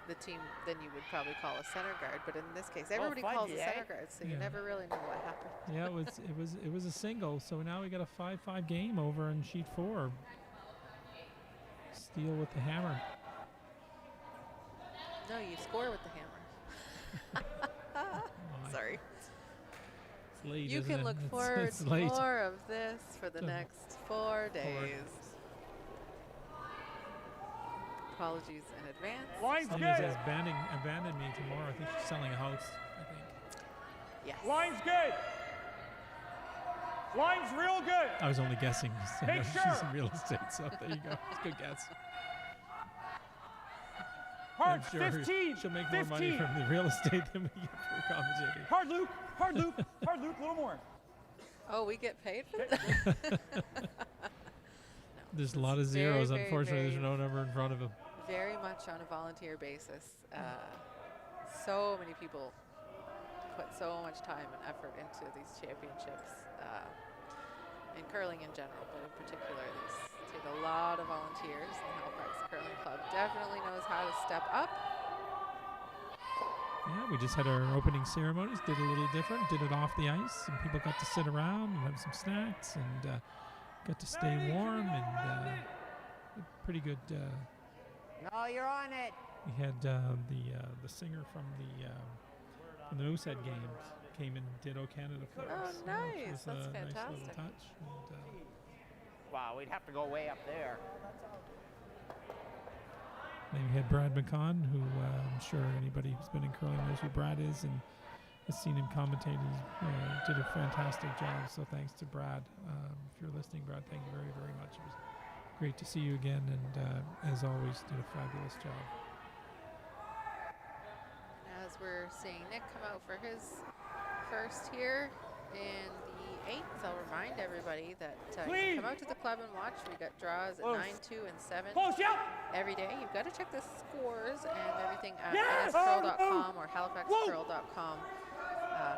the team then you would probably call a center guard. But in this case, everybody calls a fudgy, center eh? guard, so you Yeah. never really knew what happened. Yeah, it was a single. So now we got a 5-5 game over in Sheet 4. Steal with the hammer. No, you score with the hammer. My. Sorry. It's late, You isn't can it? look It's- forward it's to late. more of this for the To next 4 days. Apologies in advance. Line's Selena's good. has abandoned me tomorrow. I think she's selling a house. I think. Yes. Line's good. Line's real good. I was only guessing. Make She's sure. in real estate, so there you go. It's a good guess. Hard, I'm sure 15. she'll make more money 15. from the real estate than we get for commentating. Hard Luke. Hard Luke. Hard Luke. A little more. Oh, we get paid for that? There's a lot of Very, zeros. very, Unfortunately, there's very- no number in front of him. Very much on a volunteer basis. So many people put so much time and effort into these championships, in curling in general, but in particular, these take a lot of volunteers. And the Halifax Curling Club definitely knows how to step up. Yeah, we just had our opening ceremonies, did a little different, did it off the ice, and people got to sit around and have some snacks and got to stay warm, and pretty good. No, you're on it. We had the singer from the Moosehead games came and did "O Canada" for Oh, us, nice. which was That's a nice little fantastic. touch. And, Wow, we'd have to go way up there. then we had Brad McCon, who I'm sure anybody who's been in curling knows who Brad is and has seen him commentate. He did a fantastic job, so thanks to Brad. If you're listening, Brad, thank you very, very much. It was great to see you again, and as always, did a fabulous job. As we're seeing Nick come out for his first here in the 8th, I'll remind everybody that you can come out to the club and watch. We got draws at 9, 2, and 7 every day. You've got to check the scores and everything at nscurl.com or halifaxcurl.com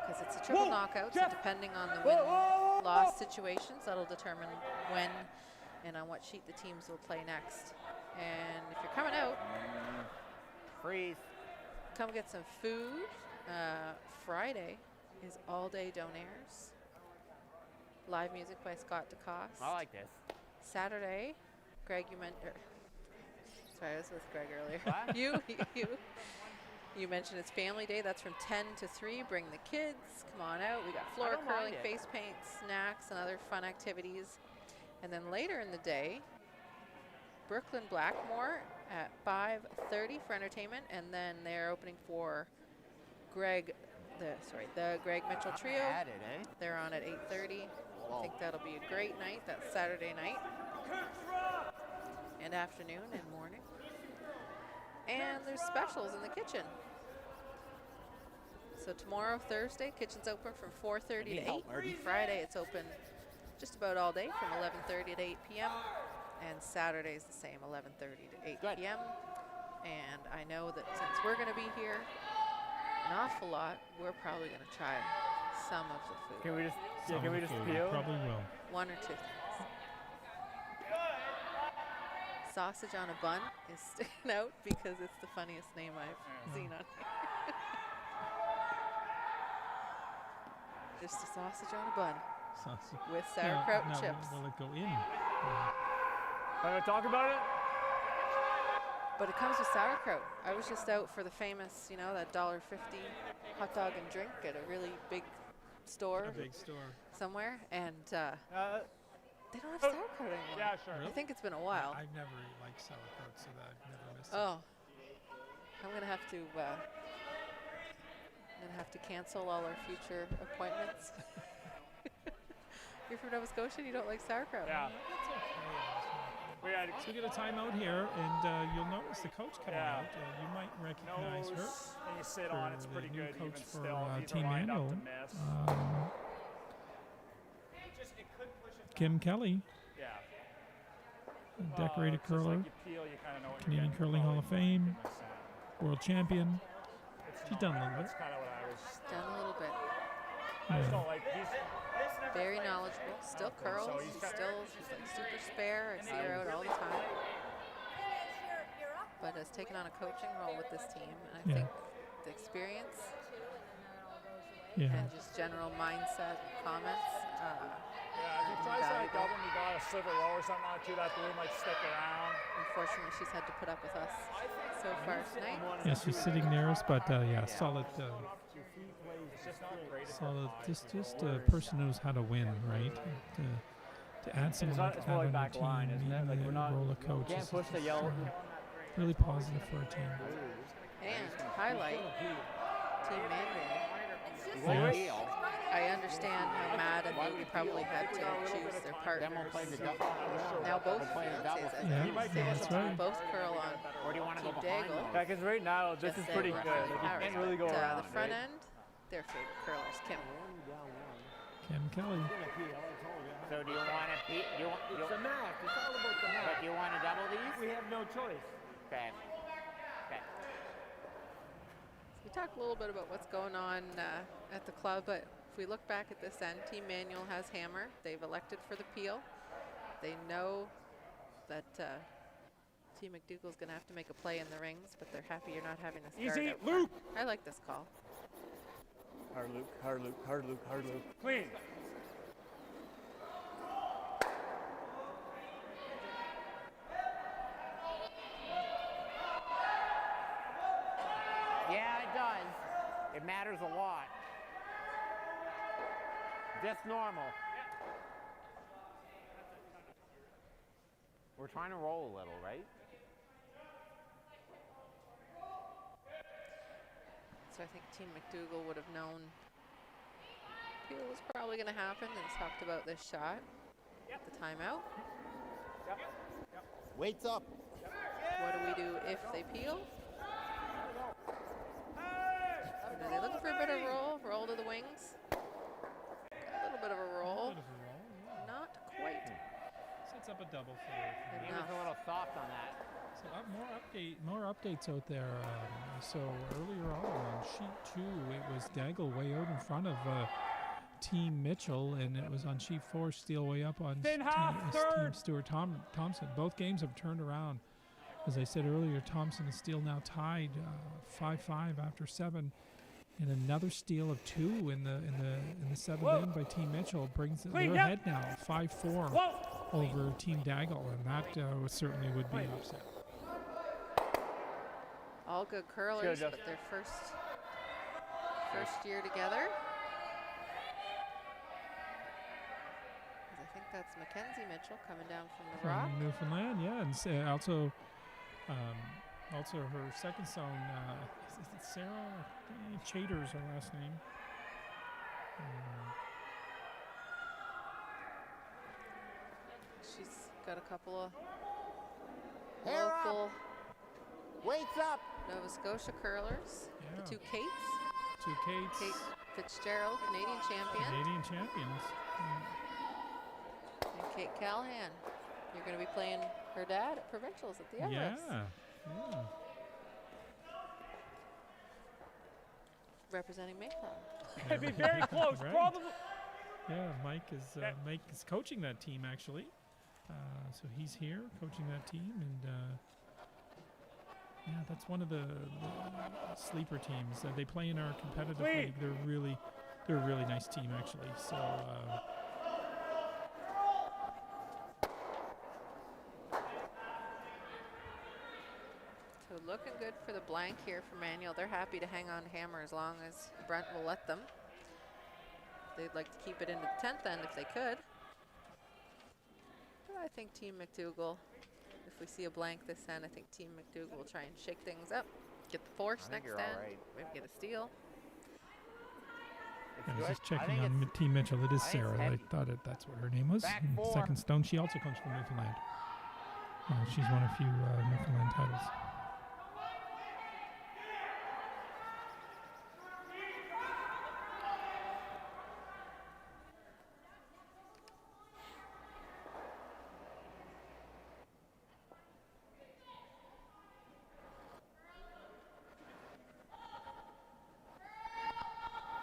because it's a triple knockout, so depending on the win-loss situations, that'll determine when and on what sheet the teams will play next. And if you're coming out, Freeze. come get some food. Friday is all-day donaires. Live music by Scott DeCoste. I like this. Saturday, Greg, you mentioned. Sorry, I was with Greg earlier. What? You mentioned it's family day. That's from 10 to 3. Bring the kids. Come on out. We got floor don't mind curling, it. face paint, snacks, and other fun activities. And then later in the day, Brooklyn Blackmore at 5:30 for entertainment, and then they're opening for the Greg Mitchell Trio. At it, eh? They're on at 8:30. I think that'll be a great night. That's Saturday night and afternoon and morning. And there's specials in the kitchen. So tomorrow, Thursday, kitchen's open from 4:30 to 8. Friday, it's open just about all day from 11:30 to 8 p.m. And Saturday's the same, 11:30 to 8 Good. p.m. And I know that since we're going to be here an awful lot, we're probably going to try some of the food. Can we just Some can we of the just food, peel? Probably will. One or two. Sausage on a bun is sticking out because it's the funniest name I've seen on here. Just a sausage on a bun Sausage. with sauerkraut now, chips. Will it go in? Are we gonna talk about it? But it comes with sauerkraut. I was just out for the famous, that $1.50 hot dog and drink at a really big store A big store. somewhere, and they don't have sauerkraut anymore. Yeah, sure. I think it's been a while. I've never liked sauerkraut, so that I've never missed it. Oh, I'm gonna have to cancel all our future appointments. You're from Nova Scotia and you don't like sauerkraut? Yeah. That's okay. We had So we get a timeout here, and you'll notice the coach coming Yeah. out. You might recognize her. nose, and you sit for on. It's the pretty new good coach even for, still. These Team are lined up Manuel. to miss. Kim Kelly, Yeah. a decorated It's just curler, like you peel, you kinda know what you're Canadian getting. Curling Hall of Probably Fame, goodness, world champion. it's She's not done a bad. little bit. That's kind of what I was. Done a little bit. I just don't like these. Very knowledgeable. Still curls. So he's She's got- like super spare. I see her out all the time. But has taken on a coaching role with this team, and I Yeah. think the experience Yeah. and just general mindset comments. Yeah, if he tries that Invaluable. double and you got a sliver low or something on it too, that blue might stick around. Unfortunately, she's had to put up with us so far tonight. Yeah, she's sitting near us, but yeah, solid, It's just not great. solid. Just a person knows how to win, right? To add someone like it's that more like on your back line, team, isn't it? being Like, the we're not- role of coach, can't is push the just, yellow- really positive for our team. And highlight Team Manuel. Yes. I understand how mad and they probably had to choose their Then we'll partners. play the double. Now both We'll play the double. fiancés, as Yeah, you say, that's right. both curl on Or do you want to go Team behind Daigle. those? Yeah, because right now this Just is say pretty we're good. Like, you Harris. can't really go But, around. the front right? end, their favorite curlers, Kim. Kim Kelly. So do you want to beat? It's the math. It's all about the math. But do you want to double these? We have no choice. Okay. Okay. We talked a little bit about what's going on at the club, but if we look back at this end, Team Manuel has hammer. They've elected for the peel. They know that Team MacDougall's going to have to make a play in the rings, but they're happy you're not having this guard Easy, out front. Luke. I like this call. Hard Luke, hard Luke, hard Luke, hard Luke. Clean. Yeah, it does. It matters a lot. Just normal. We're trying to roll a little, right? So I think Team MacDougall would have known peel was probably going to happen and talked about this shot at the timeout. Weights up. What do we do if they peel? Are they looking for a bit of roll to the wings? A little bit of a roll. Not quite. Sets up a double for He was a little soft on that. So more updates out there. So earlier on sheet 2, it was Daggle way out in front of Team Mitchell, and it was on sheet 4, Steele way up on Team Stuart Thompson. Both games have turned around. As I said earlier, Thompson and Steele now tied 5-5 after 7, and another steal of 2 in the 7th end by Team Mitchell brings it ahead now 5-4 over Team Daggle, and that certainly would be an upset. All good curlers, but their first year together. I think that's Mackenzie Mitchell coming down from the rock. From Newfoundland, yeah, and also her second son, is it Sarah? Chater's her last name. She's got a couple of Hair local up. Weights up. Nova Scotia curlers. Yeah. The two Kates. Two Kates. Kate Fitzgerald, Canadian champion. Canadian champions. And Kate Callahan. You're going to be playing her dad at provincials at the Everest. Yeah. Representing Maycloud. I'd be very close, Right. probably. Yeah, Mike is coaching that team actually. So he's here coaching that team, and yeah, that's one of the sleeper teams. They play in our competitive league. They're a really nice team actually. So. So looking good for the blank here for Manuel. They're happy to hang on to hammer as long as Brent will let them. They'd like to keep it into the 10th end if they could. But I think Team MacDougall, if we see a blank this end, I think Team MacDougall will try and shake things up. Get the force next end, maybe get a steal. I was just checking on Team Mitchell. It is Sarah. I thought that's what her name was. Second stone. She also comes from Newfoundland. She's won a few Newfoundland titles.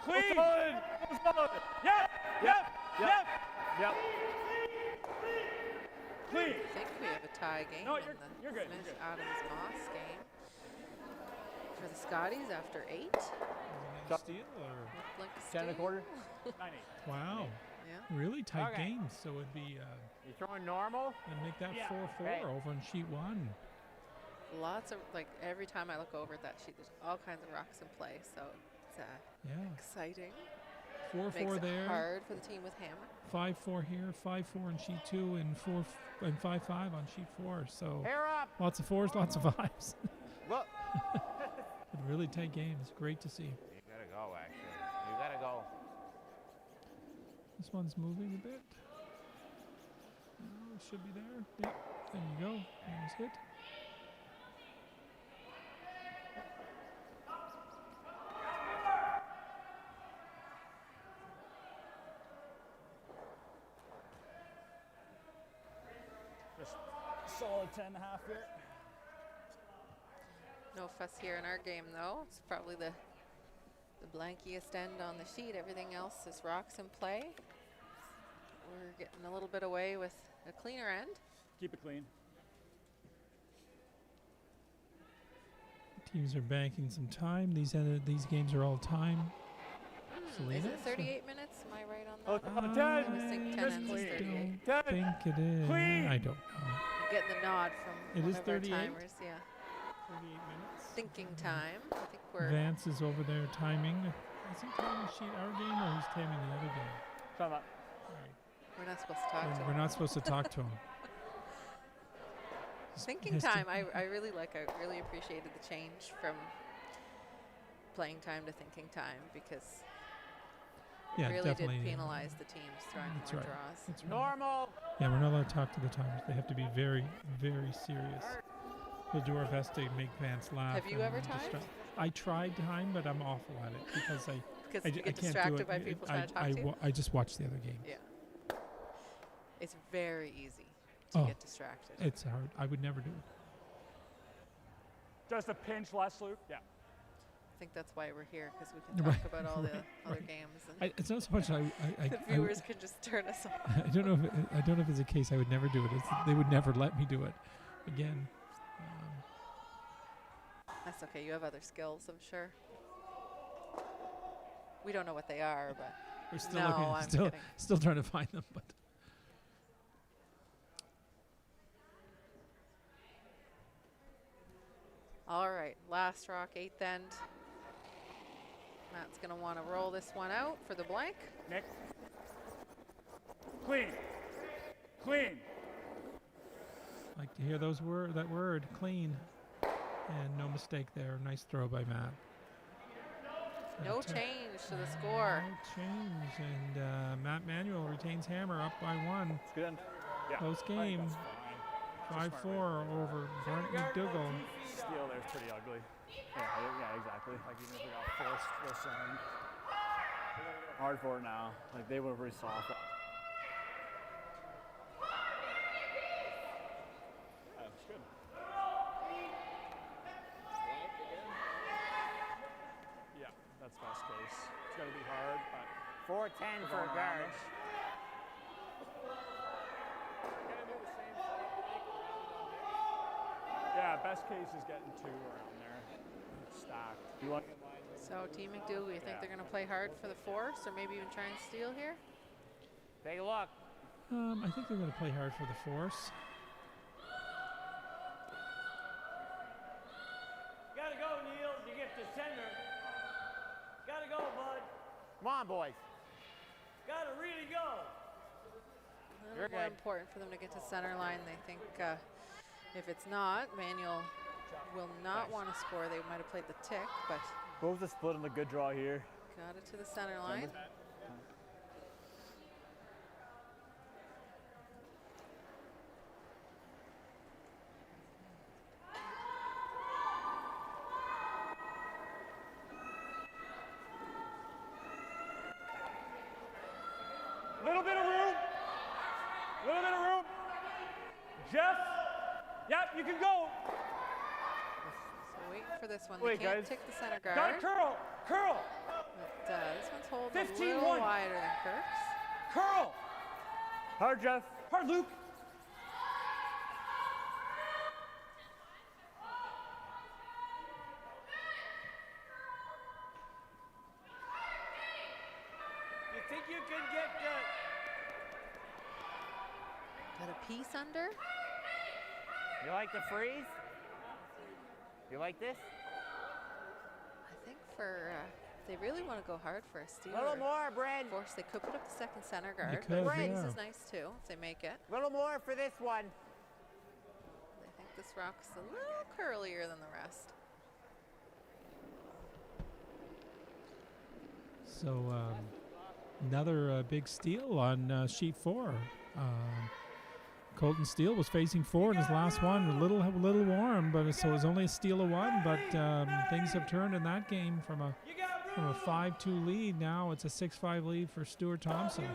Clean. Yep. Clean. I think we have a tie game No, in you're the good. Smith Adams Moss game for the Scotties after 8. Steal or Looked like a 10 and a steal. quarter. 9-8. wow, Yeah. really tight Okay. games. So it'd be You throwing normal? and make that 4-4 Right. over on sheet 1. Lots of, like, every time I look over at that sheet, there's all kinds of rocks in play, so it's Yeah, exciting. 4-4 Makes it there. hard for the team with hammer. 5-4 here, 5-4 on sheet 2, and 5-5 on sheet 4. So Hair up. lots of 4s, lots of 5s. Look. But really tight games. Great to see. You gotta go, actually. You gotta go. This one's moving a bit. Oh, it should be there. Yep. There you go. There's hit. Just solid 10.5 here. No fuss here in our game, though. It's probably the The blankiest end on the sheet. Everything else is rocks in play. We're getting a little bit away with a cleaner end. Keep it clean. Teams are banking some time. These games are all time. Is it 38 minutes? Am I right on that? Oh, I 10. was thinking 10 ends is 38. 10. think it is. Clean. I don't know. I'm getting the nod from It one is of our 38? timers. Yeah. 38 minutes. Thinking time. I think we're. Vance is over there timing. Is he timing our game or he's timing the other game? Come on. We're not supposed to talk to We're him. not supposed to talk to him. Thinking Has to- time. I really appreciated the change from playing time to thinking time because Yeah, really definitely. did penalize the teams throwing That's more right. draws. That's right. Normal. Yeah, we're not allowed to talk to the timers. They have to be very, very serious. We'll do our best to make Vance laugh. Have you and ever timed? distract. I tried time, but I'm awful at it because Because I you j- I get can't do distracted it. by people trying to talk to you. I just watch the other games. Yeah. It's very easy to Oh. get distracted. It's hard. I would never do it. Just a pinch less, Luke. Yeah. I think that's why we're here because we can Right, talk about all the right, other right. games and It's not so much. the viewers can just turn us off. I don't know. I don't know if it's a case I would never do it. They would never let me do it again. That's okay. You have other skills, I'm sure. We don't know what they are, but We're still no, looking. I'm Still, kidding. still trying to find them, but. All right, last rock, 8th end. Matt's going to want to roll this one out for the blank. Nick. Clean. Clean. Like to hear that word, clean. And no mistake there. Nice throw by Matt. No But, change to the score. No change. And Matt Manuel retains hammer up by 1. It's good end. Yeah. Close game. That's fine. 5-4 over Brent MacDougall. Steal there's pretty ugly. Yeah, exactly. Like even if we got forced this end. Hard for it now. Like they were pretty soft. That's good. Yeah, that's best case. It's gonna be hard, but 410 for going a around guard. us. Yeah, best case is getting 2 around there. Stacked. You want So Team MacDougall, you think they're going to play hard for the force or maybe even try and steal here? Take a look. I think they're going to play hard for the force. Gotta go, Neil. You get to center. Gotta go, bud. Come on, boys. Gotta really go. A You're little more good. important for them to get to center line. They think if it's not, Manuel will not want to score. They might have played the tick, but both the split and the good draw here. got it to the center line. Little bit of room. Little bit of room. Jeff. Yep, you can go. So wait for this one. Wait, they can't guys. tick the center guard. Got a curl. Curl. But this one's holding a 15-1. little wider than Kirk's. Curl. Hard, Jeff. Hard, Luke. You think you can get Got a piece under. You like the freeze? You like this? I think for if they really want to go hard for a steal. A little or more, Brad. force, they could put up the second center guard. could, but yeah. This is nice too if they make it. A little more for this one. I think this rock's a little curlier than the rest. So another big steal on sheet 4. Colton Steele was facing 4 in his last one. A little warm, but so it was only a steal of 1. But things have turned in that game from a 5-2 lead. Now it's a 6-5 lead for Stuart Thompson.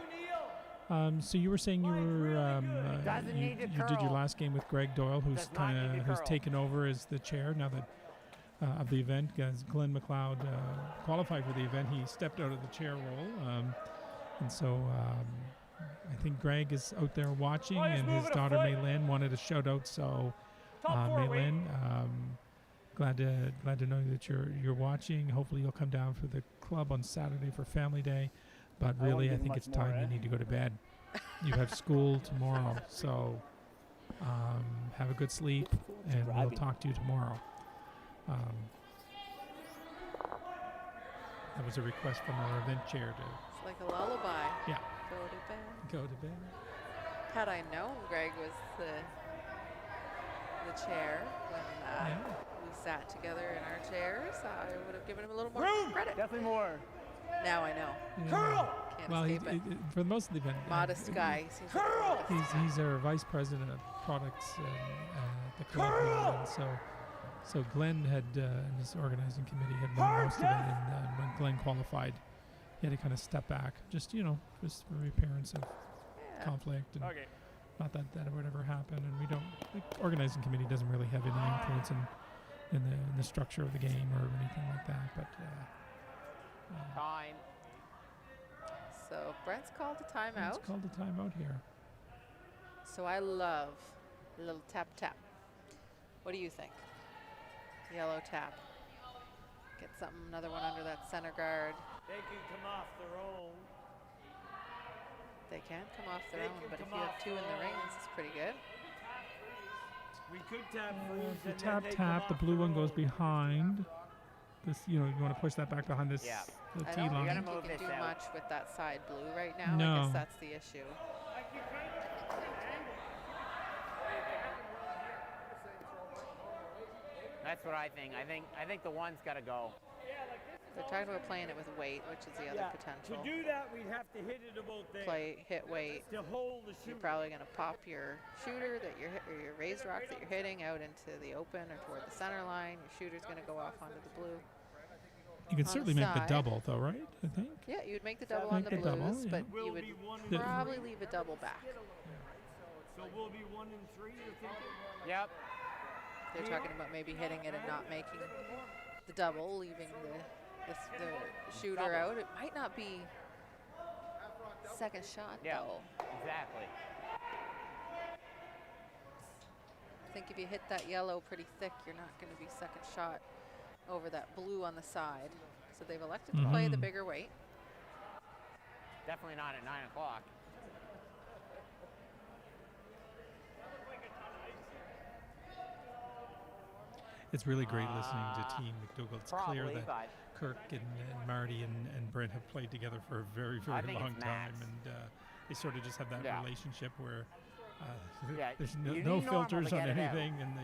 So you were saying you were Doesn't need to you did your curl. last game with Greg Doyle, who's Does not need to who's curl. taken over as the chair now that of the event. As Glenn McLeod qualified for the event, he stepped out of the chair role. And so I think Greg is out there watching, Boys, and move his it a daughter foot. Maylin wanted a shout out. So Top four, wait. Maylin, glad to know that you're watching. Hopefully you'll come down for the club on Saturday for Family Day. But I won't really, I give think much it's time more, you need to go to bed. You have school tomorrow, so have a good sleep, and we'll driving. talk to you tomorrow. That was a request from our event chair to It's like a lullaby. Yeah. Go to bed. go to bed. Had I known Greg was the chair when we sat together in our chairs, I would have given him a little more credit. Definitely more. Now I know. Curl! Can't Well, escape it. for most of the event, Modest guy. He seems like a modest guy. He's our vice president of products at the club, and so Glenn had and his organizing committee had run most of it, and when Glenn qualified, he had to kind of step back, just just for appearance of conflict, and Okay. not that would ever happen, and we don't. The organizing committee doesn't really have any influence in the structure of the game or anything like that, but. Time. So Brent's called a timeout. It's called a timeout here. So I love a little tap tap. What do you think? Yellow tap. Get another one under that center guard. They can come off their own. They can come off their They own, can but if come you off have two in their the own. rings, it's pretty good. We could tap freeze If you and tap then they come tap, the off blue their one goes own. behind. This, you want to push that back behind this Yeah. the I tee don't line. think move you can this do out. much with that side blue right now. I No. guess that's the issue. That's what I think. I think the one's got to go. They're talking about playing it with weight, which is the other Yeah. potential. To do that, we'd have to hit it about there. Hit weight. To hold the You're shooter. probably going to pop your shooter that you're or your raised rock that you're hitting out into the open or toward the center line. Your shooter's going to go off onto the blue. You can on the certainly make the side. double, though, right? I think. Yeah, you'd make the double Make on the the double, blues, yeah. but Will you would be 1 and The- probably 3. leave a double back. So we'll be 1 and 3, you're thinking? Yep. They're talking about maybe hitting it and not making the double, leaving the shooter out. It might not be second shot Yeah. though. Exactly. I think if you hit that yellow pretty thick, you're not going to be second shot over that blue on the side. So they've elected to play the Mhm. bigger weight. Definitely not at 9 o'clock. It's really great listening to Team MacDougall. It's clear Probably, that but Kirk and Marty and Brent have played together for a very, I very think long it's time, max. and they sort of just have that Yeah. relationship where Yeah, there's you no need normal filters to on get it out. anything, and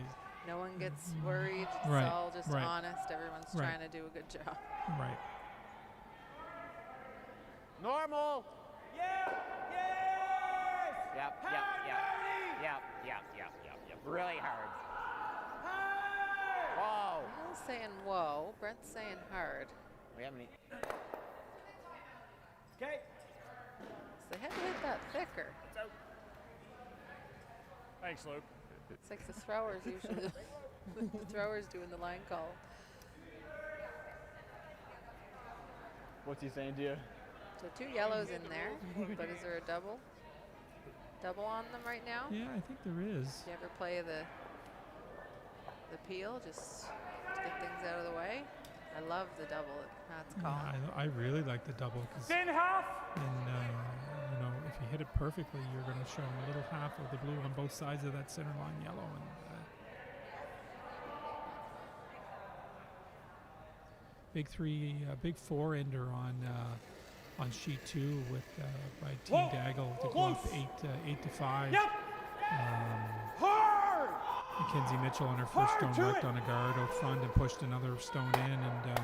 No one gets worried. It's Right, all just right. honest. Everyone's Right. trying to do a good job. right. normal. Yeah! Yes! Yep. Hard, Yep. Really hard. Hard! Whoa. Neil's saying whoa. Brent's saying hard. We haven't. Okay. So they had to hit that thicker. Thanks, Luke. It's like the throwers usually. The throwers doing the line call. What's he saying to you? So 2 yellows in there, but is there a double? Double on them right now? Yeah, I think there is. Do you ever play the peel just to get things out of the way? I love the double that's called. Yeah, I really like the double because, Thin half. if you hit it perfectly, you're going to show a little half of the blue on both sides of that center line yellow. And big 4-ender on sheet 2 with by Team Whoa. Daggle to go Close. up 8 to 5. Yep. Hard. Mackenzie Mitchell on her first Hard stone to worked it. on a guard out front and pushed another stone in, and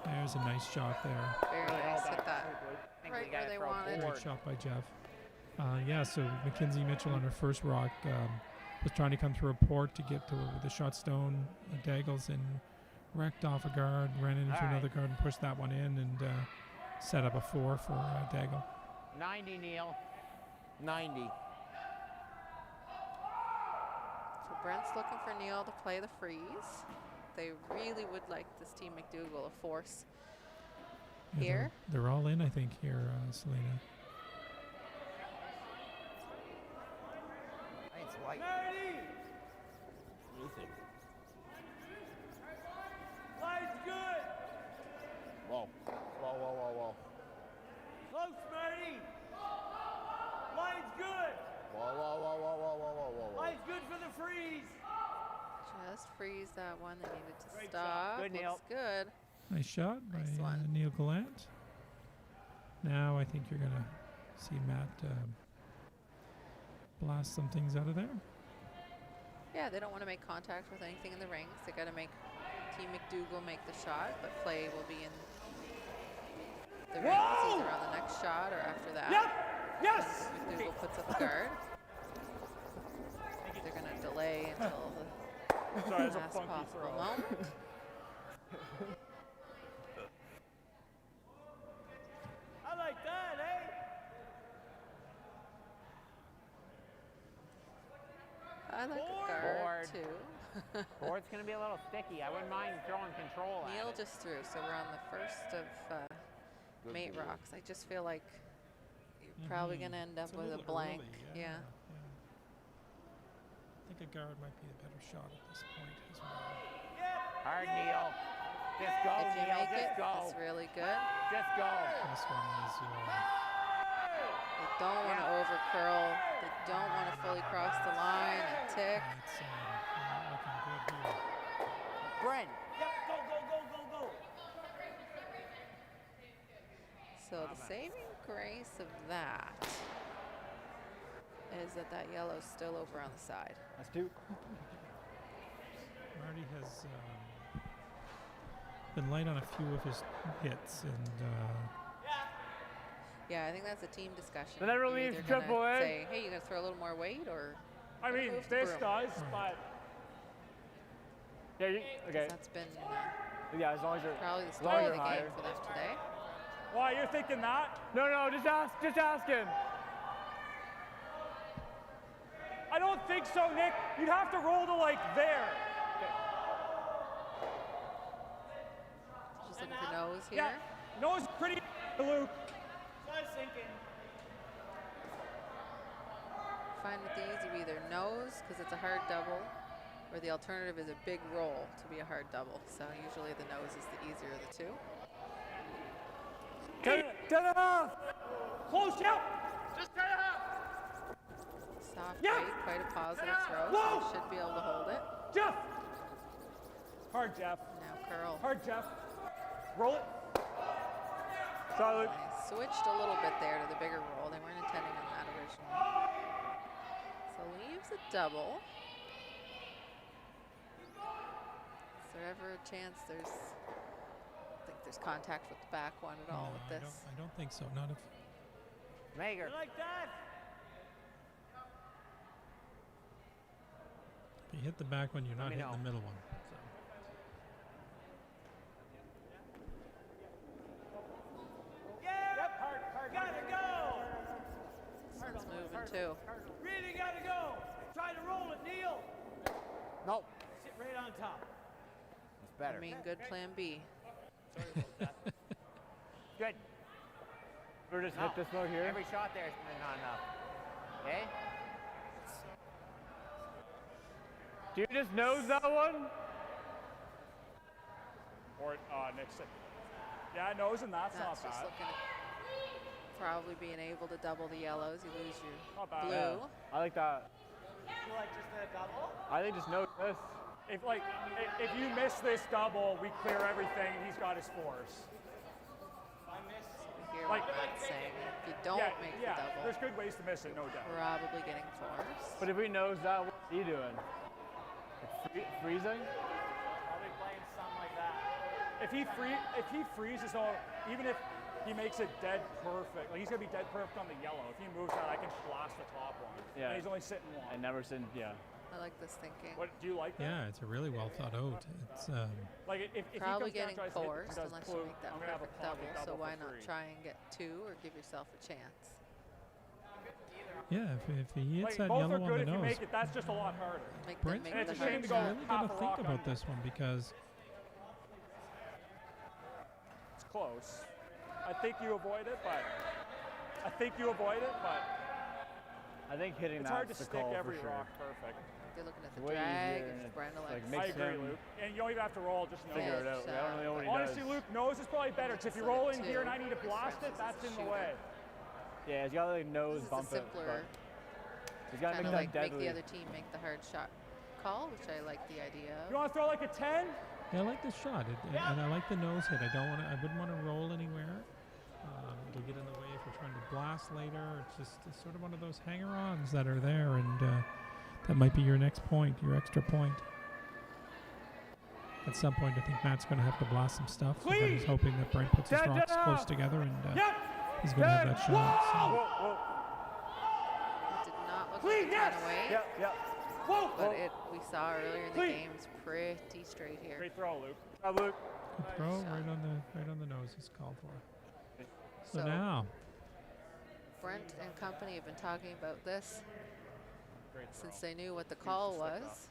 there's a nice shot there. Very nice. Hit that I think right we where gotta they throw wanted. forward. Great shot by Jeff. So Mackenzie Mitchell on her first rock was trying to come through a port to get to the shot stone. Daggles and wrecked off a guard, ran into All right. another guard and pushed that one in, and set up a 4 for Daggle. 90, Neil. 90. So Brent's looking for Neil to play the freeze. they really would like this team MacDougall a force Yeah, here. they're all in, I think, here, Selena. It's white. Marty! Anything. Line's good! Whoa. Whoa, whoa, whoa, whoa. Close, Marty! Line's good! Whoa, whoa, whoa, whoa, whoa, whoa, whoa, whoa. Line's good for the freeze! Just freeze that one. They needed to Great stop. job. Good, Neil. Looks good. Nice shot Nice by one. Neil Gallant. Now I think you're going to see Matt blast some things out of there. Yeah, they don't want to make contact with anything in the rings. They got to make Team MacDougall make the shot, but play will be in the rings either on the next shot or after that. Yep. Yes. MacDougall puts up a guard. They're going to delay until the Sorry, it's a last funky possible throw. moment. I like that, eh? I like a Forward. guard Forward. too. Board's going to be a little sticky. I wouldn't mind throwing control Neil at it. just threw, so we're on the first of mate rocks. I just feel like you're probably going to end up It's a with a little blank. early, Yeah. I think a guard might be a better shot at this point as well. Hard, Neil. Just go, If you Neil. make it, Just go. that's really good. Just go. This one is They don't want to over curl. They don't want to fully cross the line and tick. it's not looking good here. Brent. Yep, go, go, go, go, go! So the saving grace of that is that that yellow's still over on the side. That's two. Marty has been light on a few of his hits, and Yeah, I think that's a team discussion. But that really You're leaves either gonna triple A. say, hey, you got to throw a little more weight, or I mean, move the this broom. does, but yeah, okay. That's been Yeah, as long as you're probably the as long story as of you're the game higher. for them today. Why you're thinking that? No, no, just ask him. I don't think so, Nick. You'd have to roll to like there. Just looking for nose here. Yeah, nose pretty, Luke. Start sinking. Fine with these, you either nose because it's a hard double, or the alternative is a big roll to be a hard double. So usually the nose is the easier of the two. 10.5. Close, yep. Just 10.5. Soft Yeah. weight, quite a positive throw, so Whoa. you should be able to hold it. Jeff. Hard, Jeff. Now curl. Hard, Jeff. Roll it. Solid. They switched a little bit there to the bigger roll. They weren't intending on that originally. So leaves a double. Is there ever a chance I don't think there's contact with the back one at all no, with this. I don't think so. Not if Mager. You like that? you hit the back one, you're not me hitting know. the middle one. So. Yep, gotta go! This one's moving too. Really gotta go! Try to roll it, Neil! Nope. Sit right on top. It's better. I mean, good plan B. Good. We're just No. hit this mode here. Every shot there is not enough. Okay? Do you just nose that one? Or Nixon. Yeah, nose, and that's not That's just bad. looking at probably being able to double the yellows. You lose your Not bad. blue. Yeah. I like that. You like just a double? I think just nose this. If you miss this double, we clear everything. He's got his force. Hear Like- what Matt's saying. If you don't make the double, There's good ways to miss it, no doubt. probably getting forced. But if we nose that, what are you doing? Freezing? Probably playing something like that. If he freezes, even if he makes it dead perfect, like he's gonna be dead perfect on the yellow. If he moves that, I can blast the top one. Yeah. And he's only sitting one. I never seen, yeah. I like this thinking. What do you like? That? Yeah, it's a really well thought out. It's Like if Probably he comes down getting and tries to hit forced and does unless blue, you make that I'm gonna have a perfect pocket double. So for why not free. try and get two or give yourself a chance? yeah. If he hits Like, that both yellow are on good the if you nose, make it. That's just a lot harder. Make Brent's make And it's the a shame hard to really go shot. going half to a think rock about on this one because close. I think you avoid it, but I think I think hitting it's that's hard to the stick call every for sure. rock perfect. They're looking at the way drag. easier, and If it's Brenda like likes makes I agree, him Luke. And you don't even have to roll, just know. figure it out. I don't really know what he Honestly, does. Luke, nose is probably better. 'Cause if you Just roll let in it here and too. I need to blast it, that's in the Shooter. way. Yeah, he's got to like nose This is a bump it. simpler, But he's got to kind make of that like make deadly. the other team make the hard shot call, which I like the idea You of. want to throw like a 10? Yeah, I like this shot, and I like the nose hit. I wouldn't want to roll anywhere. It'll get in the way if you're trying to blast later. It's sort of one of those hanger-ons that are there, and that might be your next point, your extra point. At some point, I think Matt's going to have to blast some stuff, so that he's hoping that Brent puts his Dead rocks down. close together, and Yep. he's going to have that shot. Whoa, It did not look Clean, like it yes. ran away, Yep, yep. whoa. but we saw earlier in the Clean. game it's pretty straight here. Great throw, Luke. Luke. Good throw, right on the nose is called for. So So- now, Brent and company have been talking about this Great throw. since they knew what the call was.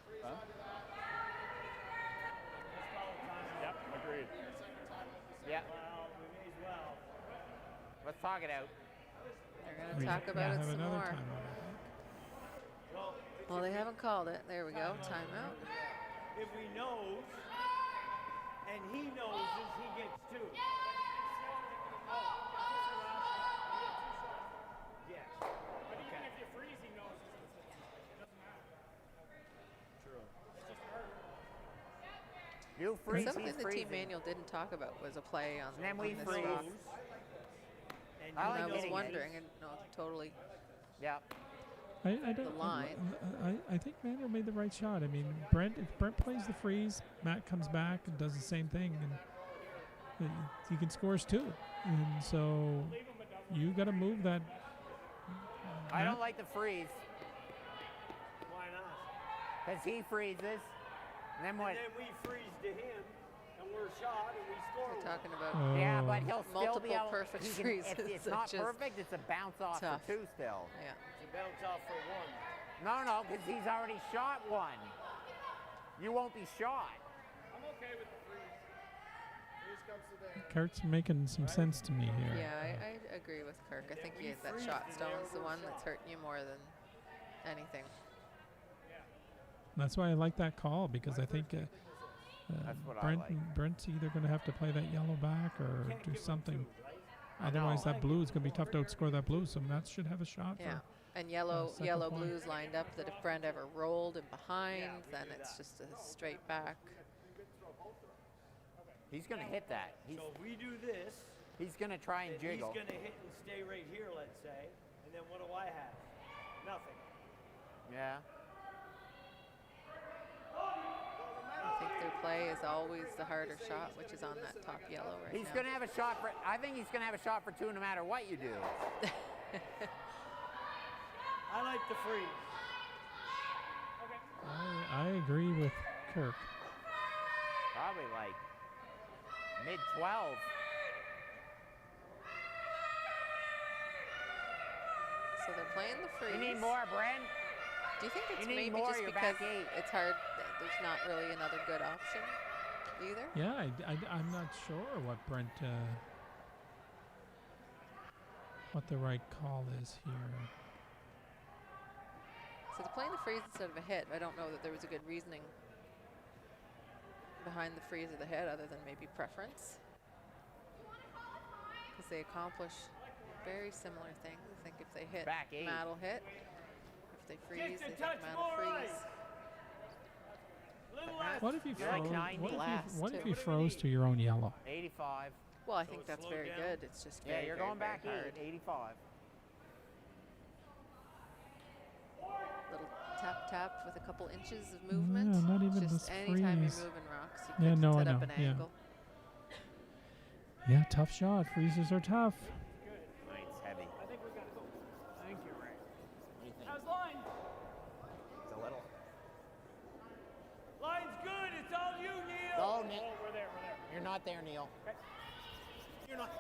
Yep, agreed. Yeah. Well, we may as well. Let's talk it out. They're going we to talk about it have some another more. timeout, I think. Well, they haven't called it. There we go. Timeout. If we knows, and he knows this, he gets two. Yes. But even if you freeze, he knows it doesn't matter. True. It's just harder. You freeze, Something he's the team freezing. manual didn't talk about was a play on, And then on we this freeze. rock. And I And like I was hitting it. wondering, and no, totally. Yeah. I don't. line. I think Manuel made the right shot. I mean, if Brent plays the freeze, Matt comes back and does the same thing, and he can score us too. And so you got to move that. I Matt. don't like the freeze why not? because he freezes. And then what? And then we freeze to him, and we're shot, and we score We're one. talking about Oh. Yeah, but he'll still Multiple be able. perfect he can, freezes if it's are not just perfect, it's a bounce off tough. for two still. yeah. It's a bounce off for one. No, because he's already shot one. You won't be shot. I'm okay with the freeze. Freeze comes today. Kurt's making some sense to me here. Yeah, I agree with Kirk. I think that shot stone's the one that's hurting you more than anything. That's why I like that call, because I think That's what I like. Brent's either going to have to play that yellow back or Can't do give him something. two, right? Otherwise, know. that blue is going to be tough to outscore that blue. So Matt should have a shot. Yeah. For, And yellow second yellow point. blues lined up that if Brent ever rolled in behind, then it's just a straight back. He's gonna hit that. So if we do this, He's gonna try and then he's jiggle. going to hit and stay right here, let's say. And then what do I have? Nothing. Yeah. I think their play is always the harder shot, which is on that top yellow right He's now. gonna have a shot for. I think he's gonna have a shot for two no matter what you do. I like the freeze. I agree with Kirk. Probably like mid 12. So they're playing the freeze. You need more, Brent. Do you think it's you need maybe more, just you're because back 8. it's hard? There's not really another good option either. Yeah, I'm not sure what Brent, what the right call is here. So they're playing the freeze instead of a hit. I don't know that there was a good reasoning behind the freeze of the hit other than maybe preference. Because they accomplish very similar things. I think if they hit, Back 8. Matt will hit. If they freeze, Just a they think touch Matt will more freeze. ice. Little less. What if you You're like froze? 90 last, What if too. you froze to your own yellow? 85. Well, I So think it's that's slowed very down? good. It's just Yeah, very, you're very, going back very 8. hard. 85. Little tap tap with a couple inches of movement. Yeah, not even just this anytime freeze. you're moving rocks, you Yeah, could no, I set up know, an yeah. angle. Yeah, tough shot. Freezes are tough. Nice, heavy. I think we got it. Thank you, Ray. What do you think? How's line? It's a little. Line's good. It's all you, Neil. Go, Neil. Oh, we're there. You're not there, Neil. You're not.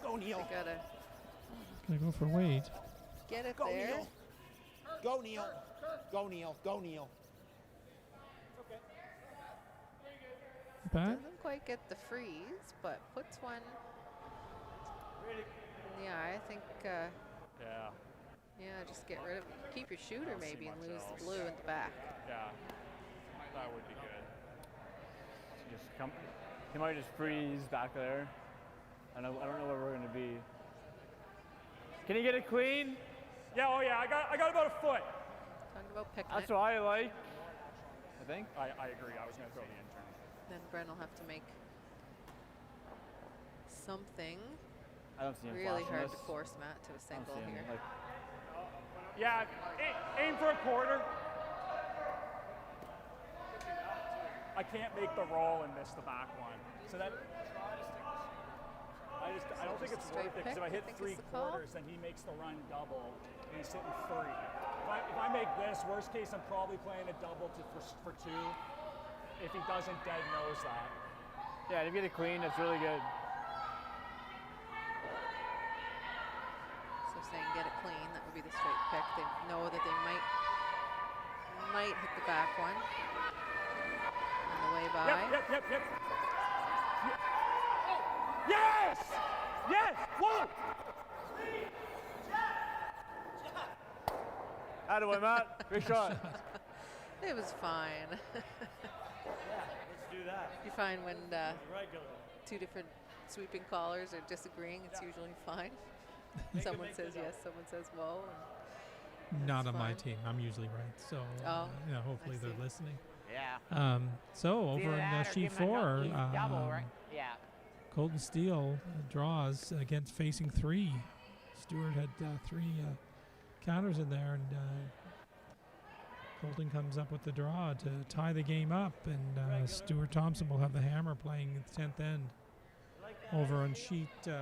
Go, Neil. You gotta Gonna go for Wade. get it Go, there. Neil. Go, Neil. Go, Neil. Go, Neil. Pat? Doesn't quite get the freeze, but puts one in the eye. I think, Yeah. yeah, just get rid of, keep your shooter Don't see maybe and much lose else. the blue in the back. Yeah. That would be good. Just come. He might just freeze back there. I don't know where we're gonna be. Can you get it clean? Yeah. Oh yeah. I got about a foot. Talking about picking That's it. what I like. I think. I agree. I was gonna throw the intern. Then Bren will have to make something I don't see him really flashing hard this. to force Matt to a I don't single see him, here. like- yeah. Aim for a quarter. I can't make the roll and miss the back one. So that. I don't think just it's a straight worth it because if I pick, hit I think three is the call. quarters, then he makes the run double and he's hitting 3. If I make this, worst case, I'm probably playing a double for 2. If he doesn't dead knows that. Yeah, to get it clean, that's really good. So saying get it clean, that would be the straight pick. They know that they might hit the back one on the way by. Yep. Yes! Yes! Whoa! How do I, Matt? Good shot. It was fine. Let's do that. You find when Regular. two different sweeping callers are disagreeing, it's usually fine. Someone says yes, someone says whoa. And Not that's on my fine. team. I'm usually right. So Oh, hopefully I they're see. listening. Yeah. So over Either in that or sheet give him a 4, he's double, right? Yeah. Colton Steele draws against facing 3. Stewart had 3 counters in there, and Colton comes up with the draw to tie the game up, and Stuart Thompson will have the hammer playing at the 10th end. Over on sheet 1,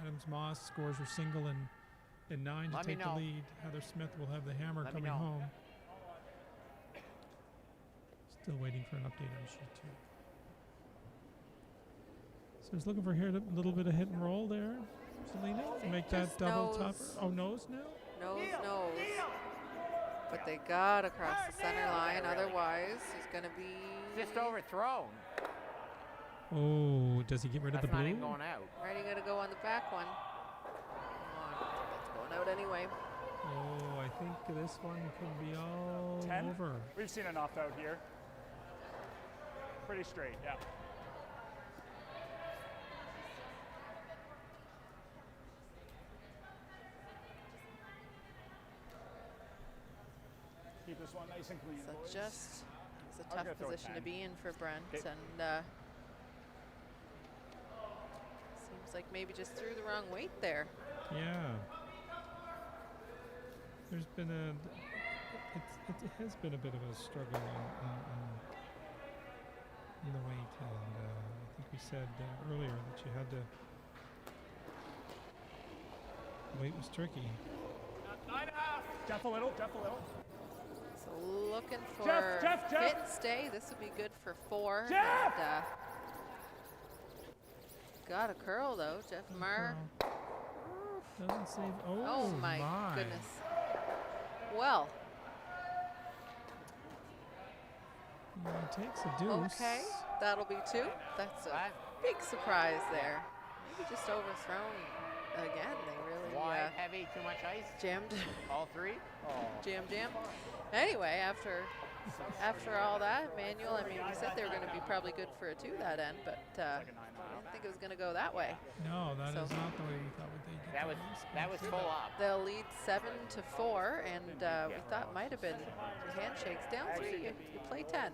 Adams Moss scores her single in 9 to Let me take the know. lead. Heather Smith will have the hammer Let me coming know. home. Still waiting for an update on sheet 2. So he's looking for here a little bit of hit and roll there, Selena, to make that Just double nose. topper. Oh, nose now? Nose. But they got across the center line. Otherwise, he's going to be Just overthrown. Oh, does he get rid of That's the not blue? even going out. ready to go on the back one. Come on, it's going out anyway. Oh, I think this one could be all 10? over. We've seen enough out here. Pretty straight, yeah. Keep this one nice and clean, So boys. just, it's a I was tough gonna throw a position to 10. be in for Brent, Okay. and seems like maybe just threw the wrong weight there. Yeah. There's been it has been a bit of a struggle in the weight, and I think we said earlier that you had to. The weight was tricky. 9.5. Jeff a little. So looking for Jeff. fit and stay. This would be good for 4. Jeff! And, got a curl though, Jeff Marr. Doesn't save. Oh my goodness. Well, He takes a deuce. okay, that'll be 2. That's a Right. big surprise there. Maybe just overthrown again. They really Wide, heavy, too much ice. jammed. All 3. Jam. Anyway, after all that, Manuel, I mean, we said they were going to be probably good for a 2 that end, but I didn't think it was going to go that way. No, that is So- not the way we thought they get That was full up. They'll lead 7-4, and we thought might have been handshakes. Down 3, you play 10.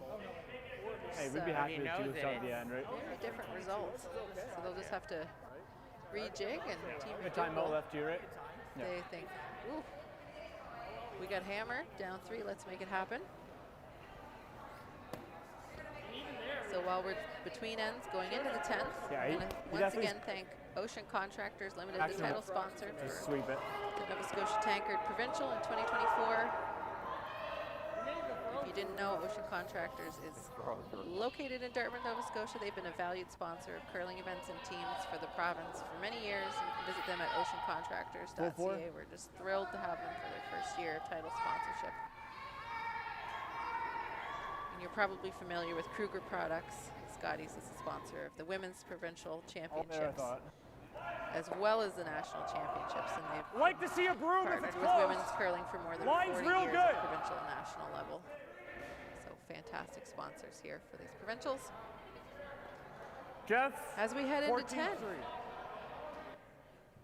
Hey, we'd be So- happy He with knows 2 it. at the end, right? Very different results. So they'll just have to rejig, and Team Good timeout MacDougall, left to you, right? Yeah. they think, ooh, we got hammer, down 3, let's make it happen. So while we're between ends, going into the 10th, Yeah, I'm he going to once definitely again thank Ocean Contractors Limited, the Actually, title sponsor Just for sweep it. the Nova Scotia Tankard Provincial in 2024. If you didn't know, Ocean Contractors is located in Dartmouth, Nova Scotia. They've been a valued sponsor of curling events and teams for the province for many years. You can visit them at oceancontractors.ca. We're just thrilled to have them for their first year of title sponsorship. You're probably familiar with Kruger Products. Scotty's is a sponsor of the Women's Provincial Championships, as well as the National Championships. And they've Like to see a broom if partnered it's with close. women's curling for more than Line's 40 real years good. at provincial and national level. So fantastic sponsors here for these provincials. Jeff. As we head into 10. 14-3.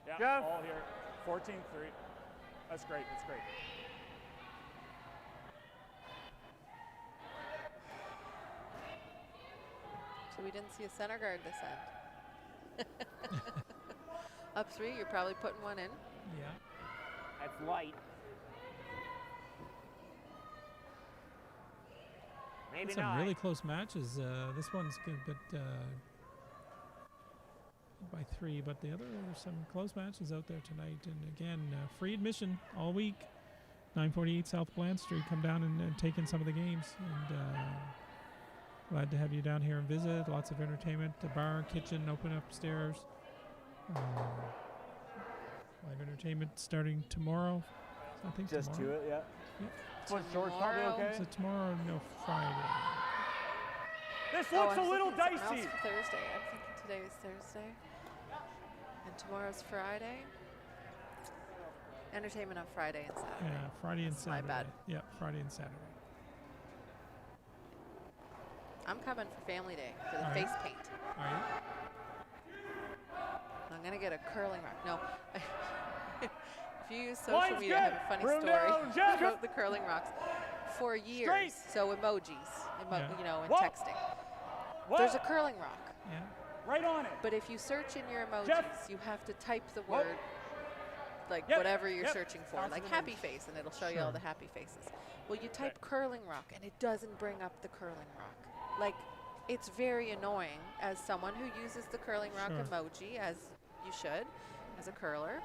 Yeah, Jeff. all here. 14-3. That's great. That's great. So we didn't see a center guard this end. Up 3, you're probably putting one in. Yeah. That's light. Maybe Some not. really close matches. This one's good, but by 3. But the other some close matches out there tonight. And again, free admission all week. 948 South Bland Street. Come down and take in some of the games. And glad to have you down here and visit. Lots of entertainment. The bar, kitchen, open upstairs. Live entertainment starting tomorrow. I think Just tomorrow. to it, yeah. Yep. Foot shorts probably okay. Is it tomorrow? No, Friday. This looks a I'm little thinking something dicey. else for Thursday. I'm thinking today is Thursday. And tomorrow's Friday. Entertainment on Friday and Saturday. Yeah, Friday and That's my Saturday. bad. Yeah, Friday and Saturday. I'm coming for Family Day for the All right. face paint. Are you? I'm going to get a curling rock. No. If you use social Line's media, I have a good. funny Broom story down, Jeff. about the curling rocks. For years, Straight. so emojis, Yeah. you know, and Whoa. texting. Whoa. There's a curling rock. Yeah. Right on it. But if you search in your emojis, Jeff. you have to type the Whoa. word, like Yep, whatever you're yep. searching for, Counts like as an happy image. face, and it'll show you all Sure. the happy faces. Well, you type curling rock, and it doesn't bring up the curling rock. Like, it's very annoying as someone who uses the curling rock Sure. emoji, as you should, as a curler,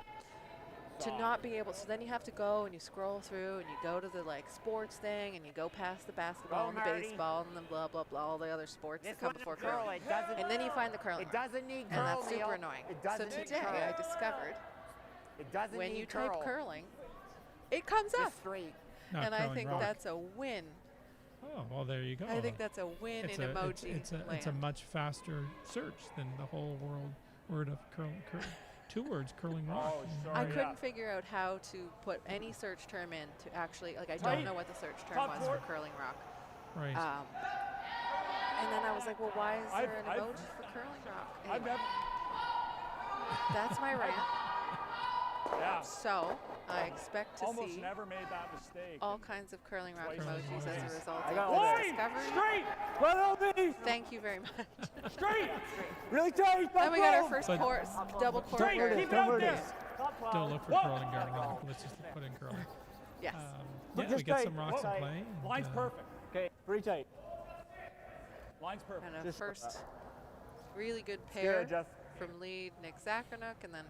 to not be able. So then you have to go and you scroll through and you go to the like sports thing and you go past the basketball Go, and the Marty. baseball and the blah blah blah, all the other sports This that come doesn't before curl. curling. It doesn't. And then you find the curling It rock. doesn't need And curl. that's super Neil. annoying. It So doesn't need today curl. I discovered It doesn't when need you curl. type curling, it comes Just up. straight. Not And I curling think rock. that's a win. Oh, well, there you go. I think that's a win it's in a, emoji it's a land. much faster search than the whole word of curling. 2 words, curling rock. Oh, And sorry. I Yeah. couldn't figure out how to put any search term in to actually, like, I Tight. don't know what the search term Top was four. for curling rock. Right. And then I was like, well, why is there an I've- emoji for curling rock? I've Anyway, never. that's my rant. Yeah. So I expect to Almost see never made that mistake. all kinds of curling rock Twice. emojis as a result I of got this line. discovery. Straight. Well, LB. Thank you very much. Straight. Really tight. Then we got our Don't first But- double court Straight. guard. Keep it Don't out worry. there. Don't look for Whoa. curling guarding. Let's just put in curling. Yes. Yeah, Just we got tight. some rocks Whoa. in play. and, Line's perfect. Okay, pretty tight. Line's perfect. And a Just- first really good Scared, pair Jeff. from lead Nick Zacharnock, and then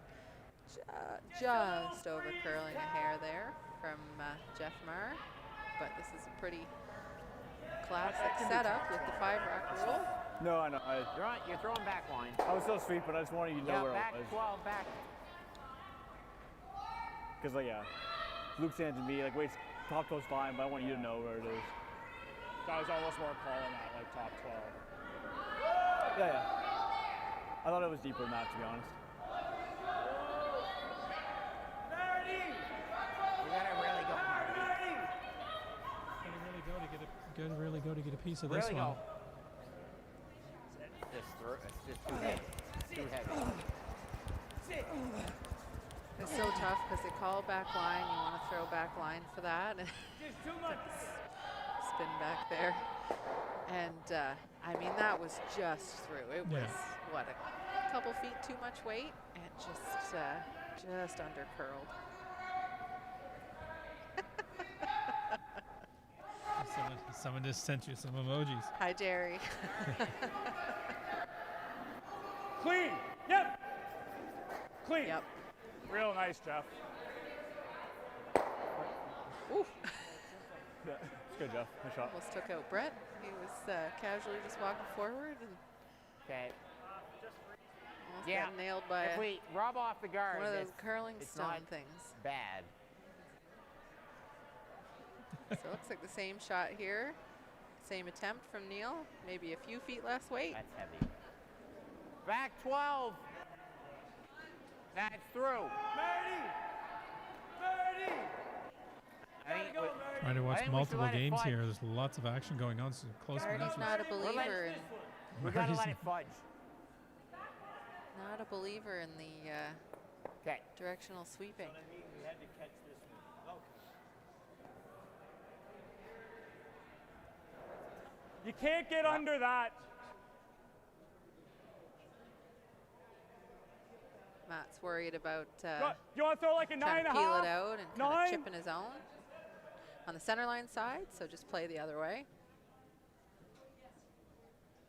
just over curling a hair there from Jeff Marr. But this is a pretty classic setup with the 5-rock rule. No, I know. You're throwing back line. I was so sweet, but I just wanted you to know Yeah, where back I was. 12, back. Because, like, yeah, Luke Sands and me, like, wait, top 12's fine, but I want you to know where it is. Guys almost more calling that like top 12. Yeah, yeah. I thought it was deeper than that, to be honest. You gotta really go, Marty. Gotta really go to get a piece of this Really one. go. It's just too heavy. It's too heavy. It's so tough because they call back line. You want to throw back line for that. And spin back there. And I mean, that was just through. It was, Yeah. what, a couple feet too much weight and just under curled. Someone just sent you some emojis. Hi, Jerry. Clean. Yep. Clean. Yep. Real nice, Jeff. Ooh. Yeah, it's good, Jeff. Nice shot. Almost took out Brett. He was casually just walking forward and Okay. almost Yeah. got nailed by If we rub off the guard, one of those it's curling it's stone not things. bad. So it looks like the same shot here. Same attempt from Neil, maybe a few feet less weight. That's heavy. Back 12. That's through. Marty! Marty! I think Go, we- Marty! Trying to watch think we should multiple let it games fudge. here. There's lots of action going on. Some close Marty's matches. not a believer in We gotta Marty's let it fudge. not a believer in the Okay. directional sweeping. We had to catch this one. Okay. You can't get under that. Matt's worried about You want to throw like a trying 9.5? to peel it out and kind Nine? of chipping his own on the center line side, so just play the other way.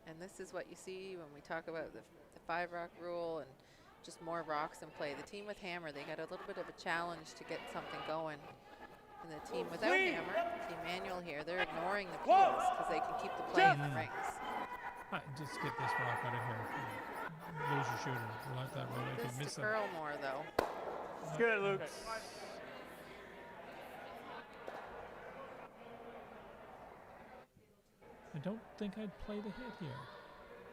And this is what you see when we talk about the 5-rock rule and just more rocks in play. The team with hammer, they got a little bit of a challenge to get something going. And the team without Clean. hammer, Team Manuel here, they're ignoring the Whoa. peels because they can keep the play in the rings. Just get this rock out of here. Lose your shooter. Let that roll. You can This miss to that. curl more though. It's good, Luke. I don't think I'd play the hit here.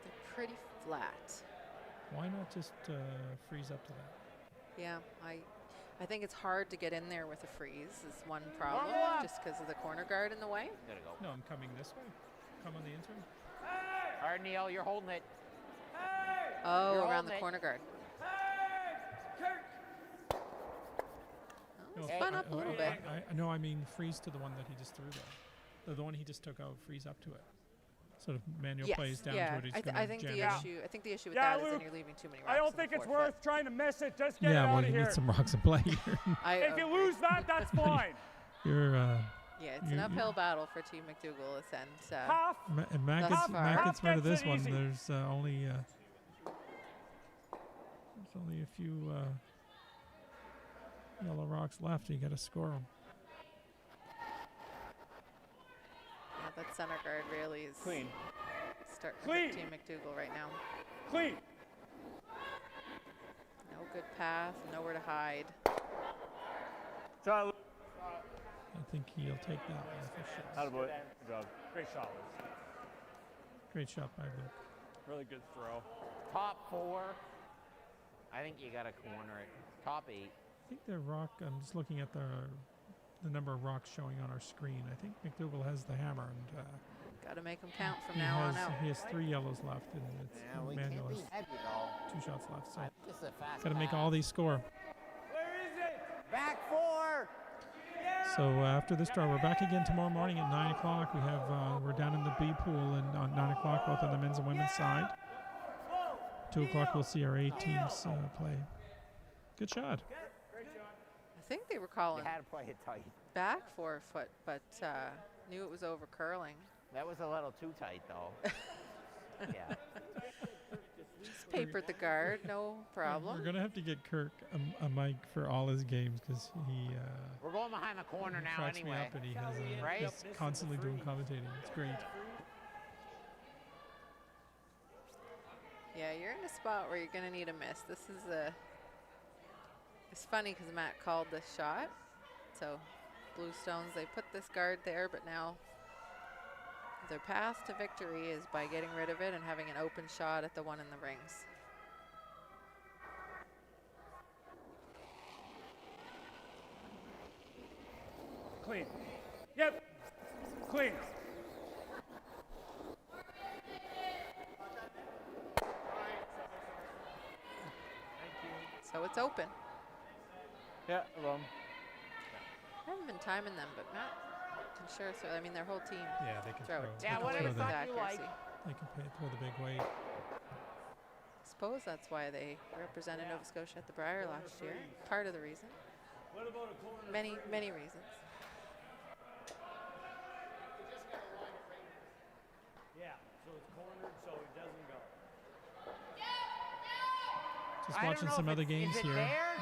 They're pretty flat. Why not just freeze up to that? Yeah, I think it's hard to get in there with a freeze is one problem, just because of the corner guard in the way. Gotta go. No, I'm coming this way. Come on the inside. All right, Neil, you're holding it. Oh, You're around the holding it. corner guard. Kirk! Oh, spun up a little bit. No, I mean freeze to the one that he just threw there. The one he just took out, freeze up to it. Sort of Manuel Yes, plays down yeah. to it. He's I gonna think jam the it in. issue. I think the issue with Yeah, that is Luke, then you're leaving too many rocks. I don't in the think it's forefoot. worth trying to miss it. Just get it Yeah, well, out of you here. need some rocks in play here. If you lose that, that's fine. You're Yeah, it's an uphill battle for Team MacDougall. And Half. And Matt Thus gets, far. Matt gets rid of Gets this it one. easy. There's only a few yellow rocks left. You got to score them. that center guard really is Clean. starting to Clean. hurt Team MacDougall right now. Clean. No good path, nowhere to hide. Try, Luke. I think he'll take that one for sure. Attaboy. Good job. Great shot, Luke. Great shot by Luke. Really good throw. Top 4. I think you gotta corner it. Top 8. I think the rock. I'm just looking at the number of rocks showing on our screen. I think MacDougall has the hammer, and Got to make them count from he now on has out. he has 3 yellows left, and it's Yeah, we can't Manuel be has heavy though. 2 shots left. So Just a fast got to make pass. all these score. Where is it? Back 4. So after this draw, we're back again tomorrow morning at 9 o'clock. We have we're down in the B pool and on 9 o'clock, both on the men's and women's side. 2 o'clock, we'll see our 8 teams play. Good shot. I think they were You calling had to play it tight. back 4 foot, but knew it was over curling. That was a little too tight, though. Yeah. Just papered the guard, no We're problem. gonna have to get Kirk a mic for all his games because he We're going behind the corner now cracks me anyway. up and he has Right? he's constantly doing commentating. It's great. Yeah, you're in a spot where you're going to need a miss. This is it's funny because Matt called this shot. So Bluestones, they put this guard there, but now their path to victory is by getting rid of it and having an open shot at the one in the rings. Clean. Yep. Clean. So it's open. Yeah, I haven't been timing them, but Matt can sure throw. I mean, their whole team Yeah, they can throw throw. it. Yeah, they what can is throw that the, you like? they can throw the big weight. I suppose that's why they represented Nova Scotia at the Brier last year. Part of the reason. What about a corner? Many reasons. Yeah, so it's cornered so it doesn't go. Just I don't watching know some if other it's- games is it here. there?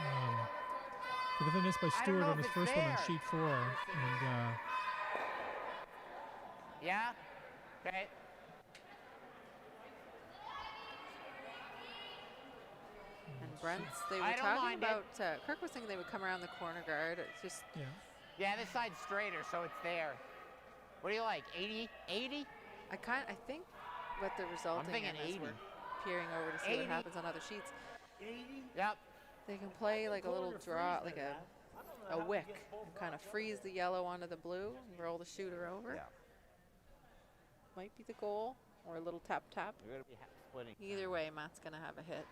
But the miss by I don't Stewart know on if his it's first one on there. sheet 4, and Yeah? Okay. And Brent's, they I were don't talking mind it. about, Kirk was thinking they would come around the corner guard. It's just, yeah. Yeah, this side's straighter, so it's there. What do you like, 80? 80? I think what the resulting thinking in is 80. we're peering over to see 80. what happens on other sheets. 80? Yep. They can play like a little draw, like a wick, and kind of freeze the yellow onto the blue and roll the shooter over. Yeah. Might be the goal, or a little tap tap. We're going to be splitting. Either way, Matt's going to have a hit.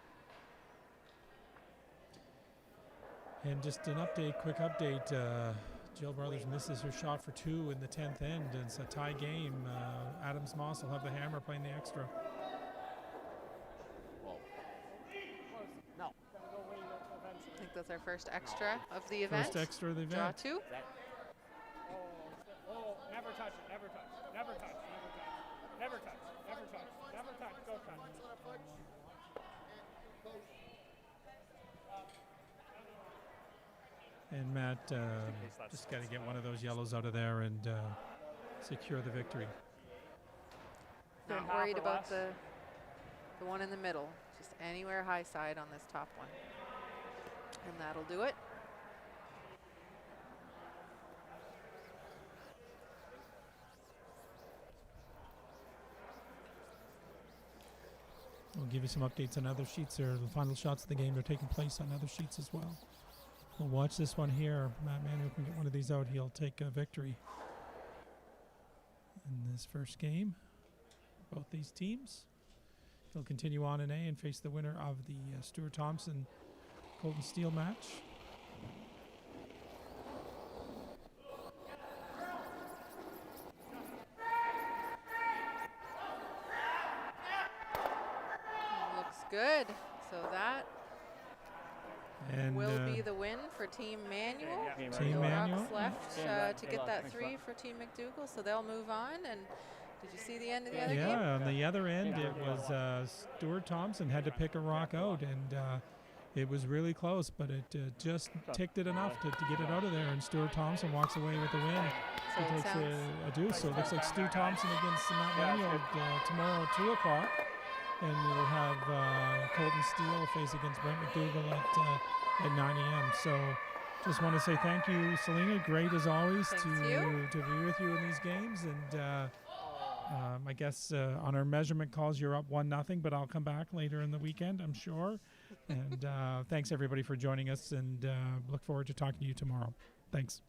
And just an update, quick update. Jill Brothers misses her shot for 2 in the 10th end. It's a tie game. Adams Moss will have the hammer playing the extra. Whoa. No. I think that's our first extra of the event. First extra of the Draw event. 2. Oh, never touch it, never touch, never touch, never touch, never touch, never touch, go touch. And Matt just got to get one of those yellows out of there and secure the victory. Not worried about the one in the middle. Just anywhere high side on this top one. And that'll do it. We'll give you some updates on other sheets. The final shots of the game are taking place on other sheets as well. We'll watch this one here. Manuel can get one of these out. He'll take a victory in this first game. Both these teams. He'll continue on in A and face the winner of the Stuart Thompson Colton Steele match. Looks good. So that And will be the win for Team Manuel. Team No Manuel. rocks left to get that 3 for Team MacDougall. So they'll move on. And did you see the end of the other game? Yeah, on the other end, it was Stuart Thompson had to pick a rock out, and it was really close, but it just ticked it enough to get it out of there, and Stuart Thompson walks away with the win. So He it takes sounds a deuce, so it looks like Stu Thompson against Matt Manuel tomorrow at 2 o'clock, and we'll have Colton Steele face against Brent MacDougall at 9 a.m. So just want to say thank you, Selena. Great as always Thanks to you. be with you in these games, and I guess on our measurement calls, you're up 1-0, but I'll come back later in the weekend, I'm sure. And thanks, everybody, for joining us, and look forward to talking to you tomorrow. Thanks.